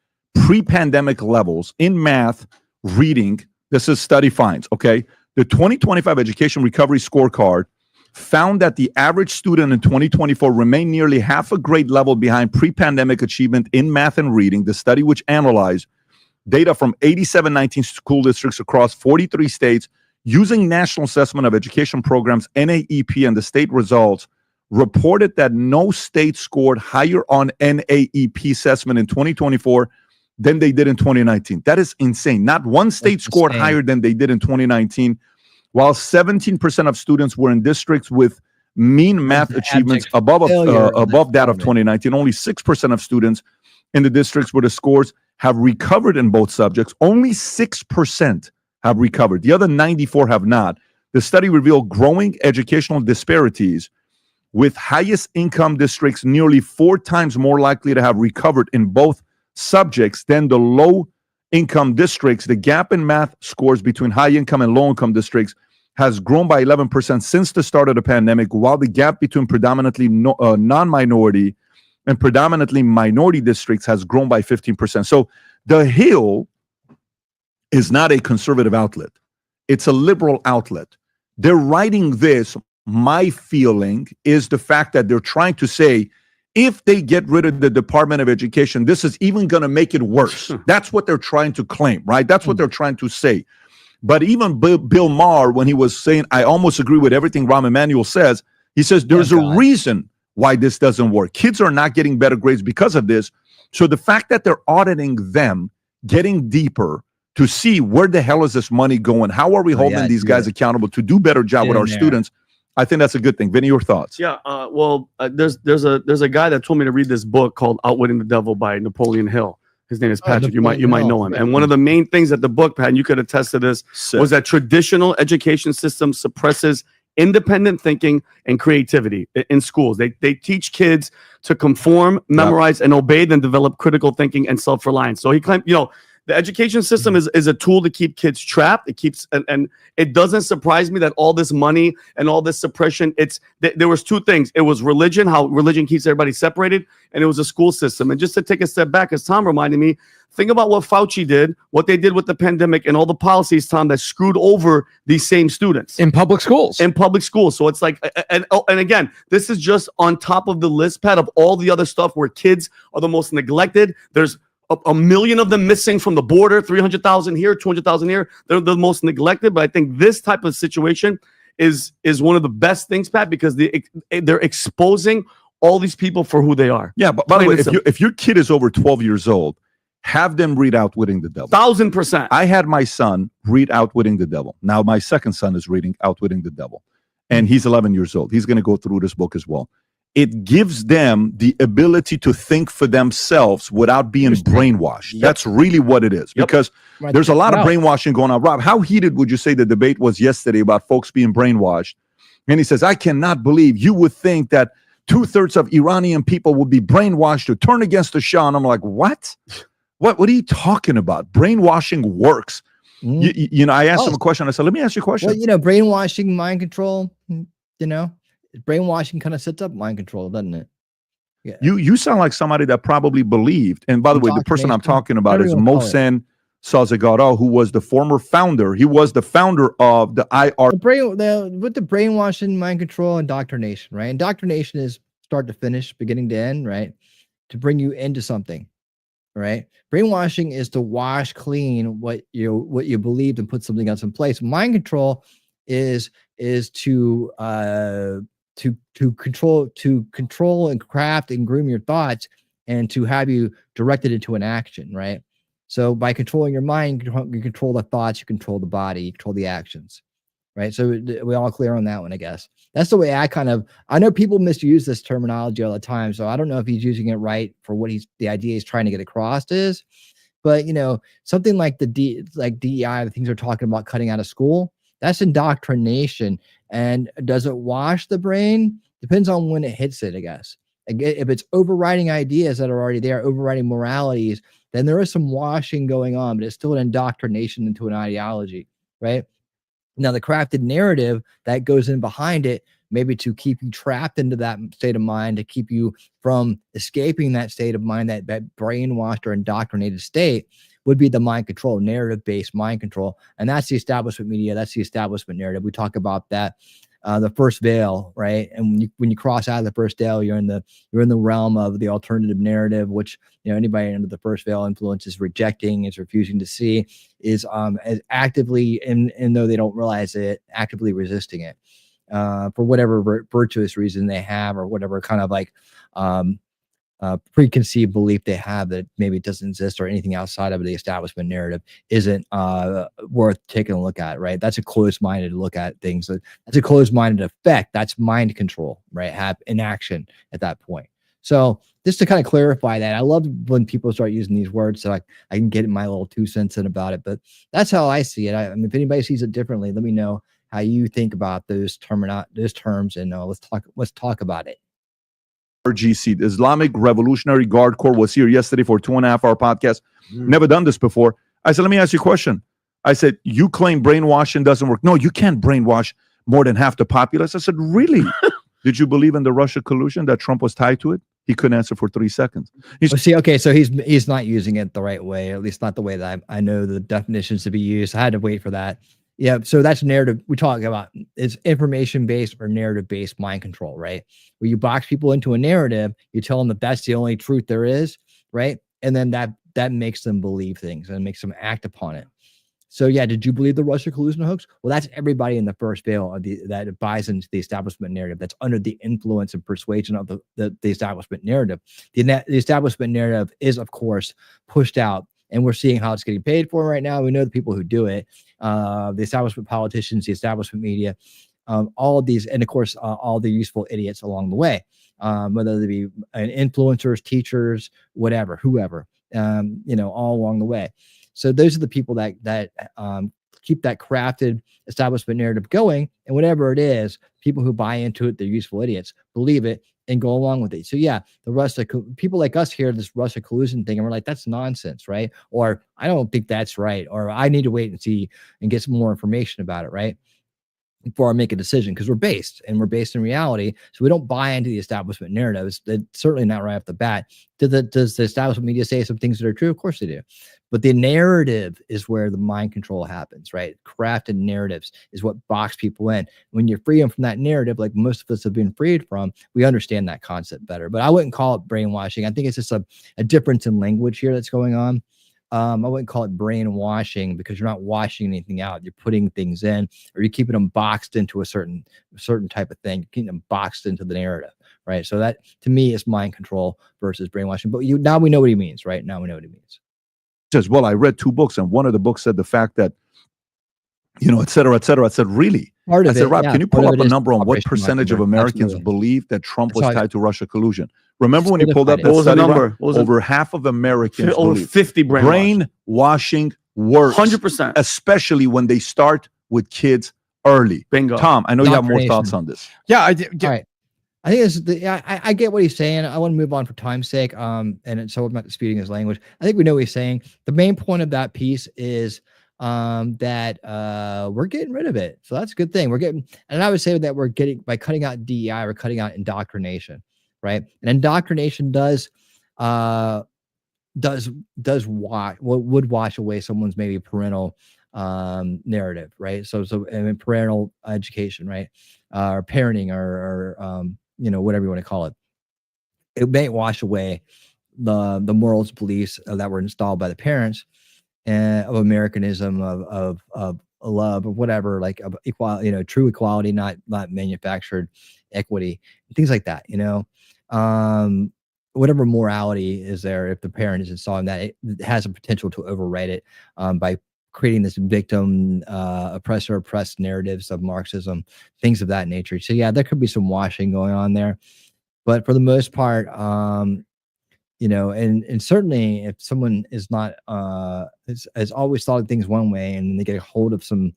pre-pandemic levels in math, reading. This is study finds, okay? The 2025 Education Recovery Scorecard found that the average student in 2024 remained nearly half a grade level behind pre-pandemic achievement in math and reading. The study, which analyzed data from 8719 school districts across 43 states using National Assessment of Education Programs, NAEP, and the state results, reported that no state scored higher on NAEP assessment in 2024 than they did in 2019. That is insane. Not one state scored higher than they did in 2019, while 17% of students were in districts with mean math achievements above that of 2019. Only 6% of students in the districts where the scores have recovered in both subjects. Only 6% have recovered. The other 94 have not. The study revealed growing educational disparities, with highest income districts nearly 4 times more likely to have recovered in both subjects than the low income districts. The gap in math scores between high income and low income districts has grown by 11% since the start of the pandemic, while the gap between predominantly non-minority and predominantly minority districts has grown by 15%. So the Hill is not a conservative outlet. It's a liberal outlet. They're writing this. My feeling is the fact that they're trying to say, if they get rid of the Department of Education, this is even going to make it worse. That's what they're trying to claim, right? That's what they're trying to say. But even Bill Maher, when he was saying, I almost agree with everything Rahm Emanuel says, he says there's a reason why this doesn't work. Kids are not getting better grades because of this. So the fact that they're auditing them, getting deeper to see where the hell is this money going? How are we holding these guys accountable to do better job with our students? I think that's a good thing. Vinny, your thoughts? Yeah, there's a guy that told me to read this book called Outwitting the Devil by Napoleon Hill. His name is Patrick. You might know him. And one of the main things that the book, Pat, and you could attest to this, was that traditional education system suppresses independent thinking and creativity in schools. They teach kids to conform, memorize, and obey, then develop critical thinking and self-reliance. So he claimed, the education system is a tool to keep kids trapped. It keeps, and it doesn't surprise me that all this money and all this suppression, there was 2 things. It was religion, how religion keeps everybody separated, and it was a school system. And just to take a step back, as Tom reminded me, think about what Fauci did, what they did with the pandemic, and all the policies, Tom, that screwed over these same students. In public schools. So it's like, and again, this is just on top of the list, Pat, of all the other stuff where kids are the most neglected. There's a million of them missing from the border, 300,000 here, 200,000 here. They're the most neglected. But I think this type of situation is one of the best things, Pat, because they're exposing all these people for who they are. Yeah, but by the way, if your kid is over 12 years old, have them read Outwitting the Devil. 1000%. I had my son read Outwitting the Devil. Now my second son is reading Outwitting the Devil, and he's 11 years old. He's going to go through this book as well. It gives them the ability to think for themselves without being brainwashed. Yep. That's really what it is, because there's a lot of brainwashing going on. Rob, how heated would you say the debate was yesterday about folks being brainwashed? And he says, I cannot believe you would think that 2/3 of Iranian people would be brainwashed to turn against the Shah. And I'm like, what? What are you talking about? Brainwashing works. I asked him a question. I said, let me ask you a question. Well, brainwashing, mind control, brainwashing kind of sets up mind control, doesn't it? Yeah. You sound like somebody that probably believed. And by the way, the person I'm talking about is Mohsen Sazegaro, who was the former founder. He was the founder of the IR. With the brainwashing, mind control, indoctrination, right? Indoctrination is start to finish, beginning to end, right? To bring you into something. right? Brainwashing is to wash clean what you believed and put something else in place. Mind control is to control and craft and groom your thoughts and to have you directed into an action, right? So by controlling your mind, you control the thoughts, you control the body, you control the actions, right? So we all clear on that one, I guess. That's the way I know people misuse this terminology all the time. So I don't know if he's using it right for what the idea he's trying to get across is, but something like DEI, the things they're talking about cutting out of school, that's indoctrination. And does it wash the brain? Depends on when it hits it, I guess. If it's overriding ideas that are already there, overriding moralities, then there is some washing going on, but it's still an indoctrination into an ideology, right? Now, the crafted narrative that goes in behind it, maybe to keep you trapped into that state of mind, to keep you from escaping that state of mind, that brainwashed or indoctrinated state, would be the mind control, narrative-based mind control. And that's the establishment media. That's the establishment narrative. We talk about that. The first veil, right? And when you cross out of the first veil, you're in the realm of the alternative narrative, which anybody under the first veil influence is rejecting, is refusing to see, is actively, and though they don't realize it, actively resisting it for whatever virtuous reason they have, or whatever kind of like preconceived belief they have that maybe it doesn't exist, or anything outside of the establishment narrative isn't worth taking a look at, right? That's a closed-minded look at things. That's a closed-minded effect. That's mind control, right? Have inaction at that point. So just to kind of clarify that, I love when people start using these words so I can get my little 2 cents in about it, but that's how I see it. I mean, if anybody sees it differently, let me know how you think about those terms, and let's talk about it. RGC, the Islamic Revolutionary Guard Corps, was here yesterday for a 2.5-hour podcast. Never done this before. I said, let me ask you a question. I said, you claim brainwashing doesn't work. No, you can't brainwash more than half the populace. I said, really? Did you believe in the Russia collusion, that Trump was tied to it? He couldn't answer for 3 seconds. So he's not using it the right way, at least not the way that I know the definitions to be used. I had to wait for that. Yeah, so that's narrative. We talk about it's information-based or narrative-based mind control, right? Where you box people into a narrative, you tell them that that's the only truth there is, right? And then that makes them believe things and makes them act upon it. So yeah, did you believe the Russia collusion hoax? Well, that's everybody in the first veil of that buys into the establishment narrative. That's under the influence and persuasion of the establishment narrative. The establishment narrative is, of course, pushed out, and we're seeing how it's getting paid for right now. We know the people who do it, the establishment politicians, the establishment media, all of these, and of course, all the useful idiots along the way, whether they be influencers, teachers, whatever, whoever, all along the way. So those are the people that keep that crafted establishment narrative going, and whatever it is, people who buy into it, they're useful idiots, believe it, and go along with it. So yeah, the Russia people like us hear this Russia collusion thing, and we're like, that's nonsense, right? Or I don't think that's right, or I need to wait and see and get some more information about it, right? Before I make a decision, because we're based in reality. So we don't buy into the establishment narratives. That's certainly not right off the bat. Does the establishment media say some things that are true? Of course they do. But the narrative is where the mind control happens, right? Crafted narratives is what box people in. When you free them from that narrative, like most of us have been freed from, we understand that concept better. But I wouldn't call it brainwashing. I think it's just a difference in language here that's going on. I wouldn't call it brainwashing, because you're not washing anything out. You're putting things in, or you're keeping them boxed into a certain type of thing. You're keeping them boxed into the narrative, right? So that, to me, is mind control versus brainwashing. But now we know what he means, right? Now we know what he means. Says, well, I read 2 books, and one of the books said the fact that, et cetera, et cetera. I said, really? I said, Rob, can you pull up a number on what percentage of Americans believe that Trump was tied to Russia collusion? Remember when you pulled up that study? Over half of Americans over 50 brainwashing works. 100%. Especially when they start with kids early. Bingo. Tom, I know you have more thoughts on this. Yeah, I All right. I think I get what he's saying. I want to move on for time's sake. And so I'm not disputing his language. I think we know what he's saying. The main point of that piece is that we're getting rid of it. So that's a good thing. And I would say that we're getting, by cutting out DEI, we're cutting out indoctrination, right? And indoctrination would wash away someone's maybe parental narrative, right? So I mean, parental education, right? Or parenting, or whatever you want to call it. It may wash away the morals, beliefs that were installed by the parents, and of Americanism, of love, or whatever, like of equality, true equality, not manufactured equity, things like that. Whatever morality is there, if the parent is installing that, it has a potential to overwrite it by creating this victim, oppressor, oppressed narratives of Marxism, things of that nature. So yeah, there could be some washing going on there, but for the most part, and certainly if someone is not has always thought of things one way, and they get a hold of some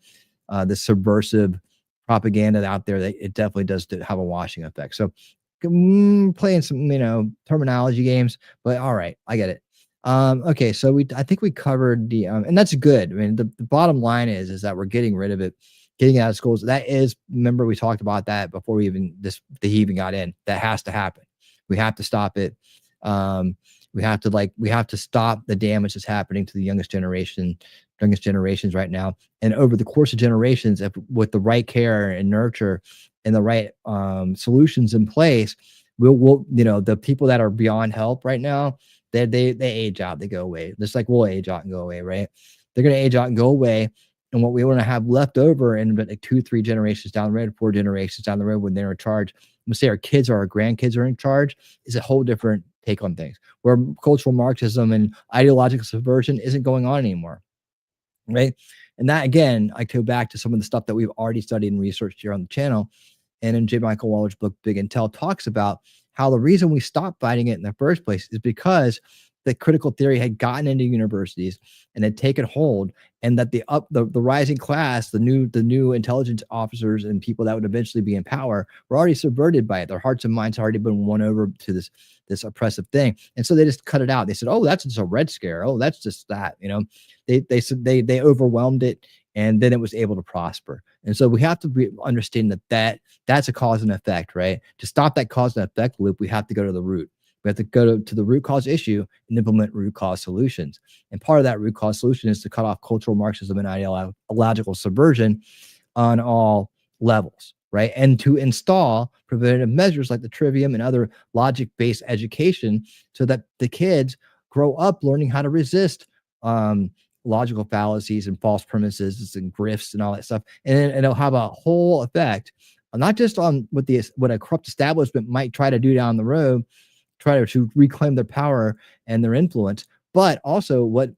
this subversive propaganda out there, that it definitely does have a washing effect. So playing some terminology games, but all right, I get it. Okay, so I think we covered the and that's good. I mean, the bottom line is that we're getting rid of it, getting it out of schools. That is, remember, we talked about that before he even got in. That has to happen. We have to stop it. We have to stop the damage that's happening to the youngest generations right now. And over the course of generations, if with the right care and nurture and the right solutions in place, we'll the people that are beyond help right now, they age out, they go away. Just like we'll age out and go away, right? They're going to age out and go away. And what we want to have left over in like 2-3 generations down the road, 4 generations down the road, when they're in charge, let's say our kids or our grandkids are in charge, is a whole different take on things, where cultural Marxism and ideological subversion isn't going on anymore, right? And that, again, I go back to some of the stuff that we've already studied and researched here on the channel. And in J. Michael Waller's book, Big Intel, talks about how the reason we stopped fighting it in the first place is because the critical theory had gotten into universities and had taken hold, and that the rising class, the new intelligence officers and people that would eventually be in power, were already subverted by it. Their hearts and minds had already been won over to this oppressive thing, and so they just cut it out. They said, "Oh, that's just a Red Scare. Oh, that's just that." They said they overwhelmed it, and then it was able to prosper. And so we have to understand that's a cause and effect, right? To stop that cause and effect loop, we have to go to the root. We have to go to the root cause issue and implement root cause solutions. And part of that root cause solution is to cut off cultural Marxism and ideological subversion on all levels, right? And to install preventative measures like the trivium and other logic-based education, so that the kids grow up learning how to resist logical fallacies and false premises and grifts and all that stuff. And it'll have a whole effect, not just on what a corrupt establishment might try to do down the road, try to reclaim their power and their influence, but also what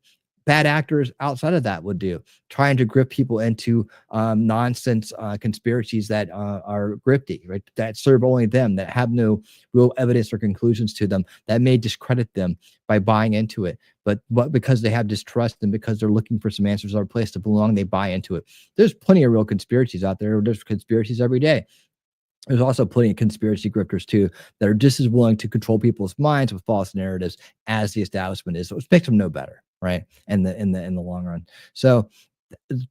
bad actors outside of that would do, trying to grip people into nonsense conspiracies that are grifty, right? That serve only them, that have no real evidence or conclusions to them, that may discredit them by buying into it. But because they have distrust and because they're looking for some answers or a place to belong, they buy into it. There's plenty of real conspiracies out there. There's conspiracies every day. There's also plenty of conspiracy grifters too that are just as willing to control people's minds with false narratives as the establishment is, which makes them no better, right? In the long run. So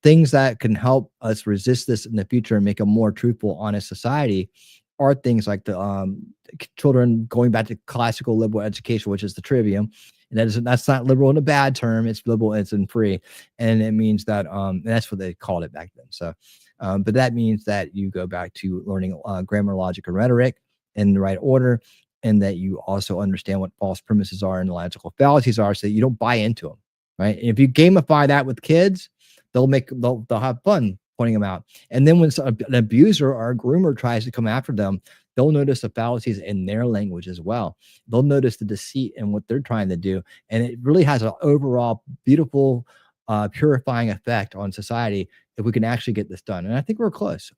things that can help us resist this in the future and make a more truthful, honest society are things like the children going back to classical liberal education, which is the trivium. And that's not liberal in a bad term. It's liberal, it's in free. And it means that, and that's what they called it back then. So, but that means that you go back to learning grammar, logic, and rhetoric in the right order, and that you also understand what false premises are and logical fallacies are, so that you don't buy into them, right? And if you gamify that with kids, they'll have fun pointing them out. And then when an abuser or a groomer tries to come after them, they'll notice the fallacies in their language as well. They'll notice the deceit in what they're trying to do. And it really has an overall beautiful, purifying effect on society if we can actually get this done. And I think we're close.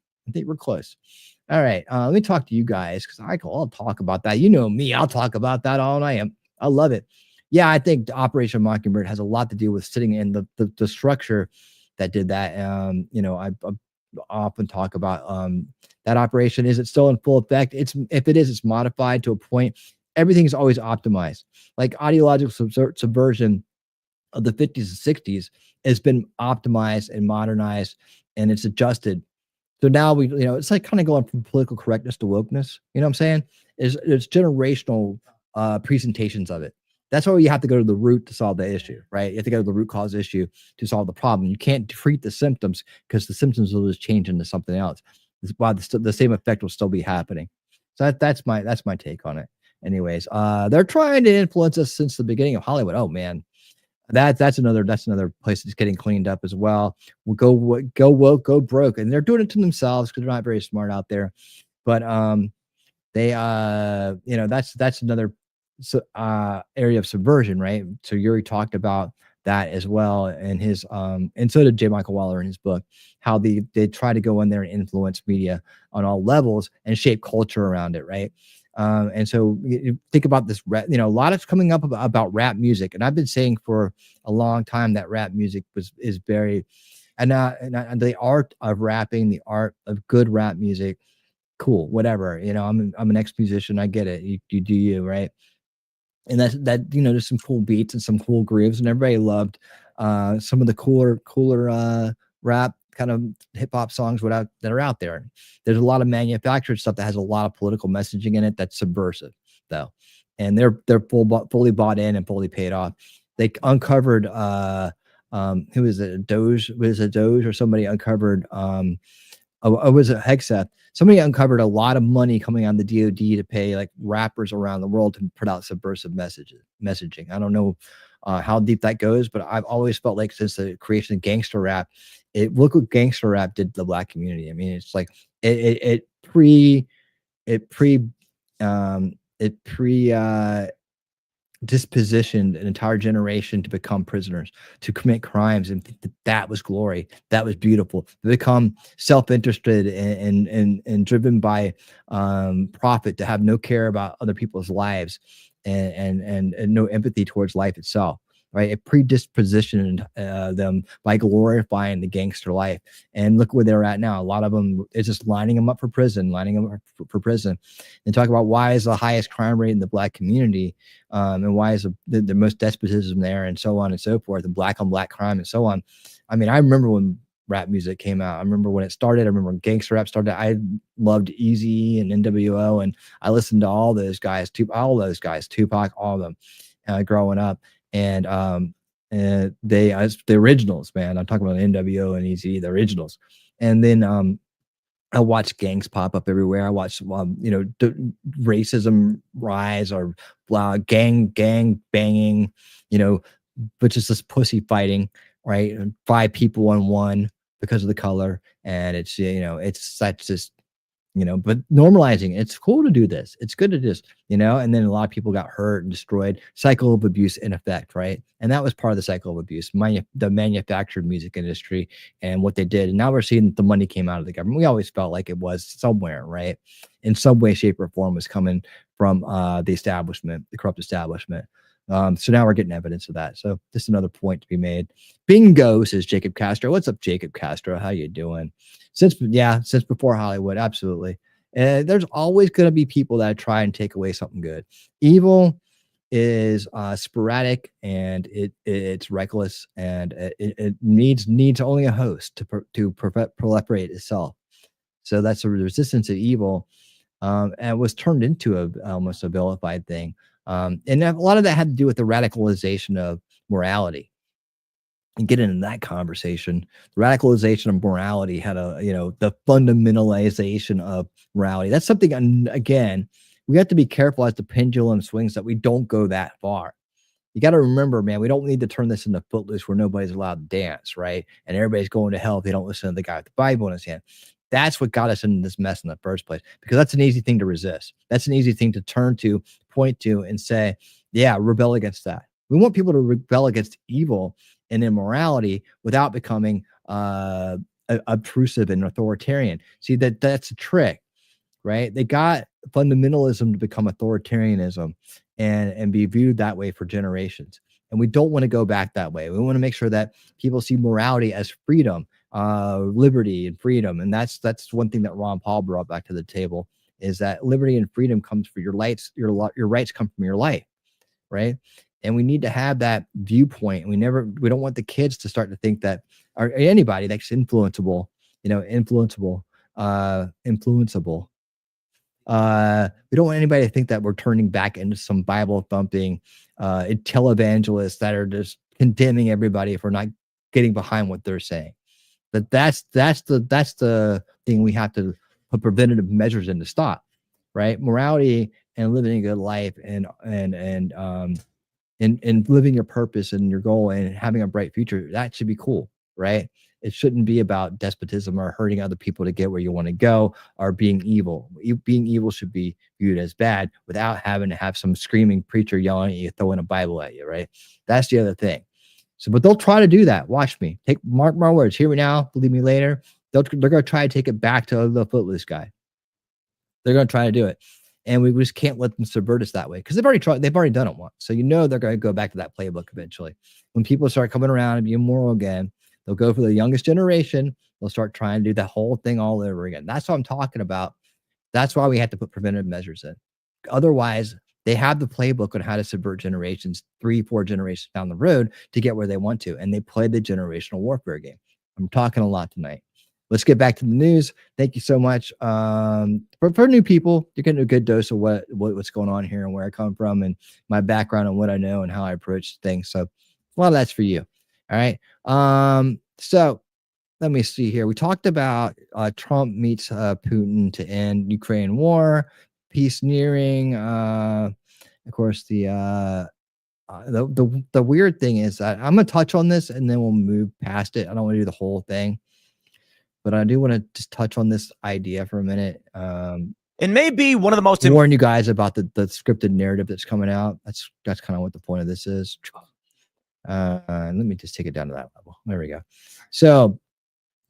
All right. Let me talk to you guys, because I'll talk about that. You know me. I'll talk about that all night. I love it. Yeah, I think Operation Mockingbird has a lot to do with sitting in the structure that did that. I often talk about that operation. Is it still in full effect? If it is, it's modified to a point. Everything's always optimized. Like ideological subversion of the 50s and 60s has been optimized and modernized, and it's adjusted. So now it's like kind of going from political correctness to wokeness. You know what I'm saying? It's generational presentations of it. That's why you have to go to the root to solve the issue, right? You have to go to the root cause issue to solve the problem. You can't treat the symptoms, because the symptoms will just change into something else. While the same effect will still be happening. So that's my take on it. anyways, they're trying to influence us since the beginning of Hollywood. Oh man, that's another place that's getting cleaned up as well. We'll go woke, go broke, and they're doing it to themselves because they're not very smart out there. But they that's another area of subversion, right? So Yuri talked about that as well in his and so did J. Michael Waller in his book, how they try to go in there and influence media on all levels and shape culture around it, right? And so you think about this rap, a lot is coming up about rap music, and I've been saying for a long time that rap music is very and the art of rapping, the art of good rap music, cool, whatever. I'm an ex-musician, I get it. You do you, right? And that there's some cool beats and some cool grooves, and everybody loved some of the cooler rap kind of hip hop songs that are out there. There's a lot of manufactured stuff that has a lot of political messaging in it that's subversive, though, and they're fully bought in and fully paid off. They uncovered who is it? Doge or somebody uncovered was it Hexeth? Somebody uncovered a lot of money coming on the DoD to pay like rappers around the world to put out subversive messaging. I don't know how deep that goes, but I've always felt like since the creation of gangster rap, look what gangster rap did to the Black community. I mean, it's like it dispositioned an entire generation to become prisoners, to commit crimes, and that was glory. That was beautiful. To become self-interested and driven by profit, to have no care about other people's lives and no empathy towards life itself. Right, it predispositioned them by glorifying the gangster life, and look where they're at now. A lot of them is just lining them up for prison, and talk about why is the highest crime rate in the Black community, and why is the most despotism there, and so on and so forth, and black on black crime and so on. I mean, I remember when rap music came out. I remember when it started. I remember when gangster rap started. I loved Eazy and NWO, and I listened to all those guys, Tupac, all of them, growing up. And they as the originals, man. I'm talking about NWO and Eazy, the originals. And then I watched gangs pop up everywhere. I watched racism rise, or gang banging, but just this pussy fighting, right? And 5 people on one because of the color, and it's it's such just but normalizing, it's cool to do this. It's good to just, and then a lot of people got hurt and destroyed. Cycle of abuse in effect, right? And that was part of the cycle of abuse, the manufactured music industry and what they did. And now we're seeing that the money came out of the government. We always felt like it was somewhere, right? In some way, shape, or form was coming from the establishment, the corrupt establishment. So now we're getting evidence of that. So just another point to be made. Bingo, says Jacob Castro. What's up, Jacob Castro? How you doing? Since before Hollywood, absolutely. And there's always going to be people that try and take away something good. Evil is sporadic, and it's reckless, and it needs only a host to proliferate itself. So that's the resistance of evil, and it was turned into almost a vilified thing. And a lot of that had to do with the radicalization of morality. And get into that conversation. The radicalization of morality had the fundamentalization of morality. That's something, again, we have to be careful as the pendulum swings that we don't go that far. You got to remember, man, we don't need to turn this into Footloose where nobody's allowed to dance, right? And everybody's going to hell if they don't listen to the guy with the Bible in his hand. That's what got us into this mess in the first place, because that's an easy thing to resist. That's an easy thing to turn to, point to, and say, yeah, rebel against that. We want people to rebel against evil and immorality without becoming obtrusive and authoritarian. See, that's a trick, right? They got fundamentalism to become authoritarianism and be viewed that way for generations. And we don't want to go back that way. We want to make sure that people see morality as freedom, liberty and freedom. And that's one thing that Ron Paul brought back to the table, is that liberty and freedom comes for your rights. Your rights come from your life, right? And we need to have that viewpoint. We don't want the kids to start to think that, or anybody that's influenceable. We don't want anybody to think that we're turning back into some Bible thumping televangelists that are just condemning everybody if we're not getting behind what they're saying. But that's the thing we have to put preventative measures in to stop, right? Morality and living a good life and living your purpose and your goal and having a bright future, that should be cool, right? It shouldn't be about despotism or hurting other people to get where you want to go or being evil. Being evil should be viewed as bad without having to have some screaming preacher yelling at you, throwing a Bible at you, right? That's the other thing. So, but they'll try to do that. Watch me. Mark my words. Hear me now, believe me later. They're going to try to take it back to the Footloose guy. They're going to try to do it. And we just can't let them subvert us that way because they've already tried. They've already done it once. So, they're going to go back to that playbook eventually. When people start coming around and being moral again, they'll go for the youngest generation. They'll start trying to do the whole thing all over again. That's what I'm talking about. That's why we have to put preventive measures in. Otherwise, they have the playbook on how to subvert generations 3-4 generations down the road to get where they want to. And they play the generational warfare game. I'm talking a lot tonight. Let's get back to the news. Thank you so much. For new people, you're getting a good dose of what's going on here and where I come from and my background and what I know and how I approach things. So a lot of that's for you. All right. So let me see here. We talked about Trump meets Putin to end Ukraine war, peace nearing. Of course, the weird thing is that I'm gonna touch on this and then we'll move past it. I don't want to do the whole thing, but I do want to just touch on this idea for a minute. It may be one of the most warn you guys about the scripted narrative that's coming out. That's kind of what the point of this is. Let me just take it down to that level. There we go. So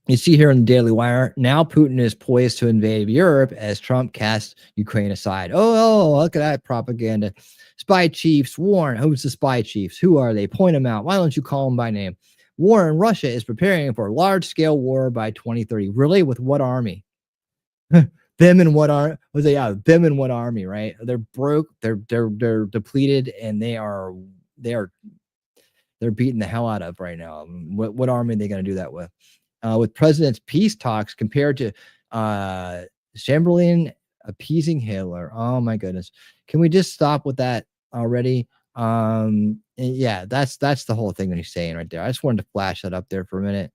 you see here in the Daily Wire, now Putin is poised to invade Europe as Trump casts Ukraine aside. Oh, look at that propaganda. Spy chiefs warn. Who's the spy chiefs? Who are they? Point them out. Why don't you call them by name? Warren, Russia is preparing for a large-scale war by 2030. Really? With what army? Them and what army? Them and what army, right? They're broke, they're depleted, and they're beating the hell out of right now. What army are they going to do that with? With president's peace talks compared to Chamberlain appeasing Hitler. Oh my goodness. Can we just stop with that already? Yeah, that's the whole thing that he's saying right there. I just wanted to flash that up there for a minute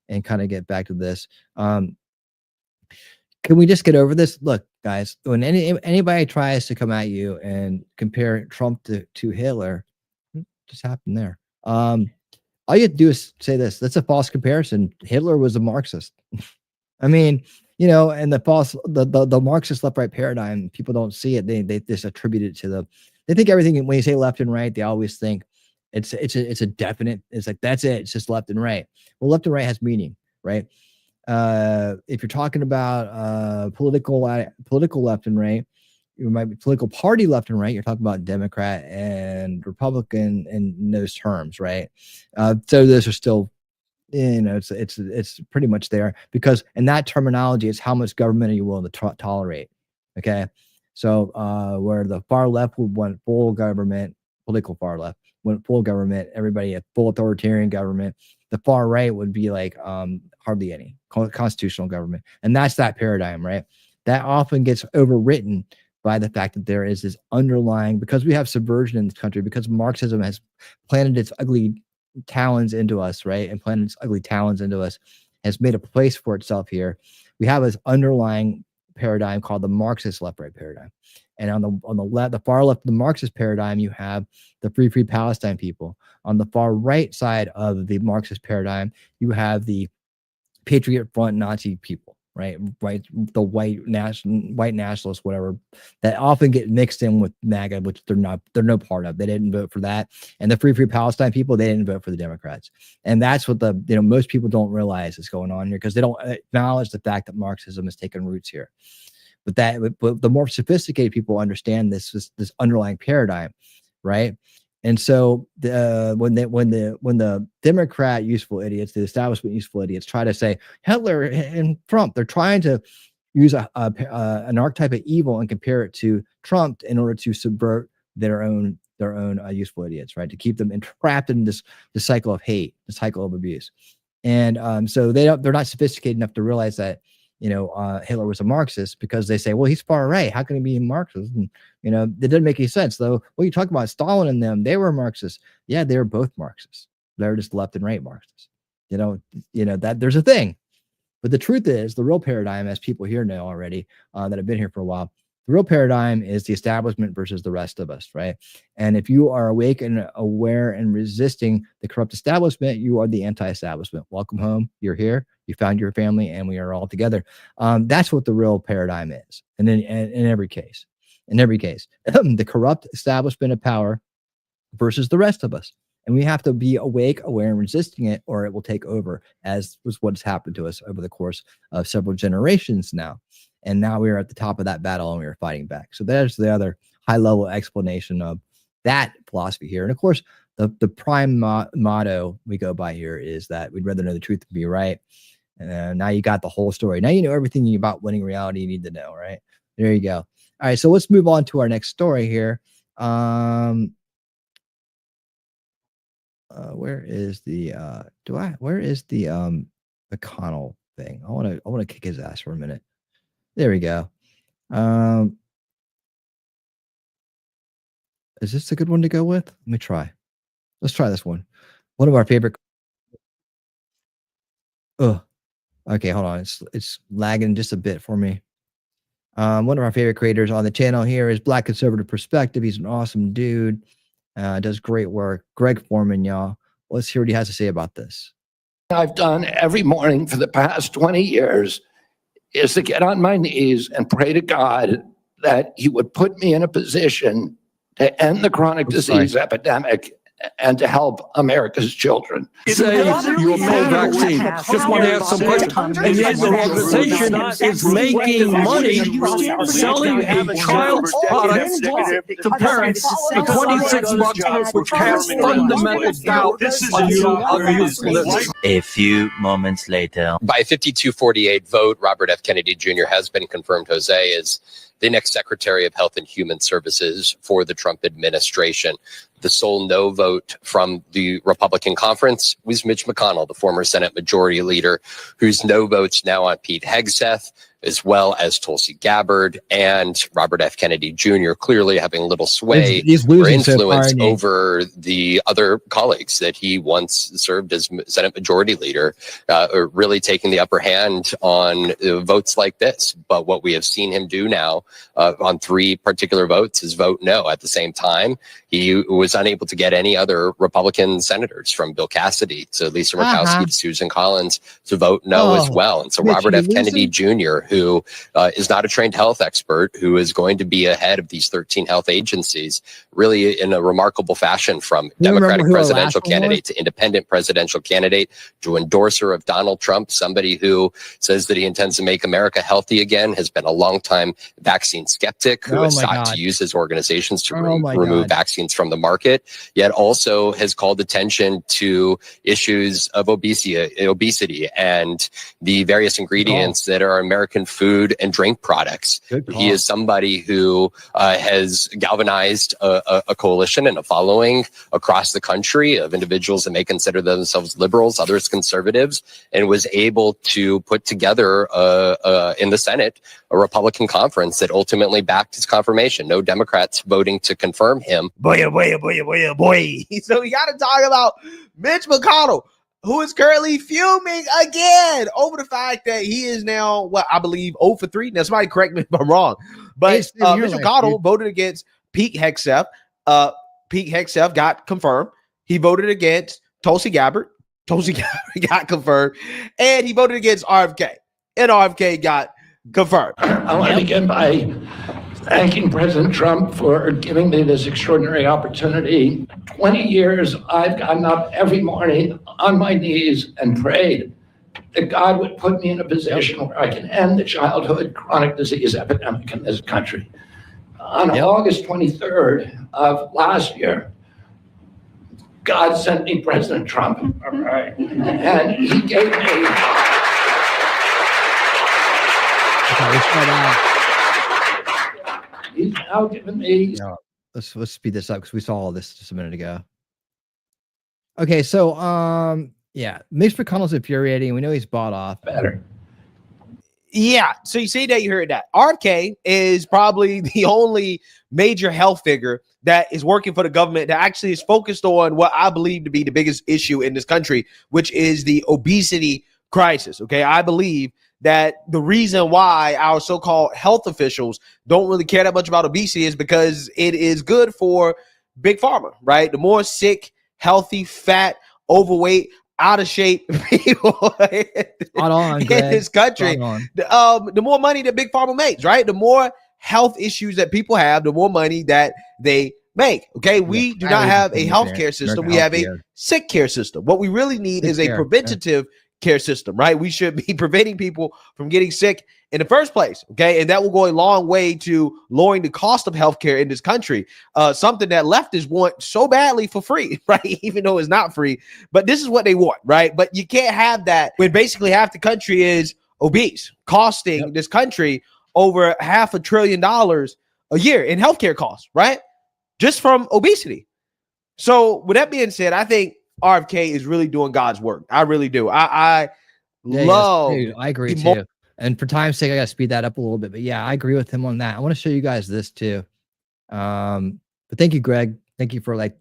and kind of get back to this. Can we just get over this? Look, guys, when anybody tries to come at you and compare Trump to Hitler, what just happened there? All you have to do is say this. That's a false comparison. Hitler was a Marxist. I mean, and the Marxist left-right paradigm, people don't see it. They just attribute it to they think everything, when you say left and right, they always think it's a definite, it's like, that's it. It's just left and right. Well, left and right has meaning, right? If you're talking about political left and right, you might be political party left and right. You're talking about Democrat and Republican in those terms, right? So those are still, it's pretty much there, because in that terminology, it's how much government are you willing to tolerate? Okay, so where the far left would want full government, political far left went full government, everybody a full authoritarian government. The far right would be like hardly any constitutional government, and that's that paradigm, right? That often gets overwritten by the fact that there is this underlying, because we have subversion in this country, because Marxism has planted its ugly talons into us, right? And planted its ugly talons into us, has made a place for itself here. We have this underlying paradigm called the Marxist left-right paradigm. And on the left, the far left of the Marxist paradigm, you have the free Palestine people. On the far right side of the Marxist paradigm, you have the Patriot Front Nazi people, right? The white nationalists, whatever, that often get mixed in with MAGA, which they're no part of. They didn't vote for that. And the free Palestine people, they didn't vote for the Democrats. And that's what most people don't realize is going on here, because they don't acknowledge the fact that Marxism has taken roots here. But the more sophisticated people understand this underlying paradigm, right? And so when the Democrat useful idiots, the establishment useful idiots, try to say Hitler and Trump, they're trying to use an archetype of evil and compare it to Trump in order to subvert their own useful idiots, right? To keep them entrapped in this cycle of hate, this cycle of abuse. And so they're not sophisticated enough to realize that Hitler was a Marxist, because they say, well, he's far right. How can he be a Marxist? And, it doesn't make any sense, though. What you talk about, Stalin and them, they were Marxists. Yeah, they were both Marxists. They're just left and right Marxists. That there's a thing. But the truth is, the real paradigm, as people here know already, that have been here for a while, The real paradigm is the establishment versus the rest of us, right? And if you are awake and aware and resisting the corrupt establishment, you are the anti-establishment. Welcome home. You're here. You found your family, and we are all together. That's what the real paradigm is. And then in every case, the corrupt establishment of power versus the rest of us. And we have to be awake, aware, and resisting it, or it will take over, as was what has happened to us over the course of several generations now. And now we are at the top of that battle, and we are fighting back. So there's the other high-level explanation of that philosophy here. And of course, the prime motto we go by here is that we'd rather know the truth than be right. And now you got the whole story. Now you know everything about winning reality you need to know, right? There you go. All right, so let's move on to our next story here. Where is the McConnell thing? I want to kick his ass for a minute. There we go. Is this a good one to go with? Let me try. Let's try this one. One of our favorite. Oh, okay. Hold on. It's lagging just a bit for me. One of our favorite creators on the channel here is Black Conservative Perspective. He's an awesome dude. Does great work. Greg Foreman, y'all. Let's hear what he has to say about this. I've done every morning for the past 20 years is to get on my knees and pray to God that he would put me in a position to end the chronic disease epidemic and to help America's children. Say you're pro-vaccine. Just want to ask some questions. And yet the organization is making money selling a child's product to parents for $26, which casts fundamental doubt on your usefulness. A few moments later. By a 52-48 vote, Robert F. Kennedy Jr. has been confirmed, Jose, as the next Secretary of Health and Human Services for the Trump administration. The sole no vote from the Republican conference was Mitch McConnell, the former Senate Majority Leader, whose no votes now on Pete Hegseth, as well as Tulsi Gabbard and Robert F. Kennedy Jr. clearly having little sway or influence over the other colleagues that he once served as Senate Majority Leader, really taking the upper hand on votes like this. But what we have seen him do now on 3 particular votes is vote no. At the same time, he was unable to get any other Republican senators, from Bill Cassidy to Lisa Murkowski to Susan Collins, to vote no as well. And so Robert F. Kennedy Jr., who is not a trained health expert, who is going to be ahead of these 13 health agencies, really in a remarkable fashion, from Democratic presidential candidate to independent presidential candidate to endorser of Donald Trump, somebody who says that he intends to make America healthy again, has been a longtime vaccine skeptic, who has sought to use his organizations to remove vaccines from the market, yet also has called attention to issues of obesity and the various ingredients that are American food and drink products. He is somebody who has galvanized a coalition and a following across the country of individuals that may consider themselves liberals, others conservatives, and was able to put together in the Senate a Republican conference that ultimately backed his confirmation. No Democrats voting to confirm him. Boy. So we got to talk about Mitch McConnell, who is currently fuming again over the fact that he is now, what I believe, 0 for 3. Now, somebody correct me if I'm wrong, but Mitch McConnell voted against Pete Hegseth. Pete Hegseth got confirmed. He voted against Tulsi Gabbard. Tulsi Gabbard got confirmed. And he voted against RFK. And RFK got confirmed. I want to begin by thanking President Trump for giving me this extraordinary opportunity. 20 years, I've gotten up every morning on my knees and prayed that God would put me in a position where I can end the childhood chronic disease epidemic in this country. On August 23rd of last year, God sent me President Trump, and he gave me... He's now given me... Let's speed this up because we saw all this just a minute ago. Okay, so yeah, Mitch McConnell's infuriating. We know he's bought off. Better. Yeah, so you see that, you heard that. RFK is probably the only major health figure that is working for the government that actually is focused on what I believe to be the biggest issue in this country, which is the obesity crisis. Okay. I believe that the reason why our so-called health officials don't really care that much about obesity is because it is good for big pharma, right? The more sick, healthy, fat, overweight, out of shape people in this country, the more money that big pharma makes, right? The more health issues that people have, the more money that they make. Okay. We do not have a healthcare system. We have a sick care system. What we really need is a preventative care system, right? We should be preventing people from getting sick in the first place. Okay. And that will go a long way to lowering the cost of healthcare in this country. Something that leftists want so badly for free, right? Even though it's not free, but this is what they want, right? But you can't have that when basically half the country is obese, costing this country over $500 billion a year in healthcare costs, right? Just from obesity. So with that being said, I think RFK is really doing God's work. I really do. I love. Dude, I agree too. And for time's sake, I gotta speed that up a little bit. But yeah, I agree with him on that. I want to show you guys this too. But thank you, Greg. Thank you for like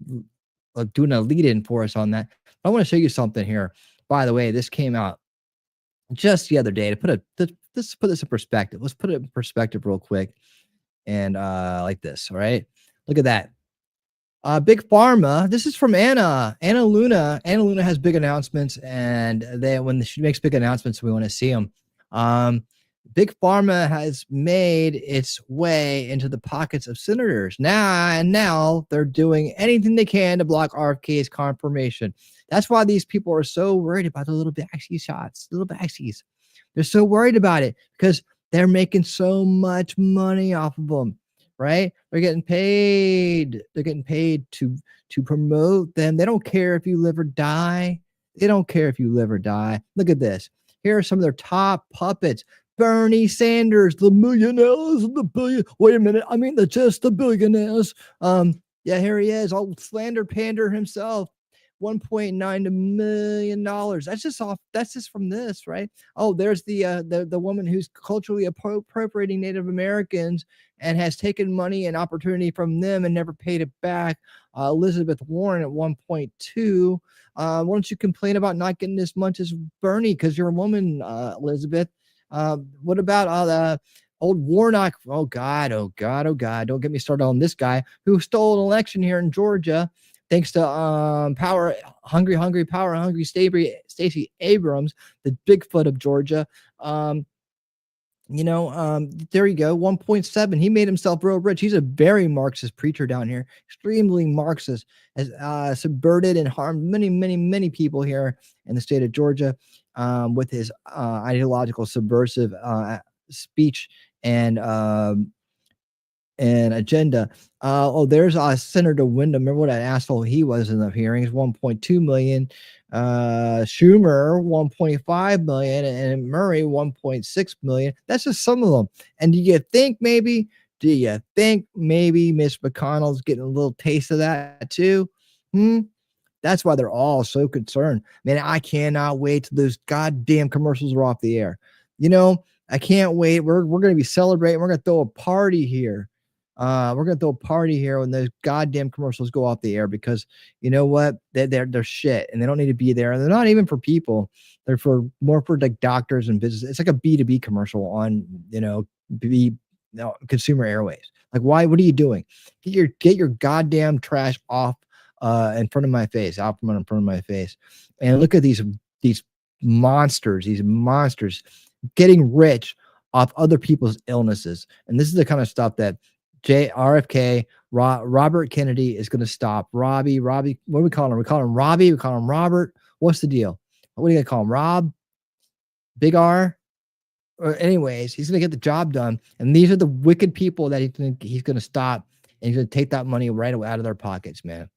doing a lead in for us on that. But I want to show you something here. By the way, this came out just the other day to put let's put this in perspective. Let's put it in perspective real quick. And like this, all right? Look at that. Big Pharma. This is from Anna Luna. Anna Luna has big announcements, and when she makes big announcements, we want to see them. Big Pharma has made its way into the pockets of senators. Now they're doing anything they can to block RFK's confirmation. That's why these people are so worried about the little backseat shots, little backseats. They're so worried about it because they're making so much money off of them. Right? They're getting paid. They're getting paid to promote them. They don't care if you live or die. They don't care if you live or die. Look at this. Here are some of their top puppets. Bernie Sanders, the millionaires and the billion. Wait a minute. I mean, just the billionaires. Yeah, here he is. Old slander pander himself. $1.9 million. That's just from this, right? Oh, there's the woman who's culturally appropriating Native Americans and has taken money and opportunity from them and never paid it back. Elizabeth Warren at 1.2. Why don't you complain about not getting as much as Bernie because you're a woman, Elizabeth? What about old Warnock? Oh God. Don't get me started on this guy who stole an election here in Georgia. Thanks to power hungry Stacey Abrams, the Bigfoot of Georgia. There you go, 1.7. He made himself real rich. He's a very Marxist preacher down here, extremely Marxist, has subverted and harmed many people here in the state of Georgia with his ideological subversive speech and agenda. There's Senator Wyndham. Remember what an asshole he was in the hearings? 1.2 million. Schumer 1.5 million, and Murray 1.6 million. That's just some of them. And do you think maybe Mitch McConnell's getting a little taste of that too? That's why they're all so concerned. Man, I cannot wait till those goddamn commercials are off the air. I can't wait. We're going to be celebrating. We're going to throw a party here. We're gonna throw a party here when those goddamn commercials go off the air because you know what? They're shit and they don't need to be there. They're not even for people. They're more for like doctors and business. It's like a B2B commercial on consumer airways. Like why? What are you doing? Get your goddamn trash off in front of my face, out from in front of my face. And look at these monsters getting rich off other people's illnesses. And this is the kind of stuff that RFK, Robert Kennedy is going to stop. Robbie, what do we call him? We call him Robbie. We call him Robert. What's the deal? What are you going to call him? Rob? Big R? Anyways, he's going to get the job done. And these are the wicked people that he's going to stop. And he's going to take that money right out of their pockets, man.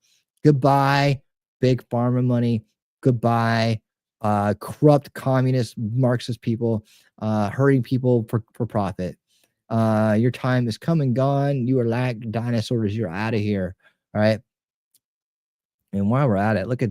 Goodbye, big pharma money. Goodbye, corrupt communist Marxist people hurting people for profit. Your time is come and gone. You are like dinosaurs. You're out of here. All right. And while we're at it, look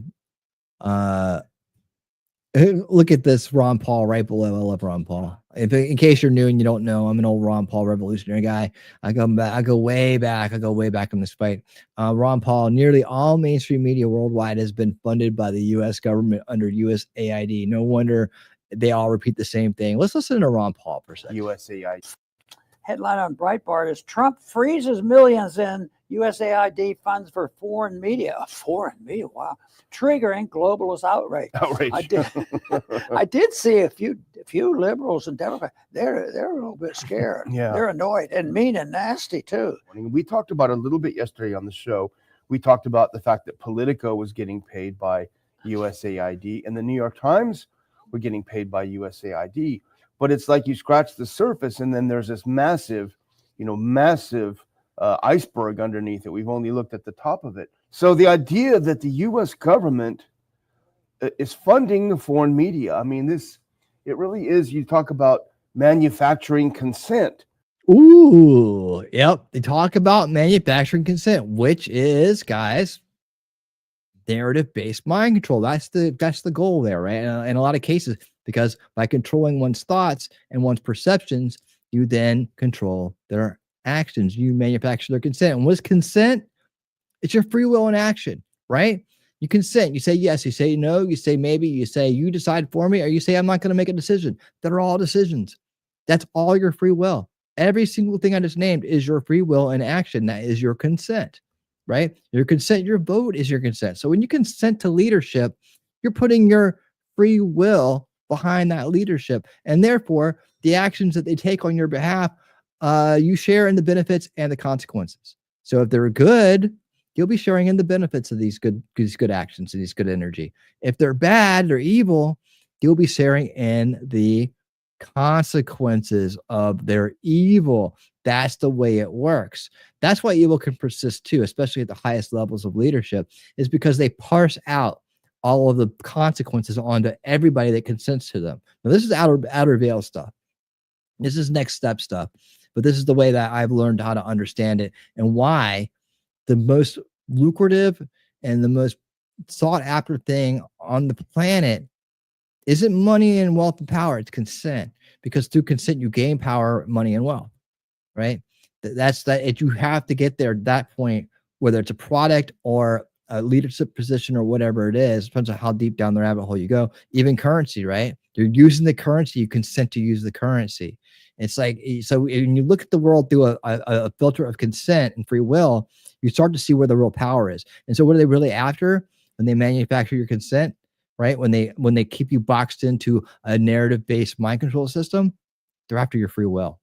at this Ron Paul right below. I love Ron Paul. In case you're new and you don't know, I'm an old Ron Paul revolutionary guy. I go way back in this fight. Ron Paul, nearly all mainstream media worldwide has been funded by the U.S. government under USAID. No wonder they all repeat the same thing. Let's listen to Ron Paul for a second. USAID. Headline on Breitbart is Trump freezes millions in USAID funds for foreign media. Foreign media, wow. Triggering globalist outrage. I did see a few liberals and Democrats. They're a little bit scared. Yeah. They're annoyed and mean and nasty too. We talked about it a little bit yesterday on the show. We talked about the fact that Politico was getting paid by USAID and the New York Times were getting paid by USAID. But it's like you scratch the surface and then there's this massive iceberg underneath it. We've only looked at the top of it. So the idea that the U.S. government is funding the foreign media, I mean, it really is. You talk about manufacturing consent. Ooh, yep. They talk about manufacturing consent, which is, guys, narrative-based mind control. That's the goal there, right? In a lot of cases, because by controlling one's thoughts and one's perceptions, you then control their actions. You manufacture their consent. And what's consent? It's your free will in action, right? You consent. You say yes. You say no. You say maybe. You say you decide for me, or you say I'm not going to make a decision. That are all decisions. That's all your free will. Every single thing I just named is your free will in action. That is your consent, right? Your consent, your vote is your consent. So when you consent to leadership, you're putting your free will behind that leadership. And therefore, the actions that they take on your behalf, you share in the benefits and the consequences. So if they're good, you'll be sharing in the benefits of these good actions and these good energy. If they're bad or evil, you'll be sharing in the consequences of their evil. That's the way it works. That's why evil can persist too, especially at the highest levels of leadership, is because they parse out all of the consequences onto everybody that consents to them. Now, this is outer veil stuff. This is next step stuff. But this is the way that I've learned how to understand it, and why the most lucrative and the most sought after thing on the planet isn't money and wealth and power. It's consent, because through consent, you gain power, money, and wealth, right? That's that. You have to get there at that point, whether it's a product or a leadership position or whatever it is. Depends on how deep down the rabbit hole you go. Even currency, right? You're using the currency, you consent to use the currency. It's like, so when you look at the world through a filter of consent and free will, you start to see where the real power is. And so what are they really after when they manufacture your consent, right? When they keep you boxed into a narrative-based mind control system, they're after your free will.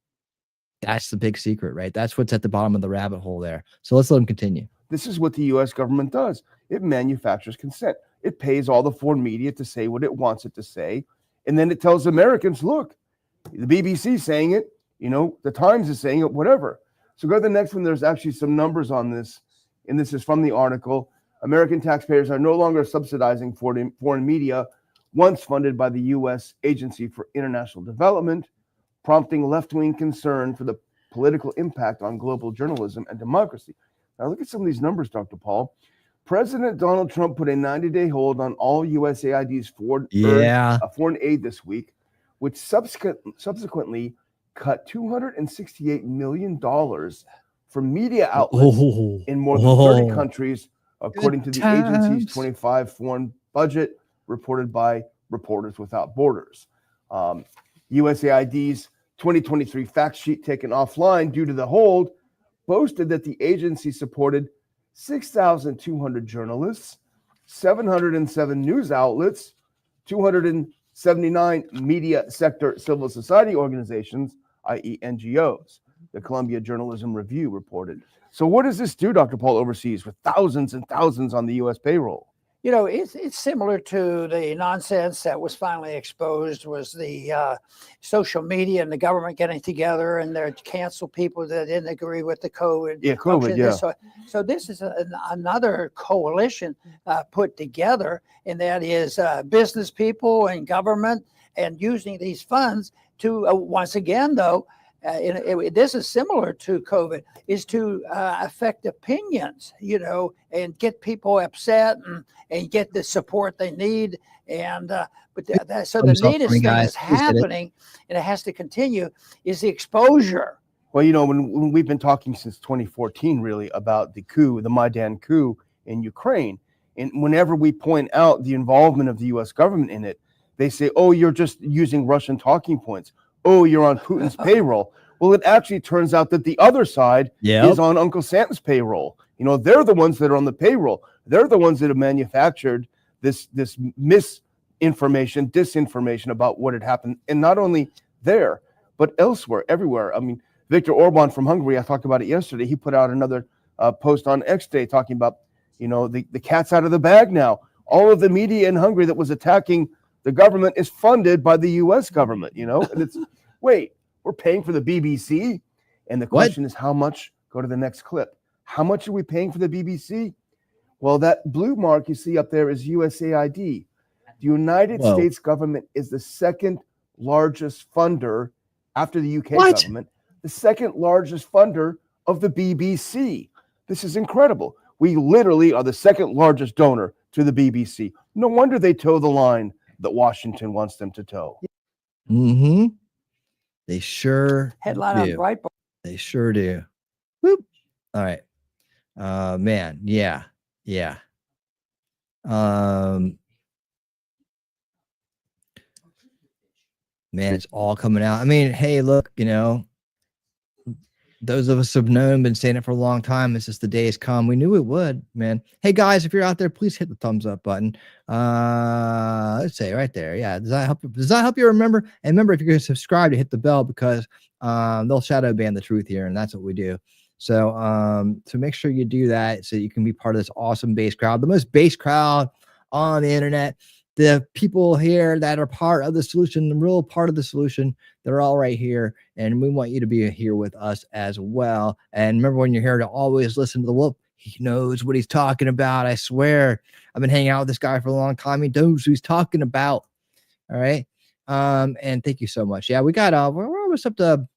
That's the big secret, right? That's what's at the bottom of the rabbit hole there. So let's let them continue. This is what the U.S. government does. It manufactures consent. It pays all the foreign media to say what it wants it to say. And then it tells Americans, look, the BBC is saying it, the Times is saying it, whatever. So go to the next one. There's actually some numbers on this, and this is from the article. American taxpayers are no longer subsidizing foreign media once funded by the U.S. Agency for International Development, prompting left-wing concern for the political impact on global journalism and democracy. Now look at some of these numbers, Dr. Paul. President Donald Trump put a 90-day hold on all USAID's foreign aid this week, which subsequently cut $268 million from media outlets in more than 30 countries, according to the agency's 25 foreign budget, reported by Reporters Without Borders. USAID's 2023 fact sheet taken offline due to the hold boasted that the agency supported 6,200 journalists, 707 news outlets, 279 media sector civil society organizations, i.e. NGOs, the Columbia Journalism Review reported. So what does this do, Dr. Paul, overseas with thousands and thousands on the U.S. payroll? It's similar to the nonsense that was finally exposed, was the social media and the government getting together and they cancel people that didn't agree with the COVID. Yeah, COVID, yeah. So this is another coalition put together, and that is business people and government, and using these funds to, once again, though, this is similar to COVID, is to affect opinions, and get people upset and get the support they need. And so the neatest thing that's happening, and it has to continue, is the exposure. Well, when we've been talking since 2014, really, about the Maidan coup in Ukraine, and whenever we point out the involvement of the U.S. government in it, they say, oh, you're just using Russian talking points. Oh, you're on Putin's payroll. Well, it actually turns out that the other side is on Uncle Santa's payroll. You know, they're the ones that are on the payroll. They're the ones that have manufactured this misinformation, disinformation about what had happened. And not only there, but elsewhere, everywhere. I mean, Viktor Orban from Hungary, I talked about it yesterday. He put out another post on X Day talking about, you know, the cat's out of the bag now. All of the media in Hungary that was attacking the government is funded by the U.S. government, you know? And it's, wait, we're paying for the BBC? And the question is how much? Go to the next clip. How much are we paying for the BBC? Well, that blue mark you see up there is USAID. The United States government is the second largest funder after the UK government, the second largest funder of the BBC. This is incredible. We literally are the second largest donor to the BBC. No wonder they toe the line that Washington wants them to toe. Mm-hmm. They sure Headline on do. Breitbart. They sure do. Whoop. All right. Man, yeah. Man, it's all coming out. I mean, hey, look, you know, those of us who have been saying it for a long time. It's just the days come. We knew it would, man. Hey guys, if you're out there, please hit the thumbs up button. Let's say right there. Yeah. Does that help? Does that help you remember? And remember, if you're going to subscribe, to hit the bell, because they'll shadow ban the truth here, and that's what we do. So make sure you do that so you can be part of this awesome base crowd, the most base crowd on the internet. The people here that are part of the solution, the real part of the solution, they're all right here. And we want you to be here with us as well. And remember, when you're here, to always listen to the wolf. He knows what he's talking about. I swear. I've been hanging out with this guy for a long time. He knows what he's talking about. All right. And thank you so much. Yeah, we got we're almost up to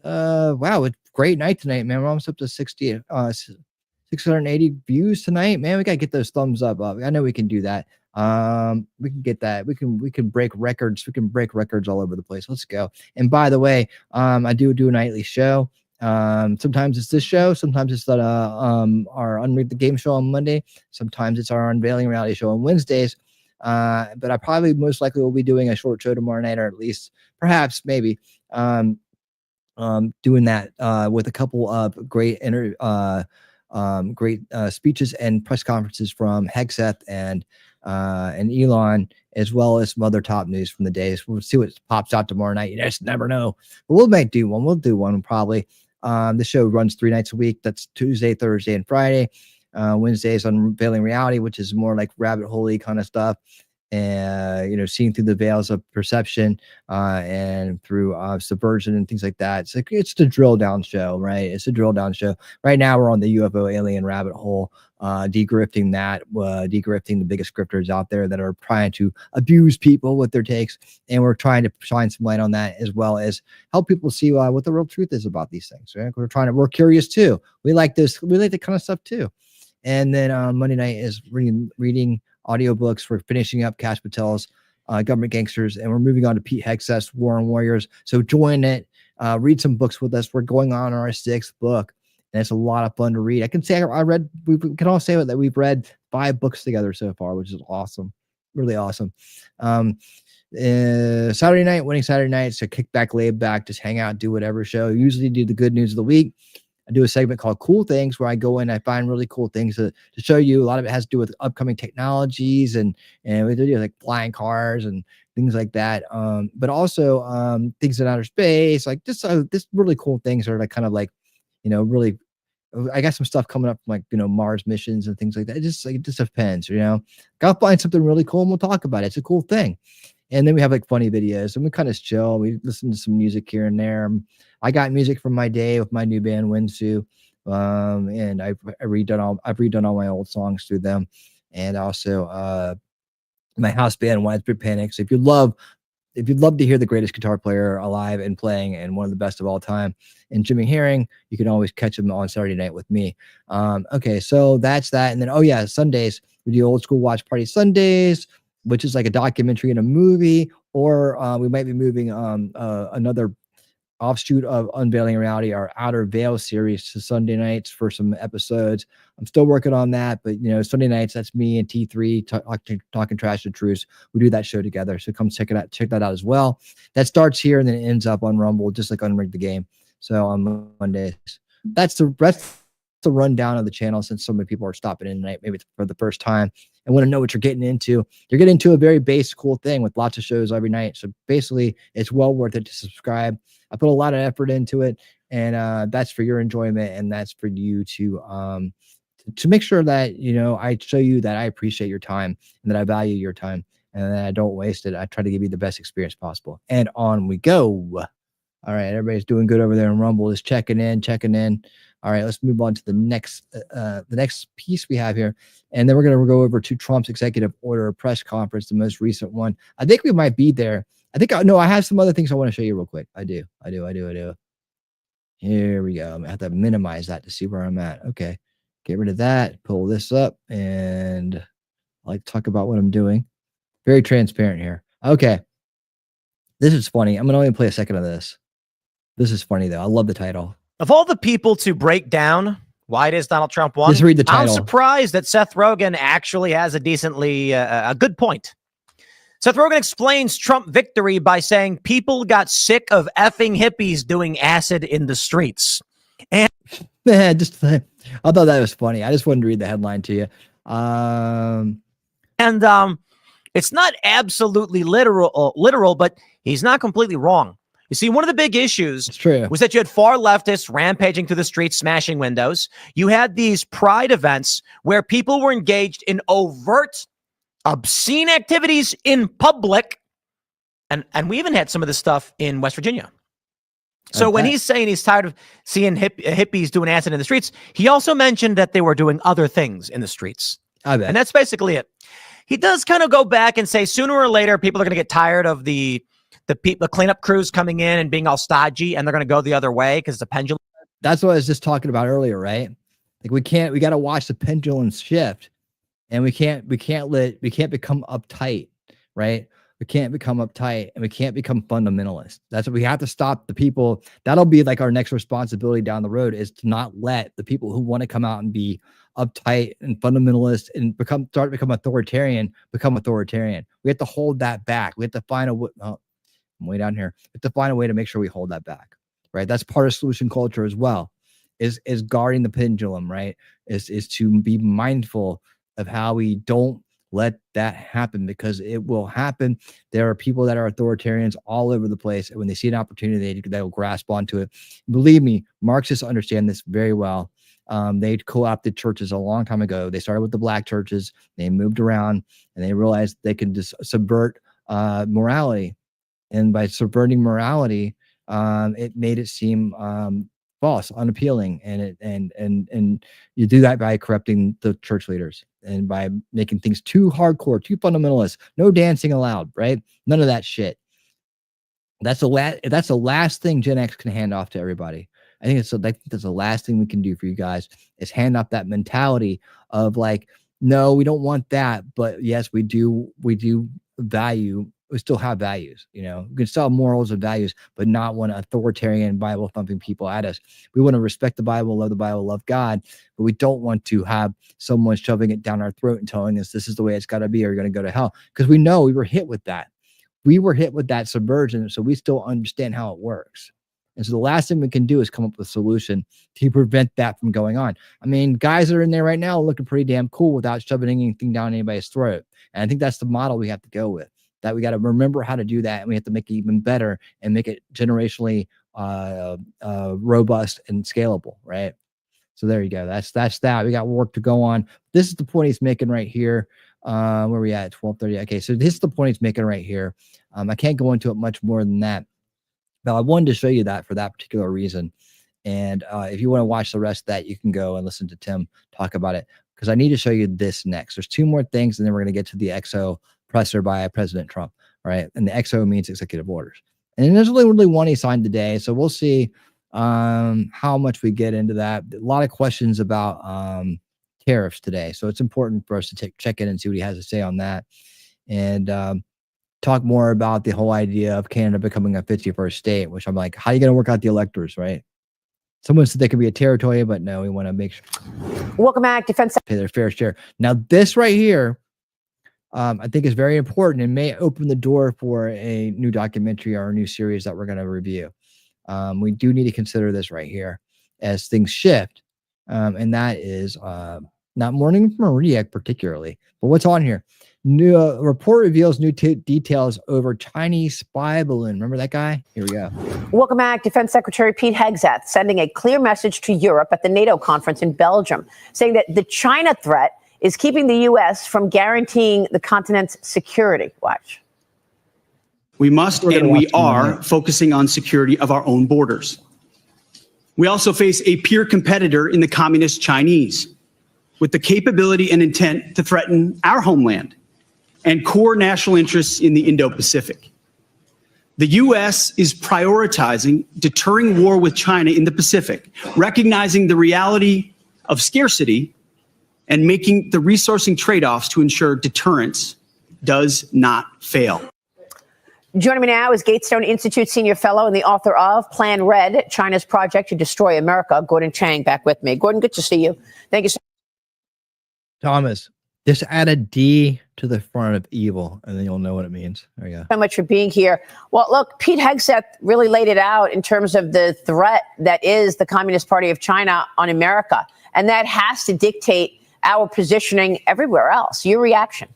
wow, it's a great night tonight, man. We're almost up to 680 views tonight, man. We gotta get those thumbs up. I know we can do that. We can get that. We can break records. We can break records all over the place. Let's go. And by the way, I do a nightly show. Sometimes it's this show, sometimes it's our Unread the Game show on Monday, sometimes it's our Unveiling Reality show on Wednesdays. But I probably most likely will be doing a short show tomorrow night, or at least perhaps maybe doing that with a couple of great speeches and press conferences from Hegseth and Elon, as well as some other top news from the days. We'll see what pops out tomorrow night. You just never know. But we might do one. We'll do one probably. The show runs 3 nights a week. That's Tuesday, Thursday, and Friday. Wednesdays on Unveiling Reality, which is more like rabbit hole-y kind of stuff. And seeing through the veils of perception and through subversion and things like that. It's the drill down show, right? It's a drill down show. Right now we're on the UFO alien rabbit hole, degrifting the biggest scripters out there that are trying to abuse people with their takes, and we're trying to shine some light on that, as well as help people see what the real truth is about these things. Right? We're curious too. We like this. We like that kind of stuff too. And then Monday night is reading audiobooks. We're finishing up Cash Patel's Government Gangsters, and we're moving on to Pete Hegseth's War on Warriors. So join it, read some books with us. We're going on our 6th book, and it's a lot of fun to read. I can say we can all say that we've read 5 books together so far, which is awesome, really awesome. Saturday night, winning Saturday night, so kick back, lay back, just hang out, do whatever show. Usually do the good news of the week. I do a segment called Cool Things, where I go in, I find really cool things to show you. A lot of it has to do with upcoming technologies and we do like flying cars and things like that. But also things in outer space, like this really cool things are like kind of like, really, I got some stuff coming up like, Mars missions and things like that. It just depends, gotta find something really cool and we'll talk about it. It's a cool thing. And then we have like funny videos and we kind of chill. We listen to some music here and there. I got music from my day with my new band Winsu. And I've redone all my old songs through them. And also my house band Widespread Panic. So if you'd love to hear the greatest guitar player alive and playing and one of the best of all time, and Jimmy Herring, you can always catch him on Saturday night with me. Okay, so that's that. And then Sundays, we do Old School Watch Party Sundays, which is like a documentary and a movie, or we might be moving another offshoot of Unveiling Reality, our Outer Veil series, to Sunday nights for some episodes. I'm still working on that, but Sunday nights, that's me and T3 talking trash to truth. We do that show together, so come check that out as well. That starts here and then it ends up on Rumble, just like Unrigged the Game. So on Mondays, that's the rundown of the channel, since so many people are stopping in tonight, maybe for the first time, and want to know what you're getting into. You're getting into a very base, cool thing with lots of shows every night. So basically, it's well worth it to subscribe. I put a lot of effort into it, and that's for your enjoyment, and that's for you to make sure that I show you that I appreciate your time and that I value your time and that I don't waste it. I try to give you the best experience possible. And on we go. All right, everybody's doing good over there in Rumble. Is checking in. All right, let's move on to the next piece we have here, and then we're going to go over to Trump's executive order press conference, the most recent one. I think we might be there. I have some other things I want to show you real quick. I do. Here we go. I'm gonna have to minimize that to see where I'm at. Okay, get rid of that. Pull this up, and I like to talk about what I'm doing. Very transparent here. Okay, this is funny. I'm gonna only play a second of this. This is funny though. I love the title. Of all the people to break down why it is Donald Trump won, just read the title. I'm surprised that Seth Rogen actually has a good point. Seth Rogen explains Trump victory by saying people got sick of effing hippies doing acid in the streets. And I thought that was funny. I just wanted to read the headline to you. It's not absolutely literal, but he's not completely wrong. You see, one of the big issues was that you had far leftists rampaging through the streets, smashing windows. You had these pride events where people were engaged in overt, obscene activities in public. And we even had some of this stuff in West Virginia. So when he's saying he's tired of seeing hippies doing acid in the streets, he also mentioned that they were doing other things in the streets. And that's basically it. He does kind of go back and say sooner or later, people are going to get tired of the cleanup crews coming in and being all stodgy, and they're going to go the other way because it's a pendulum. That's what I was just talking about earlier, right? Like we got to watch the pendulum shift, and we can't become uptight, right? We can't become uptight, and we can't become fundamentalist. That's what we have to stop the people. That'll be like our next responsibility down the road, is to not let the people who want to come out and be uptight and fundamentalist and start to become authoritarian. We have to hold that back. We have to find I'm way down here. We have to find a way to make sure we hold that back, right? That's part of solution culture as well, is guarding the pendulum, right? Is to be mindful of how we don't let that happen, because it will happen. There are people that are authoritarians all over the place, and when they see an opportunity, they'll grasp onto it. Believe me, Marxists understand this very well. They co-opted churches a long time ago. They started with the black churches. They moved around, and they realized they could just subvert morality. And by subverting morality, it made it seem false, unappealing, and you do that by corrupting the church leaders and by making things too hardcore, too fundamentalist. No dancing allowed, right? None of that shit. That's the last thing Gen X can hand off to everybody. I think that's the last thing we can do for you guys, is hand off that mentality of like, no, we don't want that, but yes, we do value. We still have values, we can still have morals and values, but not want authoritarian Bible thumping people at us. We want to respect the Bible, love God, but we don't want to have someone shoving it down our throat and telling us this is the way it's got to be, or you're going to go to hell. Because we know we were hit with that. We were hit with that subversion, so we still understand how it works. And so the last thing we can do is come up with a solution to prevent that from going on. I mean, guys that are in there right now looking pretty damn cool without shoving anything down anybody's throat. And I think that's the model we have to go with. That we got to remember how to do that, and we have to make it even better and make it generationally robust and scalable, right? So there you go. That's that. We got work to go on. This is the point he's making right here. Where are we at? 12:30. Okay, so this is the point he's making right here. I can't go into it much more than that, but I wanted to show you that for that particular reason. And if you want to watch the rest of that, you can go and listen to Tim talk about it, because I need to show you this next. There's two more things, and then we're going to get to the XO presser by President Trump, right? And the XO means executive orders. And there's only one he signed today, so we'll see how much we get into that. A lot of questions about tariffs today, so it's important for us to check in and see what he has to say on that. And talk more about the whole idea of Canada becoming a 51st state, which I'm like, how are you going to work out the electors, right? Someone said they could be a territory, but no, we want to make sure. Welcome back, Defense. Pay their fair share. Now, this right here, I think is very important and may open the door for a new documentary or a new series that we're going to review. We do need to consider this right here as things shift. And that is not Morning from Mariac particularly, but what's on here? New report reveals new details over Chinese spy balloon. Remember that guy? Here we go. Welcome back. Defense Secretary Pete Hegseth sending a clear message to Europe at the NATO conference in Belgium, saying that the China threat is keeping the U.S. from guaranteeing the continent's security. Watch. We must and we are focusing on security of our own borders. We also face a peer competitor in the communist Chinese with the capability and intent to threaten our homeland and core national interests in the Indo-Pacific. The U.S. is prioritizing deterring war with China in the Pacific, recognizing the reality of scarcity and making the resourcing trade-offs to ensure deterrence does not fail. Joining me now is Gatestone Institute Senior Fellow and the author of Plan Red, China's Project to Destroy America, Gordon Chang, back with me. Gordon, good to see you. Thank you so much. Thomas, just add a D to the front of evil, and then you'll know what it means. There you go. So much for being here. Well, look, Pete Hegseth really laid it out in terms of the threat that is the Communist Party of China on America, and that has to dictate our positioning everywhere else. Your reaction?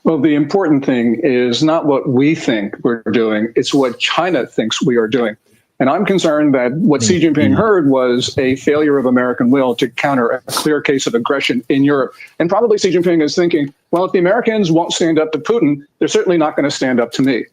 Well, the important thing is not what we think we're doing, it's what China thinks we are doing. And I'm concerned that what Xi Jinping heard was a failure of American will to counter a clear case of aggression in Europe. And probably Xi Jinping is thinking, well, if the Americans won't stand up to Putin, they're certainly not going to stand up to me.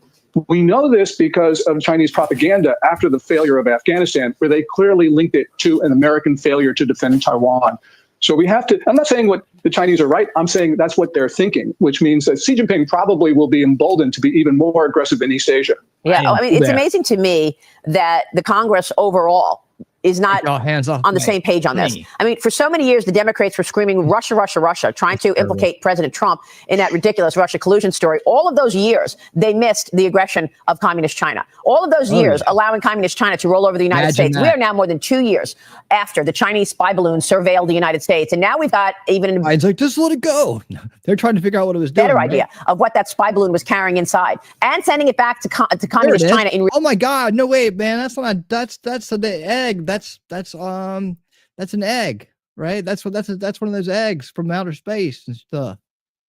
We know this because of Chinese propaganda after the failure of Afghanistan, where they clearly linked it to an American failure to defend Taiwan. So we have to, I'm not saying what the Chinese are right, I'm saying that's what they're thinking, which means that Xi Jinping probably will be emboldened to be even more aggressive in East Asia. Yeah, I mean, it's amazing to me that the Congress overall is not on the same page on this. I mean, for so many years, the Democrats were screaming Russia, Russia, Russia, trying to implicate President Trump in that ridiculous Russia collusion story. All of those years, they missed the aggression of communist China. All of those years, allowing communist China to roll over the United States. We are now more than 2 years after the Chinese spy balloon surveilled the United States. And now we've got even it's like, just let it go. They're trying to figure out what it was doing. Better idea of what that spy balloon was carrying inside and sending it back to communist China. Oh my God, no way, man. That's not, that's the egg. That's an egg, right? That's one of those eggs from outer space and stuff,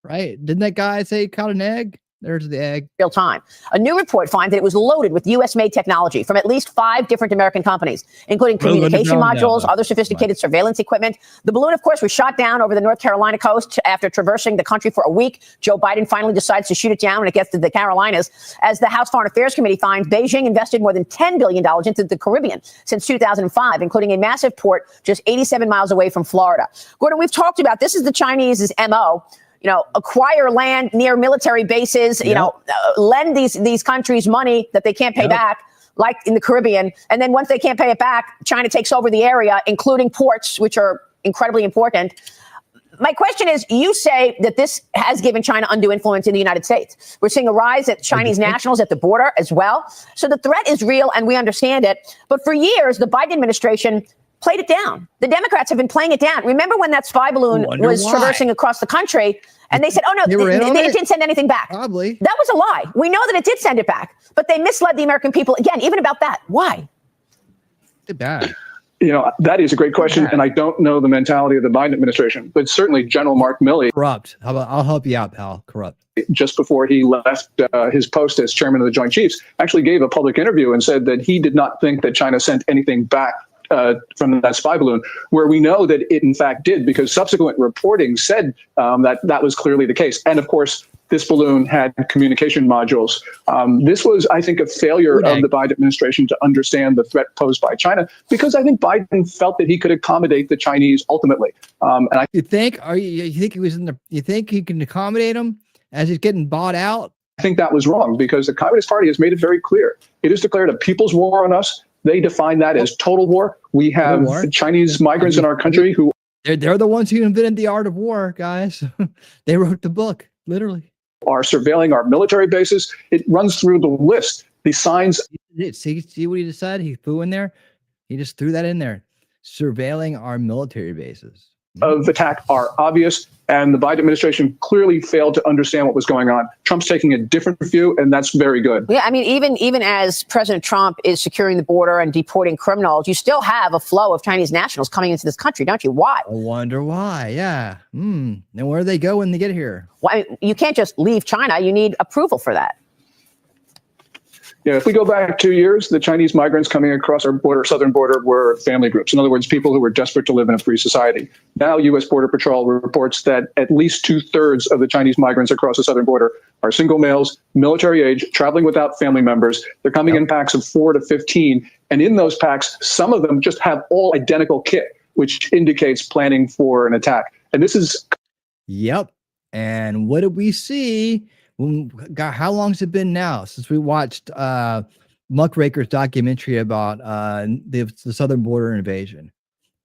right? Didn't that guy say he caught an egg? There's the egg. Real time. A new report finds that it was loaded with U.S.-made technology from at least 5 different American companies, including communication modules, other sophisticated surveillance equipment. The balloon, of course, was shot down over the North Carolina coast after traversing the country for a week. Joe Biden finally decides to shoot it down when it gets to the Carolinas. As the House Foreign Affairs Committee finds, Beijing invested more than $10 billion into the Caribbean since 2005, including a massive port just 87 miles away from Florida. Gordon, we've talked about this is the Chinese's MO. You know, acquire land near military bases, you know, lend these countries money that they can't pay back, like in the Caribbean. And then once they can't pay it back, China takes over the area, including ports, which are incredibly important. My question is, you say that this has given China undue influence in the United States. We're seeing a rise at Chinese nationals at the border as well. So the threat is real and we understand it. But for years, the Biden administration played it down. The Democrats have been playing it down. Remember when that spy balloon was traversing across the country and they said, oh, no, they didn't send anything back. Probably. That was a lie. We know that it did send it back, but they misled the American people again, even about that. Why? Bad. You know, that is a great question. And I don't know the mentality of the Biden administration, but certainly General Mark Milley. Corrupt. I'll help you out, pal. Corrupt. Just before he left his post as chairman of the Joint Chiefs, actually gave a public interview and said that he did not think that China sent anything back from that spy balloon, where we know that it in fact did, because subsequent reporting said that was clearly the case. And of course, this balloon had communication modules. This was, I think, a failure of the Biden administration to understand the threat posed by China, because I think Biden felt that he could accommodate the Chinese ultimately. You think he can accommodate them as he's getting bought out? I think that was wrong, because the Communist Party has made it very clear. It has declared a people's war on us. They define that as total war. We have Chinese migrants in our country who... They're the ones who invented the art of war, guys. They wrote the book, literally. are surveilling our military bases. It runs through the list. The signs. See what he just said? He threw in there. He just threw that in there. Surveilling our military bases. Of attack are obvious, and the Biden administration clearly failed to understand what was going on. Trump's taking a different view, and that's very good. Yeah, I mean, even as President Trump is securing the border and deporting criminals, you still have a flow of Chinese nationals coming into this country, don't you? Why? I wonder why. Yeah. And where do they go when they get here? Well, I mean, you can't just leave China. You need approval for that. Yeah, if we go back 2 years, the Chinese migrants coming across our border, southern border, were family groups. In other words, people who were desperate to live in a free society. Now, U.S. Border Patrol reports that at least 2/3 of the Chinese migrants across the southern border are single males, military age, traveling without family members. They're coming in packs of 4 to 15. And in those packs, some of them just have all identical kit, which indicates planning for an attack. And this is. Yep. And what did we see? God, how long has it been now since we watched Muckraker's documentary about the southern border invasion?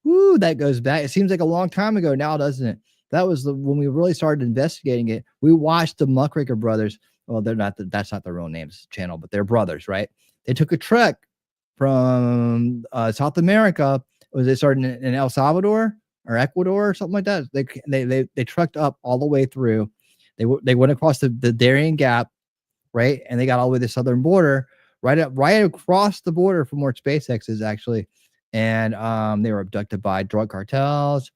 Woo, that goes back. It seems like a long time ago now, doesn't it? That was when we really started investigating it. We watched the Muckraker brothers. Well, they're not. That's not their real names channel, but they're brothers, right? They took a trek from South America. They started in El Salvador or Ecuador or something like that. They trucked up all the way through. They went across the Darien Gap, right? And they got all the way to the southern border, right across the border from where SpaceX is actually. And they were abducted by drug cartels.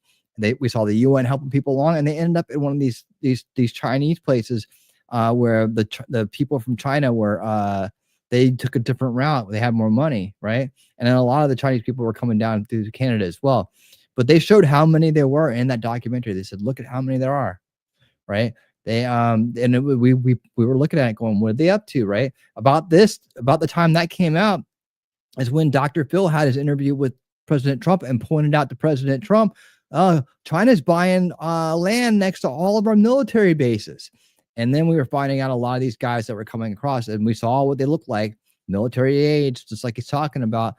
We saw the UN helping people along, and they ended up in one of these Chinese places where the people from China were they took a different route. They had more money, right? And then a lot of the Chinese people were coming down through Canada as well. But they showed how many there were in that documentary. They said, look at how many there are, right? They we were looking at it going, what are they up to, right? About the time that came out is when Dr. Phil had his interview with President Trump and pointed out to President Trump, China's buying land next to all of our military bases. And then we were finding out a lot of these guys that were coming across, and we saw what they looked like, military age, just like he's talking about,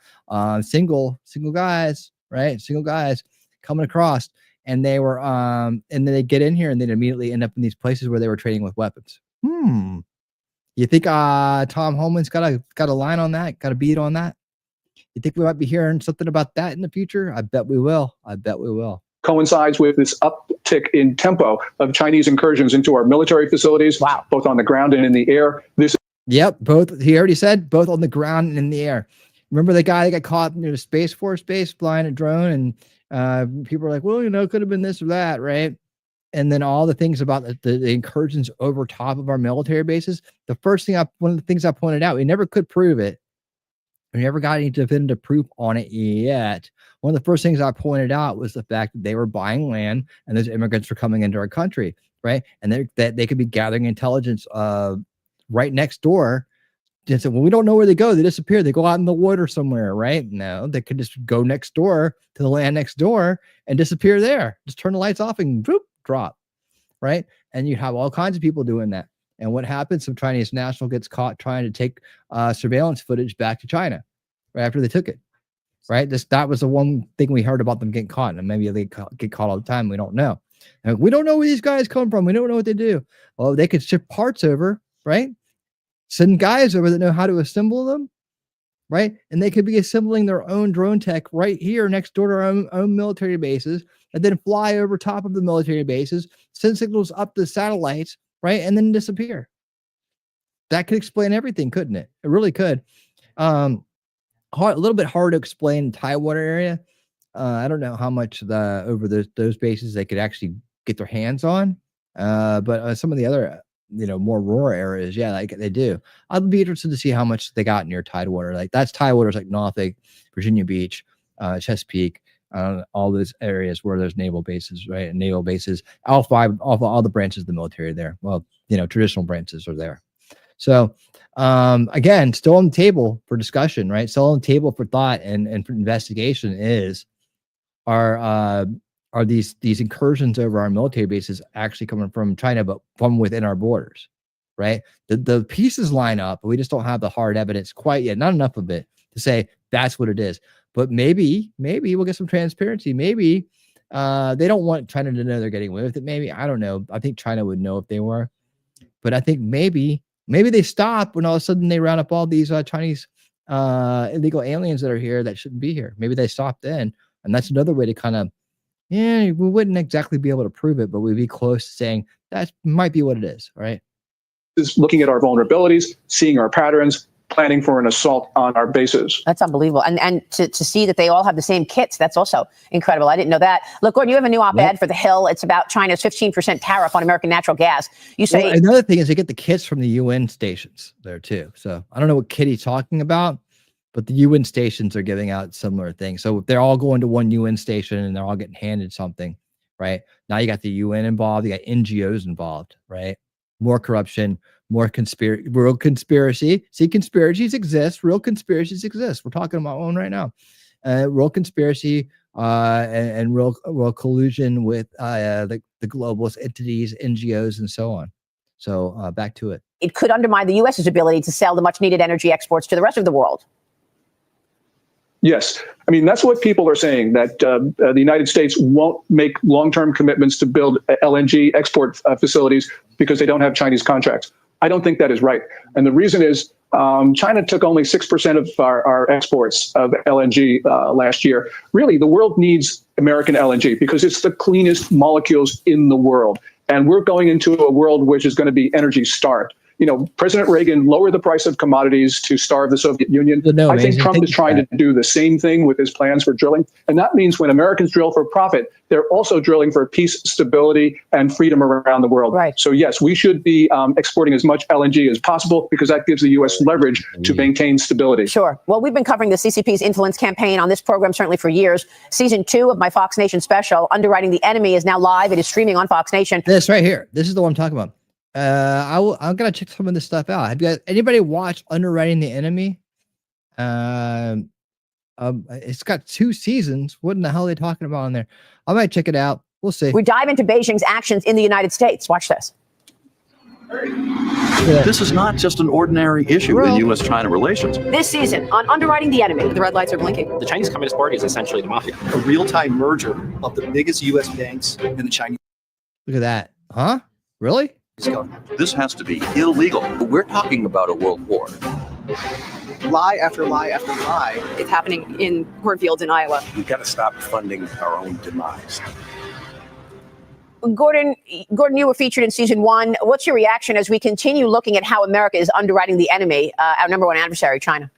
single guys, right? Single guys coming across. And they were, and then they get in here and they'd immediately end up in these places where they were trading with weapons. You think Tom Homan's got a line on that? Got a beat on that? You think we might be hearing something about that in the future? I bet we will. Coincides with this uptick in tempo of Chinese incursions into our military facilities, both on the ground and in the air. Yep, both. He already said both on the ground and in the air. Remember the guy that got caught near the Space Force base flying a drone, and people are like, well, it could have been this or that, right? And then all the things about the incursions over top of our military bases. One of the things I pointed out, we never could prove it. We never got any definitive proof on it yet. One of the first things I pointed out was the fact that they were buying land and those immigrants were coming into our country, right? And they could be gathering intelligence right next door. And so, well, we don't know where they go. They disappear. They go out in the water somewhere, right? No, they could just go next door to the land next door and disappear there. Just turn the lights off and boop, drop, right? And you have all kinds of people doing that. And what happens? Some Chinese national gets caught trying to take surveillance footage back to China right after they took it, right? That was the one thing we heard about them getting caught. And maybe they get caught all the time. We don't know. And we don't know where these guys come from. We don't know what they do. Well, they could ship parts over, right? Send guys over that know how to assemble them, right? And they could be assembling their own drone tech right here next door to our own military bases, and then fly over top of the military bases, send signals up the satellites, right? And then disappear. That could explain everything, couldn't it? It really could. A little bit hard to explain Tidewater area. I don't know how much over those bases they could actually get their hands on. But some of the other more rural areas, yeah, like they do. I'd be interested to see how much they got near Tidewater. Like that's Tidewater's like Norfolk, Virginia Beach, Chesapeake, all those areas where there's naval bases, right? And naval bases, all the branches of the military there. Well, traditional branches are there. So again, still on the table for discussion, right? Still on the table for thought and for investigation are these incursions over our military bases actually coming from China, but from within our borders, right? The pieces line up, but we just don't have the hard evidence quite yet. Not enough of it to say that's what it is. But maybe we'll get some transparency. Maybe they don't want China to know they're getting away with it. Maybe, I don't know. I think China would know if they were. But I think maybe they stop when all of a sudden they round up all these Chinese illegal aliens that are here that shouldn't be here. Maybe they stop then, and that's another way to kind of, we wouldn't exactly be able to prove it, but we'd be close to saying that might be what it is, right? Is looking at our vulnerabilities, seeing our patterns, planning for an assault on our bases. That's unbelievable. And to see that they all have the same kits, that's also incredible. I didn't know that. Look, Gordon, you have a new op-ed for The Hill. It's about China's 15% tariff on American natural gas. You say another thing is they get the kits from the UN stations there too. So I don't know what kit he's talking about, but the UN stations are giving out similar things. So if they're all going to one UN station and they're all getting handed something, right? Now you got the UN involved, you got NGOs involved, right? More corruption, more real conspiracy. See, conspiracies exist. Real conspiracies exist. We're talking about one right now. Real conspiracy and real collusion with the globalist entities, NGOs, and so on. So back to it. It could undermine the U.S.'s ability to sell the much-needed energy exports to the rest of the world. Yes. I mean, that's what people are saying, that the United States won't make long-term commitments to build LNG export facilities because they don't have Chinese contracts. I don't think that is right. And the reason is China took only 6% of our exports of LNG last year. Really, the world needs American LNG because it's the cleanest molecules in the world. And we're going into a world which is going to be energy starved. You know, President Reagan lowered the price of commodities to starve the Soviet Union. I think Trump is trying to do the same thing with his plans for drilling. And that means when Americans drill for profit, they're also drilling for peace, stability, and freedom around the world. Right. So, yes, we should be exporting as much LNG as possible because that gives the U.S. leverage to maintain stability. Sure. Well, we've been covering the CCP's influence campaign on this program certainly for years. Season 2 of my Fox Nation special, Underwriting the Enemy, is now live. It is streaming on Fox Nation. This right here. This is the one I'm talking about. I'm gonna check some of this stuff out. Have you guys, anybody watched Underwriting the Enemy? It's got 2 seasons. What in the hell are they talking about on there? I might check it out. We'll see. We dive into Beijing's actions in the United States. Watch this. This is not just an ordinary issue in U.S.-China relations. This season on Underwriting the Enemy, the red lights are blinking. The Chinese Communist Party is essentially the mafia. A real-time merger of the biggest U.S. banks and the Chinese. Look at that. Huh? Really? This has to be illegal. We're talking about a world war. Lie after lie after lie. It's happening in cornfields in Iowa. We've got to stop funding our own demise. Gordon, you were featured in season 1. What's your reaction as we continue looking at how America is underwriting the enemy, our number one adversary, China?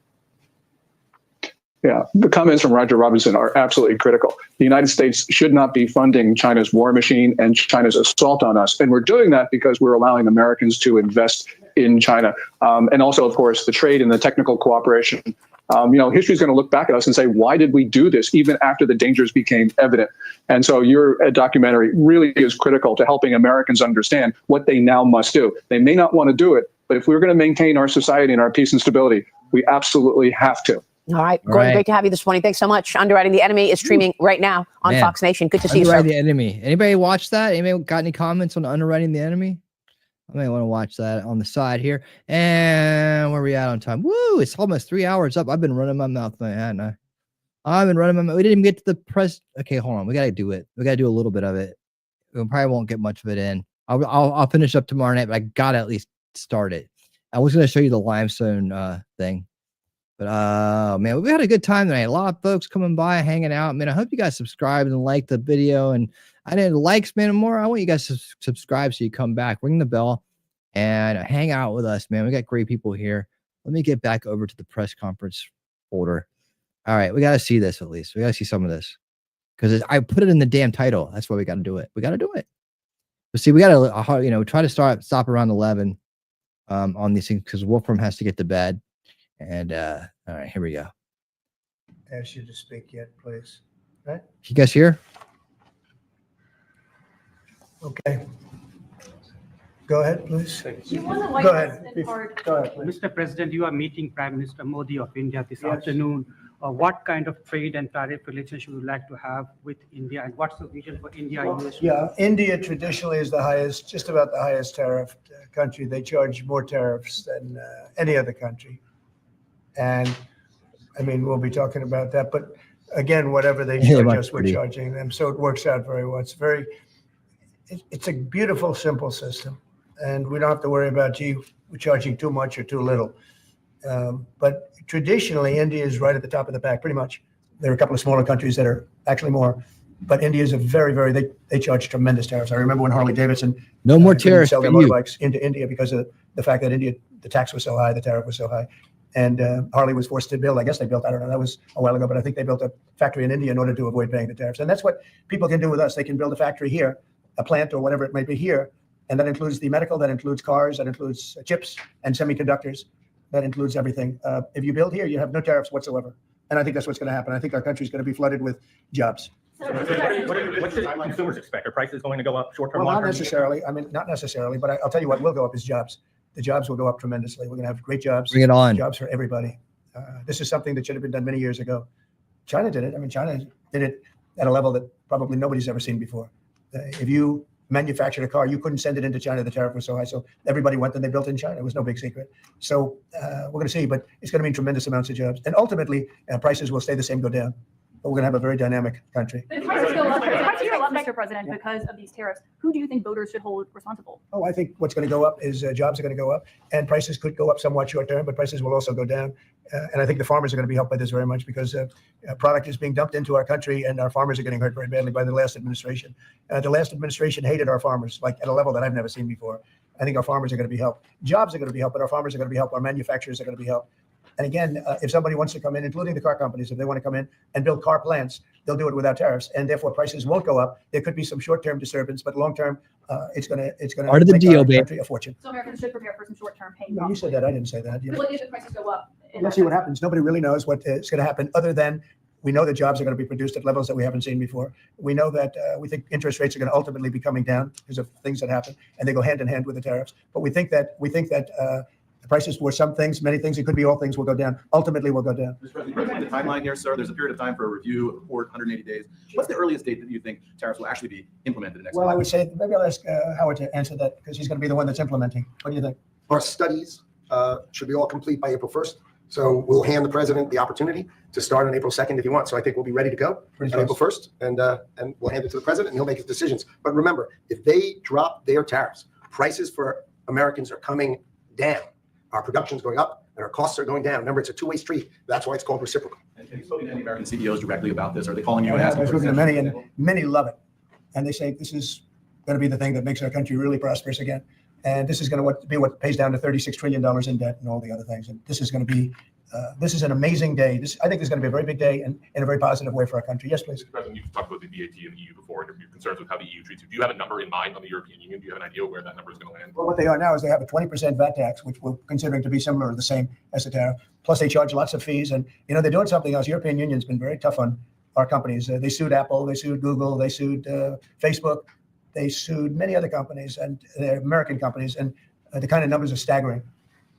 Yeah, the comments from Roger Robinson are absolutely critical. The United States should not be funding China's war machine and China's assault on us. And we're doing that because we're allowing Americans to invest in China. And also, of course, the trade and the technical cooperation. History is going to look back at us and say, why did we do this even after the dangers became evident? And so your documentary really is critical to helping Americans understand what they now must do. They may not want to do it, but if we're going to maintain our society and our peace and stability, we absolutely have to. All right, Gordon, great to have you this morning. Thanks so much. Underwriting the Enemy is streaming right now on Fox Nation. Good to see you, sir. Underwriting the Enemy. Anybody watch that? Anybody got any comments on Underwriting the Enemy? I may want to watch that on the side here. And where are we at on time? Woo! It's almost 3 hours up. I've been running my mouth, hadn't I? I've been running my mouth. We didn't even get to the press. Okay, hold on. We got to do it. We got to do a little bit of it. We probably won't get much of it in. I'll finish up tomorrow night, but I got to at least start it. I was going to show you the limestone thing. But man, we had a good time tonight. A lot of folks coming by, hanging out. Man, I hope you guys subscribe and like the video. And I didn't likes, man, more. I want you guys to subscribe so you come back, ring the bell, and hang out with us, man. We got great people here. Let me get back over to the press conference folder. All right, we got to see this at least. We got to see some of this because I put it in the damn title. That's why we got to do it. We got to do it. But see, we got to, try to stop around 11 on these things because Wolfram has to get to bed. And all right, here we go. Ask you to speak yet, please. Right? You guys hear? Okay. Go ahead, please. You want the White Go House ahead. and part- Go ahead, please. Mr. President, you are meeting Prime Minister Modi of India this Yes. afternoon. What kind of trade and tariff relationship would you like to have with India, and what's the vision for India? Yeah, India traditionally is the highest, just about the highest tariff country. They charge more tariffs than any other country. And I mean, we'll be talking about that, but again, whatever they charge us, we're charging them. So it works out very well. It's a beautiful, simple system. and we don't have to worry about, gee, we're charging too much or too little. But traditionally, India is right at the top of the pack, pretty much. There are a couple of smaller countries that are actually more, but India is a very, they charge tremendous tariffs. I remember when Harley Davidson no more couldn't tariffs sell their for you. motorbikes into India because of the fact that India, the tax was so high, the tariff was so high. And Harley was forced to build, I guess they built, I don't know, that was a while ago, but I think they built a factory in India in order to avoid paying the tariffs. And that's what people can do with us. They can build a factory here, a plant or whatever it may be here. And that includes the medical, that includes cars, that includes chips and semiconductors, that includes everything. If you build here, you have no tariffs whatsoever. And I think that's what's going to happen. I think our country is going to be flooded with jobs. What should consumers expect? Are prices going to go up short-term? Well, not necessarily. I mean, not necessarily, but I'll tell you what will go up is jobs. The jobs will go up tremendously. We're going to have great jobs. Bring it on. Jobs for everybody. This is something that should have been done many years ago. China did it. I mean, China did it at a level that probably nobody's ever seen before. If you manufactured a car, you couldn't send it into China. The tariff was so high. So everybody went and they built in China. It was no big secret. So we're going to see, but it's going to mean tremendous amounts of jobs. And ultimately, prices will stay the same, go down. But we're going to have a very dynamic country. But if prices go up, Mr. President, because of these tariffs, who do you think voters should hold responsible? Oh, I think what's going to go up is jobs are going to go up, and prices could go up somewhat short term, but prices will also go down. And I think the farmers are going to be helped by this very much because product is being dumped into our country, and our farmers are getting hurt very badly by the last administration. The last administration hated our farmers, like at a level that I've never seen before. I think our farmers are going to be helped. Jobs are going to be helped, but our farmers are going to be helped. Our manufacturers are going to be helped. And again, if somebody wants to come in, including the car companies, if they want to come in and build car plants, they'll do it without tariffs, and therefore prices won't go up. There could be some short-term disturbance, but long-term, it's going to Part of the make deal, our babe. country a fortune. So Americans should prepare for some short-term pain. No, you said that. I didn't say that. What if the prices go up? Let's see what happens. Nobody really knows what is going to happen, other than we know that jobs are going to be produced at levels that we haven't seen before. We know that we think interest rates are going to ultimately be coming down because of things that happen, and they go hand in hand with the tariffs. But we think that the prices for some things, many things, it could be all things, will go down. Ultimately, will go down. Mr. President, the timeline here, sir, there's a period of time for a review, a report, 180 days. What's the earliest date that you think tariffs will actually be implemented next Well, month? I would say, maybe I'll ask Howard to answer that because he's going to be the one that's implementing. What do you think? Our studies should be all complete by April 1st. So we'll hand the president the opportunity to start on April 2nd if he wants. So I think we'll be ready to go on April 1st, and we'll hand it to the president and he'll make his decisions. But remember, if they drop their tariffs, prices for Americans are coming down. Our production is going up and our costs are going down. Remember, it's a two-way street. That's why it's called reciprocal. And have you spoken to any American CEOs directly about this? Are they calling you and I asking was for looking at extensions? many, and many love it. And they say this is going to be the thing that makes our country really prosperous again. And this is going to be what pays down to $36 trillion in debt and all the other things. And this is going to be, this is an amazing day. I think this is going to be a very big day and in a very positive way for our country. Yes, please. Mr. President, you've talked about the VAT and the EU before and your concerns with how the EU treats you. Do you have a number in mind on the European Union? Do you have an idea where that number is going to land? Well, what they are now is they have a 20% VAT tax, which we're considering to be similar or the same as the tariff. Plus, they charge lots of fees. And, they're doing something else. European Union's been very tough on our companies. They sued Apple, they sued Google, they sued Facebook, they sued many other companies, and they're American companies. And the kind of numbers are staggering.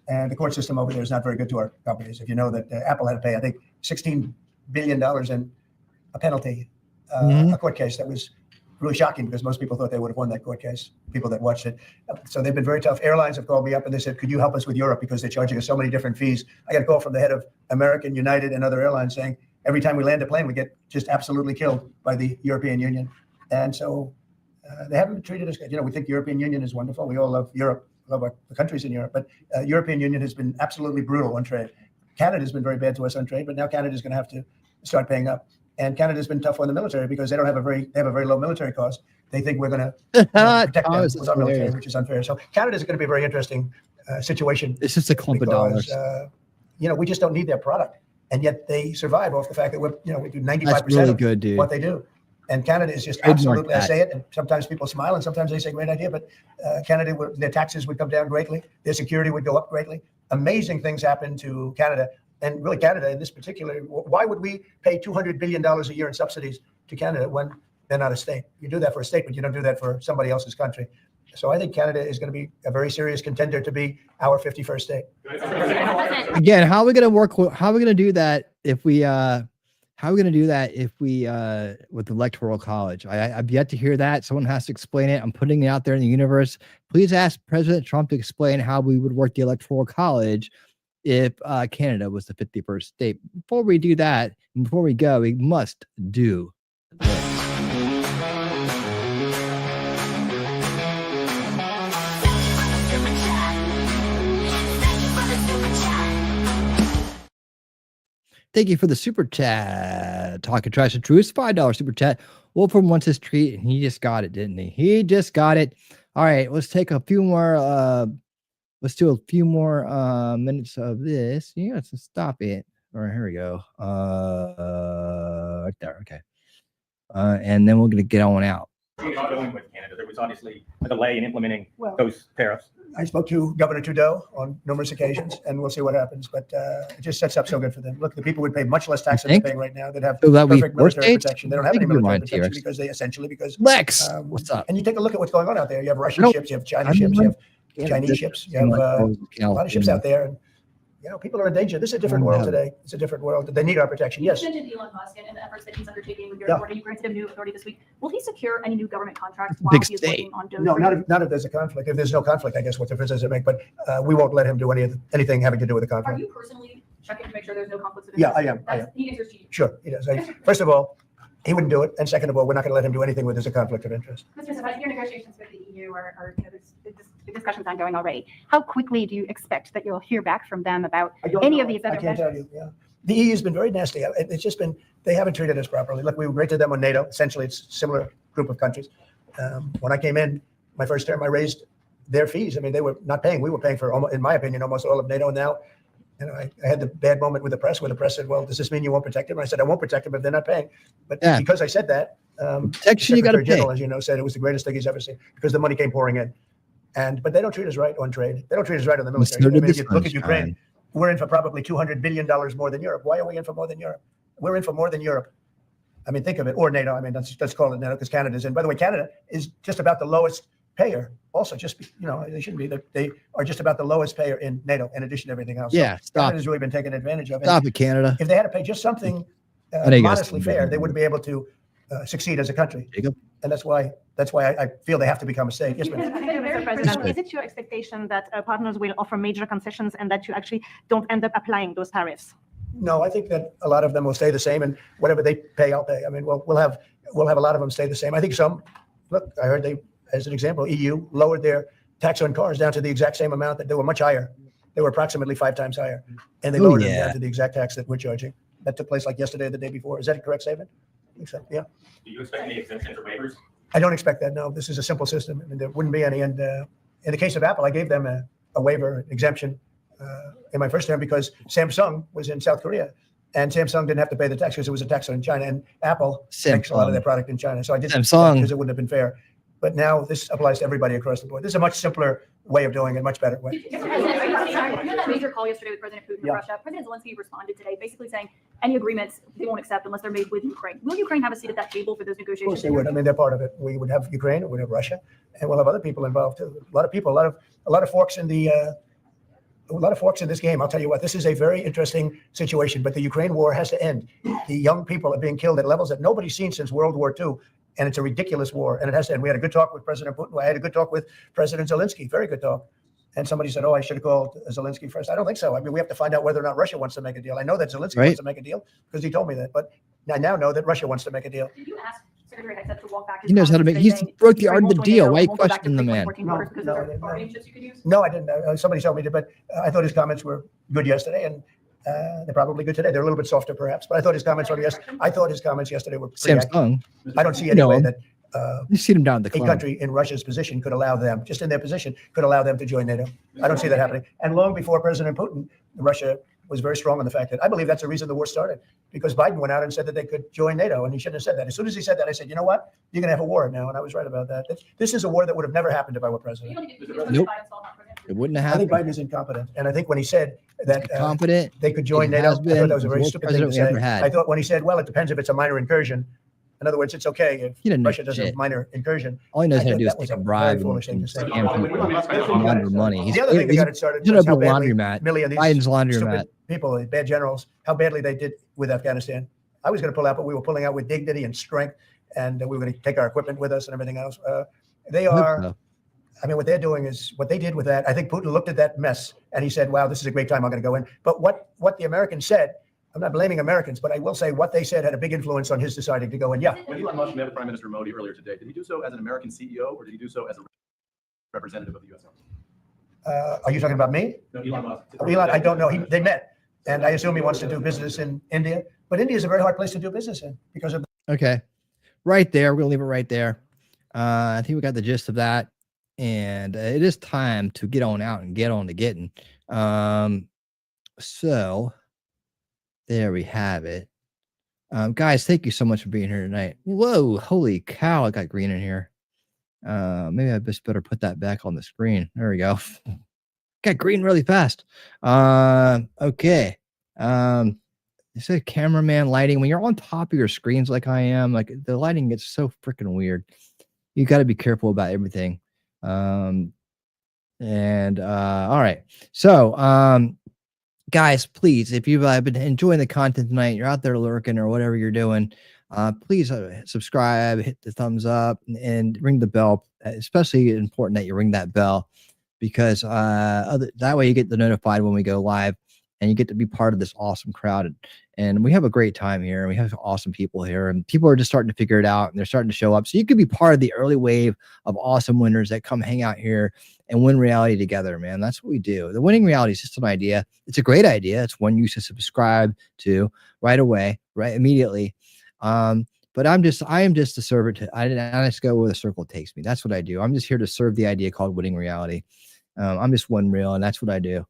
And the court system over there is not very good to our companies. If you know that Apple had to pay, I think, $16 billion in a penalty, a court case that was really shocking because most people thought they would have won that court case, people that watched it. So they've been very tough. Airlines have called me up and they said, could you help us with Europe because they're charging us so many different fees. I got a call from the head of American, United, and other airlines saying, every time we land a plane, we get just absolutely killed by the European Union. And so they haven't treated us good. We think the European Union is wonderful. We all love Europe. Love the countries in Europe, but European Union has been absolutely brutal on trade. Canada's been very bad to us on trade, but now Canada's going to have to start paying up. And Canada's been tough on the military because they have a very low military cost. They think we're going to protect them with our military, which is unfair. So Canada's going to be a very interesting situation. It's just a clump of dollars. We just don't need their product, and yet they survive off the fact that we do 95% That's really of good, dude. what they do. And Canada is just Trademark absolutely, I that. say it, and sometimes people smile and sometimes they say great idea, but Canada, their taxes would come down greatly. Their security would go up greatly. Amazing things happen to Canada. And really Canada in this particular, why would we pay $200 billion a year in subsidies to Canada when they're not a state? You do that for a state, but you don't do that for somebody else's country. So I think Canada is going to be a very serious contender to be our 51st state. Again, how are we going to work? How are we going to do that if we, with the electoral college? I've yet to hear that. Someone has to explain it. I'm putting it out there in the universe. Please ask President Trump to explain how we would work the electoral college if Canada was the 51st state. Before we do that, and before we go, we must do this. Thank you for the super chat. Talking trash and truth. $5 super chat. Wolfram wants his treat, and he just got it, didn't he? He just got it. All right, let's take a few more. Let's do a few more minutes of this. Yeah, let's stop it. All right, here we go. Right there. Okay. And then we're gonna get on out. Going with Canada, there was obviously a delay in implementing those tariffs. I spoke to Governor Trudeau on numerous occasions, and we'll see what happens. But it just sets up so good for them. Look, the people would pay much less tax than they're paying right now. They'd have perfect military protection. They don't have any military protection because they essentially Lex, what's up? And you take a look at what's going on out there. You have Russian ships, you have Chinese ships, you have Chinese ships, you have a lot of ships out there, and people are in danger. This is a different world today. It's a different world. They need our protection. Yes. You mentioned Elon Musk and the efforts that he's undertaking with your Yeah. authority. You granted him new authority this week. Will he secure any new government contracts while Big he is state. working on Doge? No, not if there's a conflict. If there's no conflict, I guess what difference does it make? But we won't let him do anything having to do with the Are conflict. you personally checking to make sure there's no conflicts of Yeah, interest? I am. He answers to you. Sure, he does. First of all, he wouldn't do it, and second of all, we're not going to let him do anything where there's a conflict of interest. Mr. Sefai, your negotiations with the EU are there's discussions ongoing already. How quickly do you expect that you'll hear back from them about any of these I other can't measures? tell you. Yeah. The EU has been very nasty. It's just been, they haven't treated us properly. Look, we were great to them on NATO. Essentially, it's a similar group of countries. When I came in, my first term, I raised their fees. I mean, they were not paying. We were paying for, in my opinion, almost all of NATO. And now, I had the bad moment with the press where the press said, well, does this mean you won't protect them? And I said, I won't protect them if they're not paying. But because I said that, protection you got to Secretary pay. General, as you know, said it was the greatest thing he's ever seen because the money came pouring in. But they don't treat us right on trade. They don't treat us right on the military. So did if the you look at Ukraine, sunshine. we're in for probably $200 billion more than Europe. Why are we in for more than Europe? We're in for more than Europe. I mean, think of it, or NATO. I mean, let's call it NATO because Canada's in. By the way, Canada is just about the lowest payer. Also, they shouldn't be. They are just about the lowest payer in NATO, in addition to everything else. Yeah, so stop. Canada's really been taken advantage of. Stop it, Canada. If they had to pay just something know you guys modestly can do fair, that. they wouldn't be able to succeed as a country. Jacob? And that's why I feel they have to become a state. Yes, ma'am. Mr. President, is it your expectation that partners will offer major concessions and that you actually don't end up applying those tariffs? No, I think that a lot of them will stay the same, and whatever they pay, I'll pay. I mean, we'll have a lot of them stay the same. I think some. Look, I heard as an example, EU lowered their tax on cars down to the exact same amount that they were much higher. They were approximately 5 times higher, and they lowered them down to the exact tax that we're charging. That took place like yesterday or the day before. Is that a correct statement? I think so. Yeah. Do you expect any exemptions or waivers? I don't expect that. No, this is a simple system, and there wouldn't be any. And in the case of Apple, I gave them a waiver exemption in my first term because Samsung was in South Korea, and Samsung didn't have to pay the tax because it was a tax on China, and Apple makes a lot of their product in China. So I did Samsung. because it wouldn't have been fair. But now this applies to everybody across the board. This is a much simpler way of doing it, much better way. You had that major call yesterday with President Putin of Yeah. Russia. President Zelensky responded today, basically saying any agreements they won't accept unless they're made with Ukraine. Will Ukraine have a seat at that table for those Of negotiations? course they would. I mean, they're part of it. We would have Ukraine, we would have Russia, and we'll have other people involved too. A lot of people, a lot of forks in this game. I'll tell you what, this is a very interesting situation, but the Ukraine war has to end. The young people are being killed at levels that nobody's seen since World War II. And it's a ridiculous war, and it has to end. We had a good talk with President Putin. I had a good talk with President Zelensky, very good talk. And somebody said, oh, I should have called Zelensky first. I don't think so. I mean, we have to find out whether or not Russia wants to make a deal. I know that Zelensky wants to make a deal because he told me that, but I now know that Russia wants to make a deal. Did you ask Secretary Hegseth to walk back? He knows how to make. He's broke the art of the deal. Why are you questioning the man? No, I didn't. Somebody told me to, but I thought his comments were good yesterday, and they're probably good today. They're a little bit softer, perhaps, but I thought his comments yesterday were pretty Samsung. I don't see any way that You see them down at the a club. country in Russia's position could allow them, just in their position, could allow them to join NATO. I don't see that happening. And long before President Putin, Russia was very strong on the fact that I believe that's the reason the war started, because Biden went out and said that they could join NATO, and he shouldn't have said that. As soon as he said that, I said, you know what? You're going to have a war now, and I was right about that. This is a war that would have never happened if I were president. Nope. It wouldn't have I think happened. Biden is incompetent, and I think when he said that Competent. they could join He NATO, I has thought been. that was a very Worst stupid thing to president we say. ever had. I thought when he said, well, it depends if it's a minor incursion. In other words, it's okay He if didn't know Russia does a shit. minor incursion. All he knows I how to thought do is that was take a a bribe very foolish thing to say. scam people, launder money. He's, The other thing that he's, got it started he's was an how open badly laundromat. Milley and these Biden's laundromat. stupid people, bad generals, how badly they did with Afghanistan. I was going to pull out, but we were pulling out with dignity and strength, and we were going to take our equipment with us and everything else. They are, I mean, what they're doing is what they did with that. I think Putin looked at that mess and he said, wow, this is a great time. I'm going to go in. But what the Americans said, I'm not blaming Americans, but I will say what they said had a big influence on his deciding to go in. Yeah. When Elon Musk met with Prime Minister Modi earlier today, did he do so as an American CEO or did he do so as a representative of the U.S. Government? Are you talking about me? No, Elon Musk. Elon, I don't know. They met. And I assume he wants to do business in India, but India is a very hard place to do business in because of. Okay. Right there. We're going to leave it right there. I think we got the gist of that. And it is time to get on out and get on to getting. So there we have it. Guys, thank you so much for being here tonight. Whoa, holy cow, I got green in here. Maybe I just better put that back on the screen. There we go. Got green really fast. Okay. It said cameraman lighting. When you're on top of your screens like I am, like the lighting gets so freaking weird. You got to be careful about everything. All right. So, guys, please, if you've been enjoying the content tonight, you're out there lurking or whatever you're doing, please subscribe, hit the thumbs up, and ring the bell. Especially important that you ring that bell because that way you get the notified when we go live and you get to be part of this awesome crowd. And we have a great time here. We have awesome people here, and people are just starting to figure it out, and they're starting to show up. So you could be part of the early wave of awesome winners that come hang out here and win reality together, man. That's what we do. The winning reality is just an idea. It's a great idea. It's one you should subscribe to right away, right immediately. But I am just a servant. I just go where the circle takes me. That's what I do. I'm just here to serve the idea called winning reality. I'm just one reel, and that's what I do.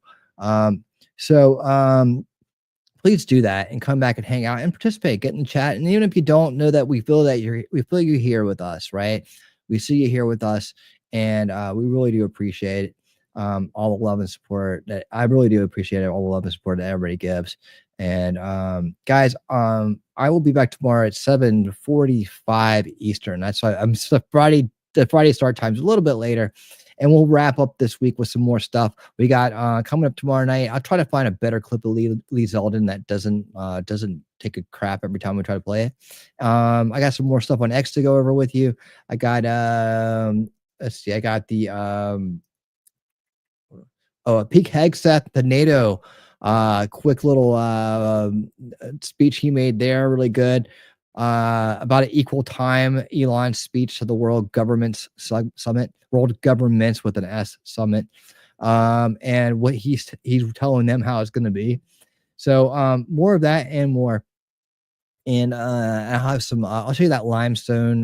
Please do that and come back and hang out and participate, get in the chat. And even if you don't know that, we feel you here with us, right? We see you here with us, and we really do appreciate it. All the love and support that I really do appreciate it. All the love and support that everybody gives. And guys, I will be back tomorrow at 7:45 Eastern. That's why the Friday start time is a little bit later. And we'll wrap up this week with some more stuff. We got coming up tomorrow night. I'll try to find a better clip of Lee Zeldin that doesn't take a crap every time we try to play it. I got some more stuff on X to go over with you. I got let's see. I got the Pete Hegseth, the NATO quick little speech he made there, really good. About an equal time Elon speech to the World Governments Summit, World Governments with an S Summit, and what he's telling them how it's going to be. So more of that and more. And I'll have some. I'll show you that limestone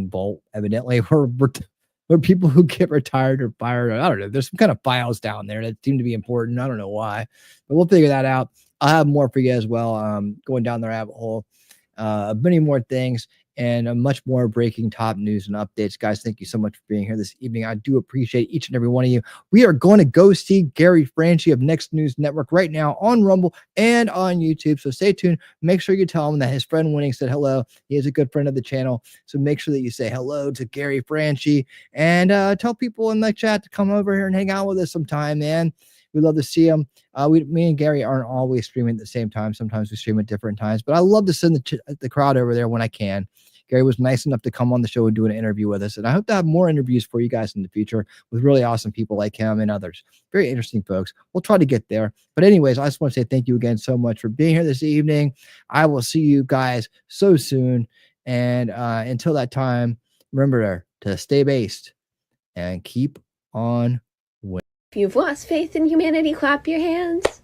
vault. Evidently, where people who get retired or fired. I don't know. There's some kind of files down there that seem to be important. I don't know why, but we'll figure that out. I'll have more for you as well. Going down the rabbit hole. Many more things and much more breaking top news and updates. Guys, thank you so much for being here this evening. I do appreciate each and every one of you. We are going to go see Gary Franchi of Next News Network right now on Rumble and on YouTube. So stay tuned. Make sure you tell him that his friend Winning said hello. He is a good friend of the channel. So make sure that you say hello to Gary Franchi and tell people in the chat to come over here and hang out with us sometime, man. We love to see them. Me and Gary aren't always streaming at the same time. Sometimes we stream at different times, but I love to send the crowd over there when I can. Gary was nice enough to come on the show and do an interview with us. And I hope to have more interviews for you guys in the future with really awesome people like him and others. Very interesting folks. We'll try to get there. But anyways, I just want to say thank you again so much for being here this evening. I will see you guys so soon. And until that time, remember to stay based and keep on winning. If you've lost faith in humanity, clap your hands.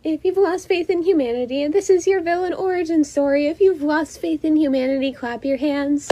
If you've lost faith in humanity, and this is your villain origin story, if you've lost faith in humanity, clap your hands.